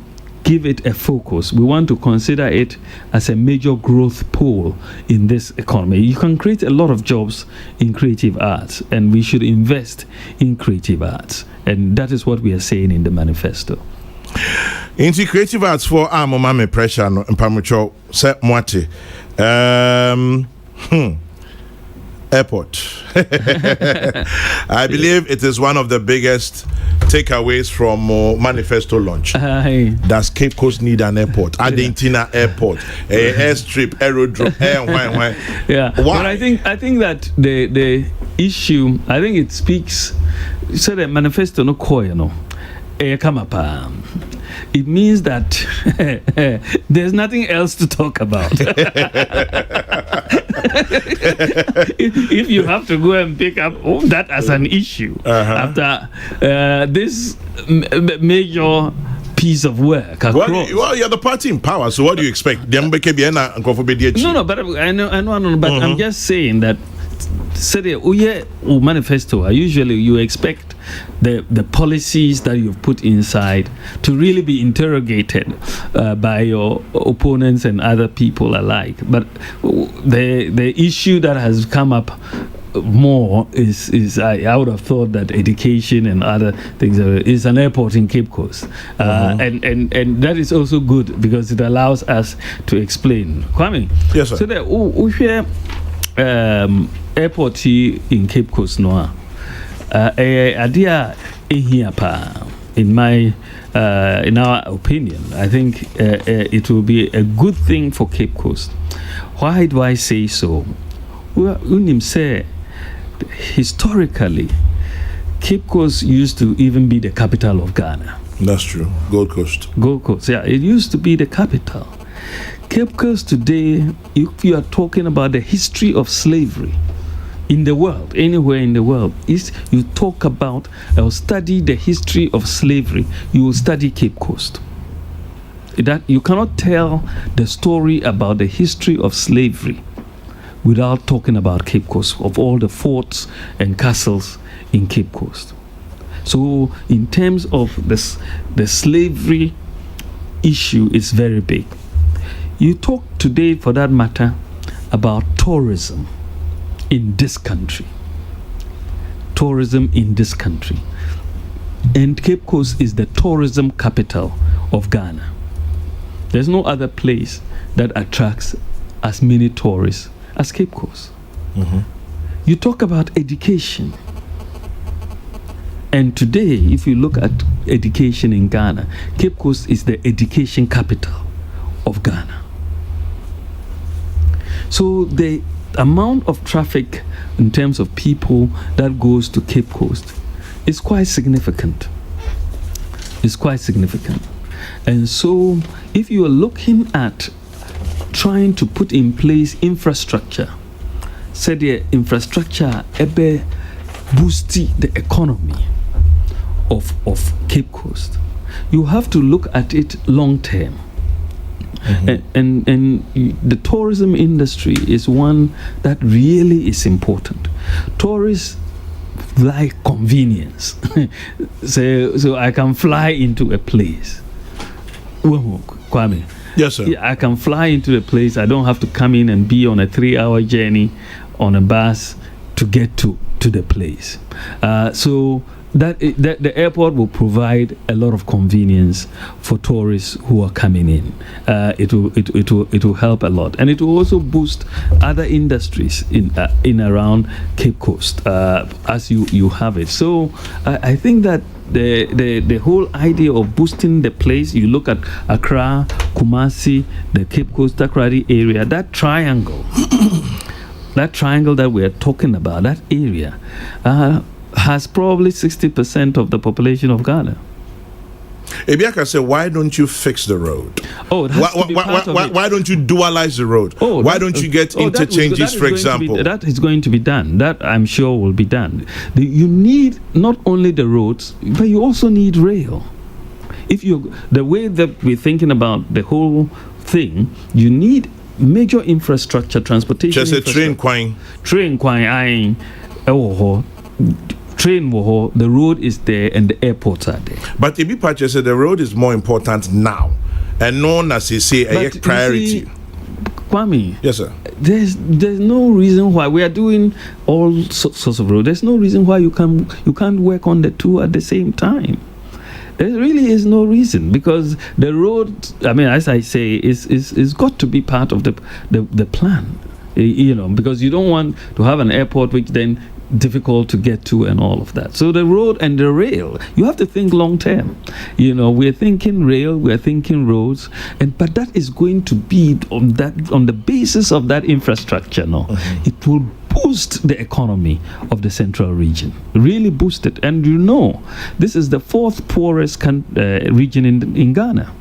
give it a focus. We want to consider it as a major growth pole in this economy. You can create a lot of jobs in creative arts, and we should invest in creative arts. And that is what we are saying in the manifesto. Into creative arts for Amomame pressure no Mpamucho set Mwati. Airport. I believe it is one of the biggest takeaways from manifesto launch. Does Cape Coast need an airport? Argentina airport, airstrip, aerodrome, why? Yeah. But I think that the issue, I think it speaks. So the manifesto no koi no. It means that there's nothing else to talk about. If you have to go and pick up that as an issue after this major piece of work across. Well, you're the party in power, so what do you expect? No, but I know, but I'm just saying that manifesto, usually you expect the policies that you've put inside to really be interrogated by your opponents and other people alike. But the issue that has come up more is I would have thought that education and other things is an airport in Cape Coast, and that is also good because it allows us to explain. Kwame, yes, sir. So that airport in Cape Coast no idea in my in our opinion. I think it will be a good thing for Cape Coast. Why do I say so? Unim say historically Cape Coast used to even be the capital of Ghana. That's true. Gold Coast, yeah, it used to be the capital. Cape Coast today, if you are talking about the history of slavery in the world, anywhere in the world, is you talk about or study the history of slavery, you will study Cape Coast. That you cannot tell the story about the history of slavery without talking about Cape Coast, of all the forts and castles in Cape Coast. So in terms of this, the slavery issue is very big. You talk today, for that matter, about tourism in this country. Tourism in this country. And Cape Coast is the tourism capital of Ghana. There's no other place that attracts as many tourists as Cape Coast. You talk about education. And today, if you look at education in Ghana, Cape Coast is the education capital of Ghana. So the amount of traffic in terms of people that goes to Cape Coast is quite significant. It's quite significant. And so if you are looking at trying to put in place infrastructure, say the infrastructure ebe boosting the economy of Cape Coast, you have to look at it long term. And the tourism industry is one that really is important. Tourists like convenience. So I can fly into a place. Kwame. Yes, sir. I can fly into a place. I don't have to come in and be on a 3-hour journey on a bus to get to the place. So that the airport will provide a lot of convenience for tourists who are coming in. It will help a lot, and it will also boost other industries in around Cape Coast as you have it. So I think that the whole idea of boosting the place, you look at Accra, Kumasi, the Cape Coast, Takoradi area, that triangle, that triangle that we're talking about, that area has probably 60% of the population of Ghana. Ebiaka said, why don't you fix the road? Oh, it has to be part of it. Why don't you dualize the road? Why don't you get interchanges, for example? That is going to be done. That I'm sure will be done. You need not only the roads, but you also need rail. If you the way that we're thinking about the whole thing, you need major infrastructure, transportation. Just a train quine. The road is there and the airports are there. But Ibi Pache said the road is more important now, and known as he say a priority. Kwame, yes, sir. There's no reason why we are doing all sorts of roads. There's no reason why you can't work on the two at the same time. There really is no reason, because the road, I mean, as I say, is got to be part of the plan, because you don't want to have an airport which then difficult to get to and all of that. So the road and the rail, you have to think long term. We're thinking rail, we're thinking roads, but that is going to be on the basis of that infrastructure. It will boost the economy of the central region, really boost it. And this is the fourth poorest region in Ghana.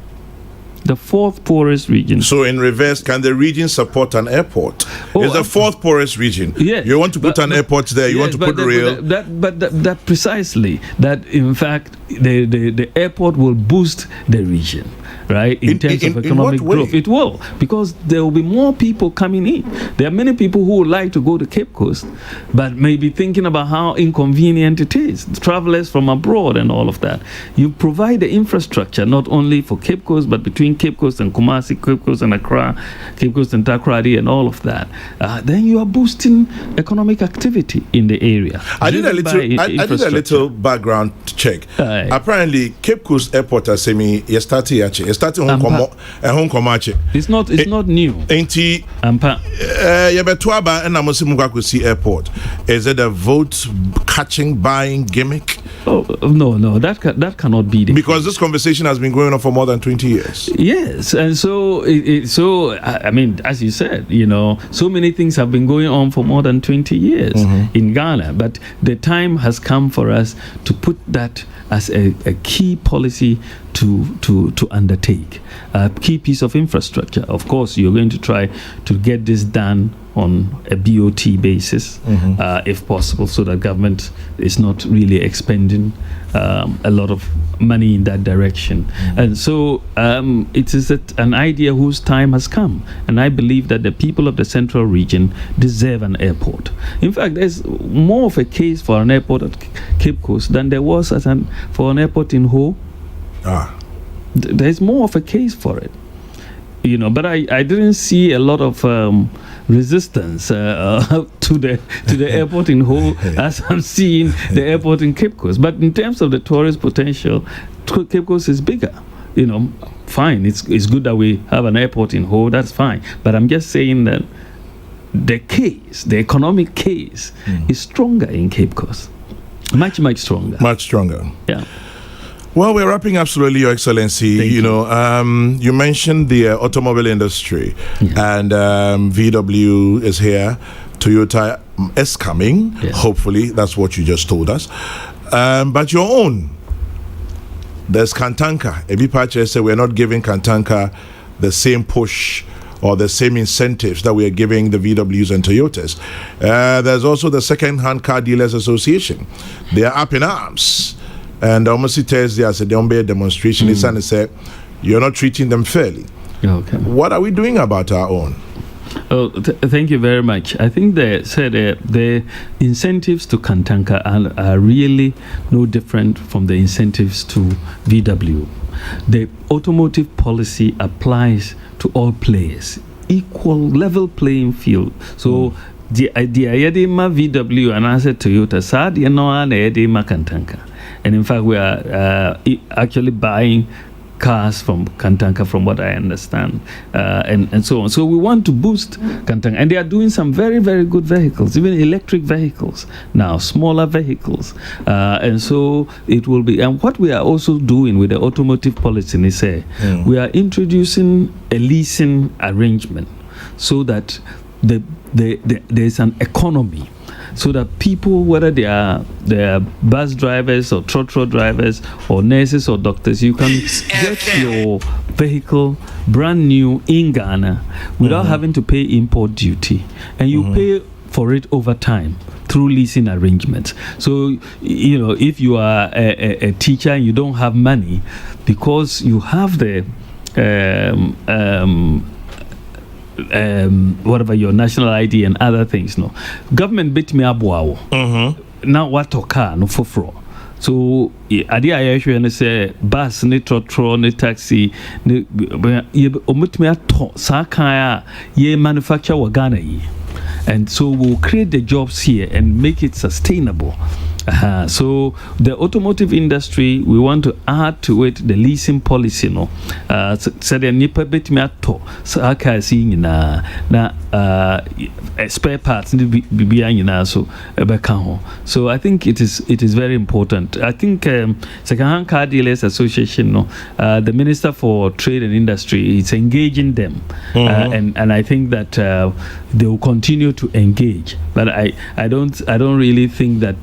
The fourth poorest region. So in reverse, can the region support an airport? It's the fourth poorest region. Yes, you want to put an airport there, you want to put rail. That precisely, that in fact the airport will boost the region, right? In terms of economic growth. It will, because there will be more people coming in. There are many people who would like to go to Cape Coast, but may be thinking about how inconvenient it is. Travelers from abroad and all of that. You provide the infrastructure not only for Cape Coast, but between Cape Coast and Kumasi, Cape Coast and Accra, Cape Coast and Takoradi, and all of that. Then you are boosting economic activity in the area. I did a little background check. Apparently, Cape Coast Airport has semi yesterday. It's not new. Airport. Is it a vote catching buying gimmick? Oh no, that cannot be the because this conversation has been going on for more than 20 years. Yes, and so I mean, as you said, so many things have been going on for more than 20 years in Ghana, but the time has come for us to put that as a key policy to undertake, a key piece of infrastructure. Of course, you're going to try to get this done on a BOT basis, if possible, so that government is not really expending a lot of money in that direction. And so it is an idea whose time has come. And I believe that the people of the central region deserve an airport. In fact, there's more of a case for an airport at Cape Coast than there was for an airport in Ho. There's more of a case for it. But I didn't see a lot of resistance to the airport in Ho as I'm seeing the airport in Cape Coast. But in terms of the tourist potential, Cape Coast is bigger. Fine, it's good that we have an airport in Ho, that's fine. But I'm just saying that the economic case is stronger in Cape Coast. Much stronger. Much stronger. Yeah. Well, we're wrapping up slowly, Your Excellency. You mentioned the automobile industry, and VW is here. Toyota is coming. Yes. Hopefully, that's what you just told us. But your own, there's Kantanka. Ebi Pache said we're not giving Kantanka the same push or the same incentives that we are giving the VWs and Toyotas. There's also the Second-Hand Car Dealers Association. They are up in arms. And almost Thursday, as a demonstration, it's and said, you're not treating them fairly. Okay. What are we doing about our own? Oh, thank you very much. I think they said the incentives to Kantanka are really no different from the incentives to VW. The automotive policy applies to all players, equal level playing field. So the idea VW and I said Toyota, sad you know Kantanka. And in fact, we are actually buying cars from Kantanka, from what I understand, and so on. So we want to boost Kantanka. And they are doing some very, very good vehicles, even electric vehicles now, smaller vehicles. And so it will be. And what we are also doing with the automotive policy is we are introducing a leasing arrangement so that there's an economy. so that people, whether they are bus drivers or trotro drivers or nurses or doctors, you can get your vehicle brand new in Ghana without having to pay import duty, and you pay for it over time through leasing arrangements. So, if you are a teacher and you don't have money, because you have the whatever your national ID and other things, government bit me abwawo. Now what car no for. So adi ayehwe ne say bus ne trotro ne taxi ne omutme ato sakaya ye manufacture wa Ghana yi. And so we'll create the jobs here and make it sustainable. So the automotive industry, we want to add to it the leasing policy. So the nipa bit me ato saka seeing na spare parts so I think it is very important. I think Second-Hand Car Dealers Association, the Minister for Trade and Industry, is engaging them, and I think that they will continue to engage. But I don't really think that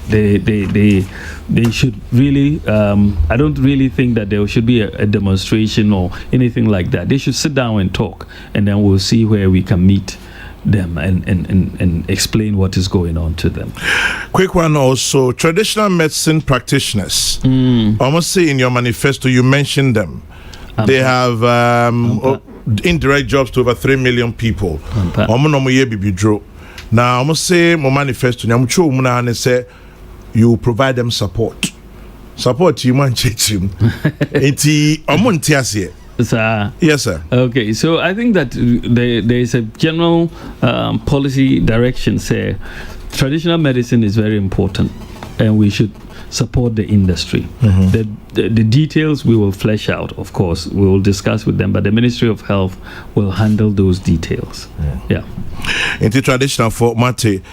they should really. I don't really think that there should be a demonstration or anything like that. They should sit down and talk, and then we'll see where we can meet them and explain what is going on to them. Quick one also, traditional medicine practitioners. Almost say in your manifesto you mentioned them. They have indirect jobs to over 3 million people. Now I must say my manifesto say you provide them support you man chechim enti omontiasie. Yes, sir. Okay, so I think that there is a general policy direction say traditional medicine is very important and we should support the industry. The details we will flesh out, of course, we will discuss with them, but the Ministry of Health will handle those details. Yeah. Into traditional for Mate.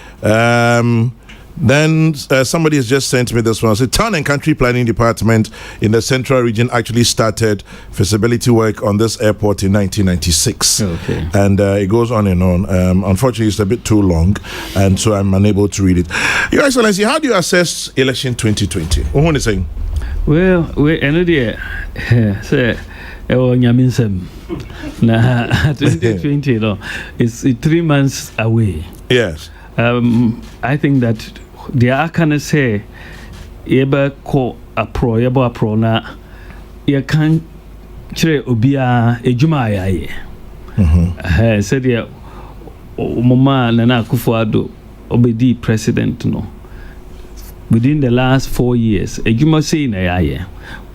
Then somebody has just sent me this one. The Town and Country Planning Department in the Central Region actually started feasibility work on this airport in 1996. Okay. And it goes on and on. Unfortunately, it's a bit too long, and so I'm unable to read it. Your Excellency, how do you assess election 2020? What are you saying? Well, say, na 2020, it's 3 months away. Yes. I think that the Akane say yeba ko apro na ye kan chire obia ejuma ayaye. Said ya mama Nana Akufo-Addo obedi president within the last 4 years ejuma say na ayaye.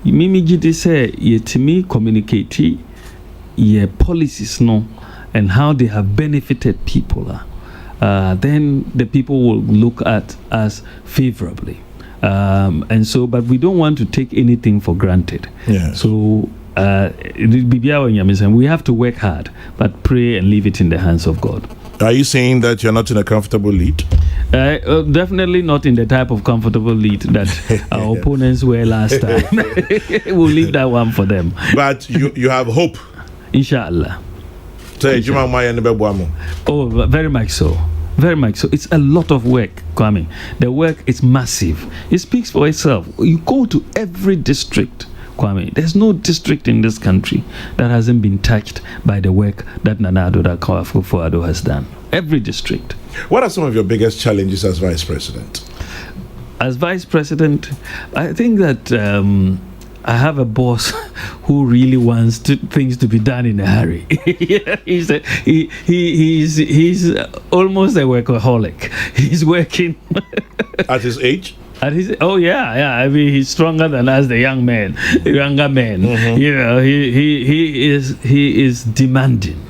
Mimi gidi say yetimi communicate ye policies and how they have benefited people. Then the people will look at us favorably. And so, but we don't want to take anything for granted. Yes. So, we have to work hard, but pray and leave it in the hands of God. Are you saying that you're not in a comfortable lead? Definitely not in the type of comfortable lead that our opponents were last time. We'll leave that one for them. But you have hope. Inshallah. Oh, very much so. Very much so. It's a lot of work, Kwame. The work is massive. It speaks for itself. You go to every district, Kwame. There's no district in this country that hasn't been touched by the work that Nana Akufo-Addo has done. Every district. What are some of your biggest challenges as Vice President? As Vice President, I think that I have a boss who really wants things to be done in a hurry. He's almost a workaholic. He's working at his age. I mean, he's stronger than us, the younger men. He is demanding.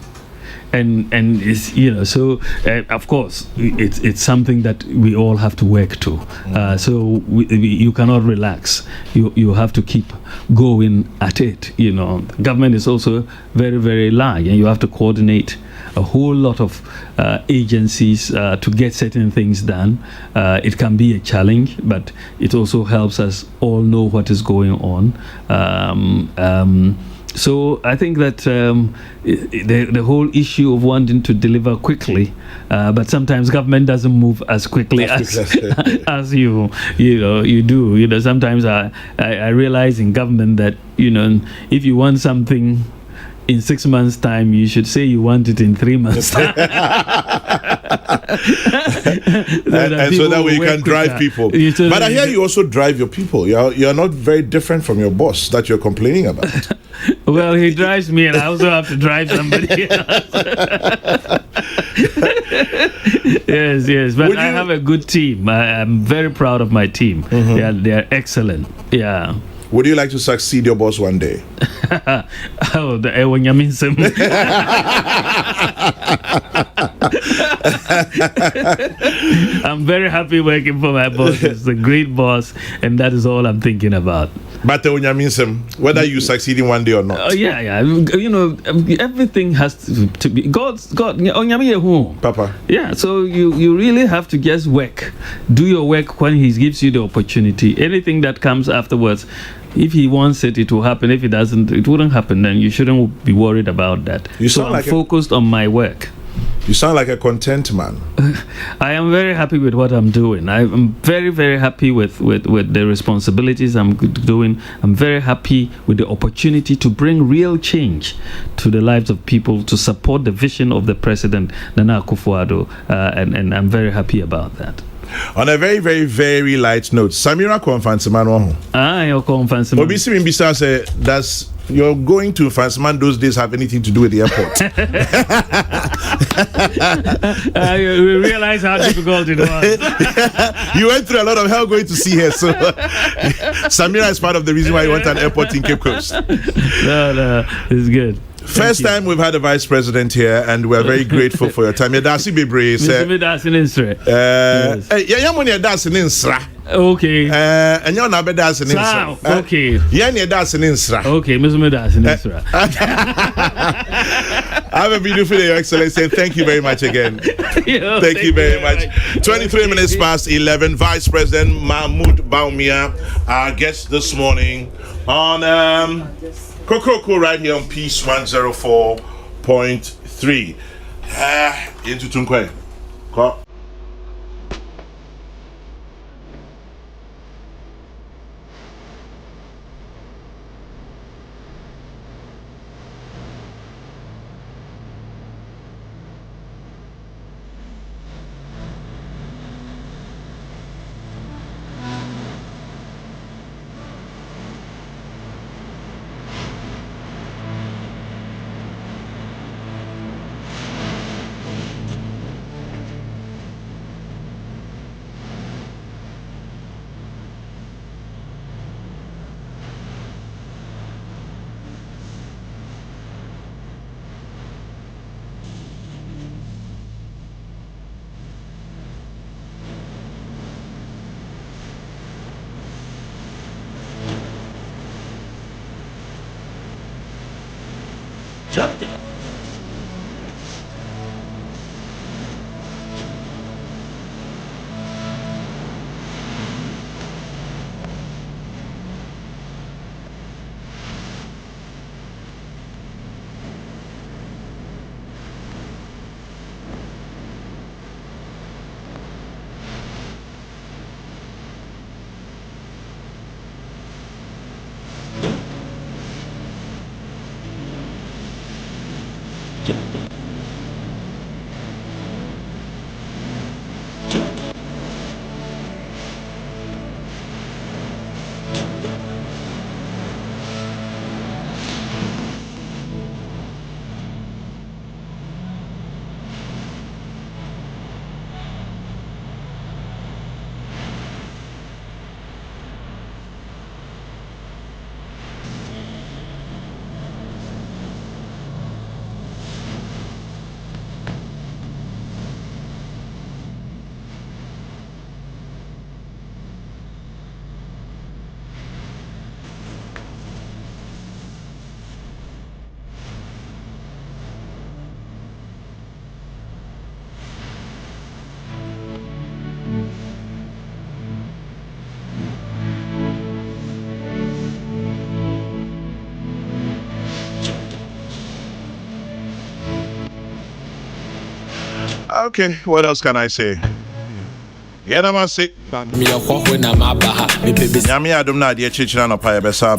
And is so of course it's something that we all have to work to. So you cannot relax. You have to keep going at it. Government is also very, very large, and you have to coordinate a whole lot of agencies to get certain things done. It can be a challenge, but it also helps us all know what is going on. So I think that the whole issue of wanting to deliver quickly, but sometimes government doesn't move as quickly as you do. Sometimes I realize in government that if you want something in 6 months' time, you should say you want it in 3 months' time. So that way you can drive people. But I hear you also drive your people. You're not very different from your boss that you're complaining about. Well, he drives me, and I also have to drive somebody else. Yes. But I have a good team. I'm very proud of my team. Mm-hmm. They're excellent. Yeah. Would you like to succeed your boss one day? Oh, the Ewanyaminsem. I'm very happy working for my boss. He's a great boss, and that is all I'm thinking about. But Ewanyaminsem, whether you succeed in one day or not. Yeah. Everything has to be God. Papa. Yeah, so you really have to just work. Do your work when he gives you the opportunity. Anything that comes afterwards, if he wants it, it will happen. If he doesn't, it wouldn't happen. Then you shouldn't be worried about that. I'm focused on my work. You sound like a content man. I am very happy with what I'm doing. I'm very, very happy with the responsibilities I'm doing. I'm very happy with the opportunity to bring real change to the lives of people, to support the vision of the President, Nana Akufo-Addo, and I'm very happy about that. On a very, very, very light note, Samira Konfanseman. You're Konfanseman. Obisi Mbisa said, does you're going to Fanseman those days have anything to do with the airport? We realize how difficult it was. You went through a lot of hell going to see her, so Samira is part of the reason why you want an airport in Cape Coast. No, it's good. First time we've had a vice president here, and we're very grateful for your time. Yadasi Bebre said, okay. And you're not dancing in okay. You're dancing in Sra. Okay, Mr. Dancing in Sra. Have a beautiful day, Your Excellency, and thank you very much again. Thank you very much. 23 minutes past 11, Vice President Mahamudu Bawumia, our guest this morning on Kokoko right here on Peace 104.3. Into Tunkwe. Okay, what else can I say? Yeah, I'm a sick. Yami Adam na dear Chichina no Paya Besaba.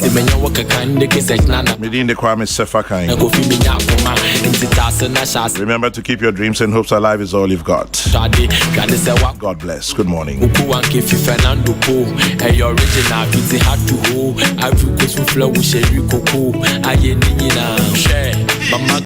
Medin the Kwame Sefakai. Remember to keep your dreams and hopes alive is all you've got. God bless. Good morning.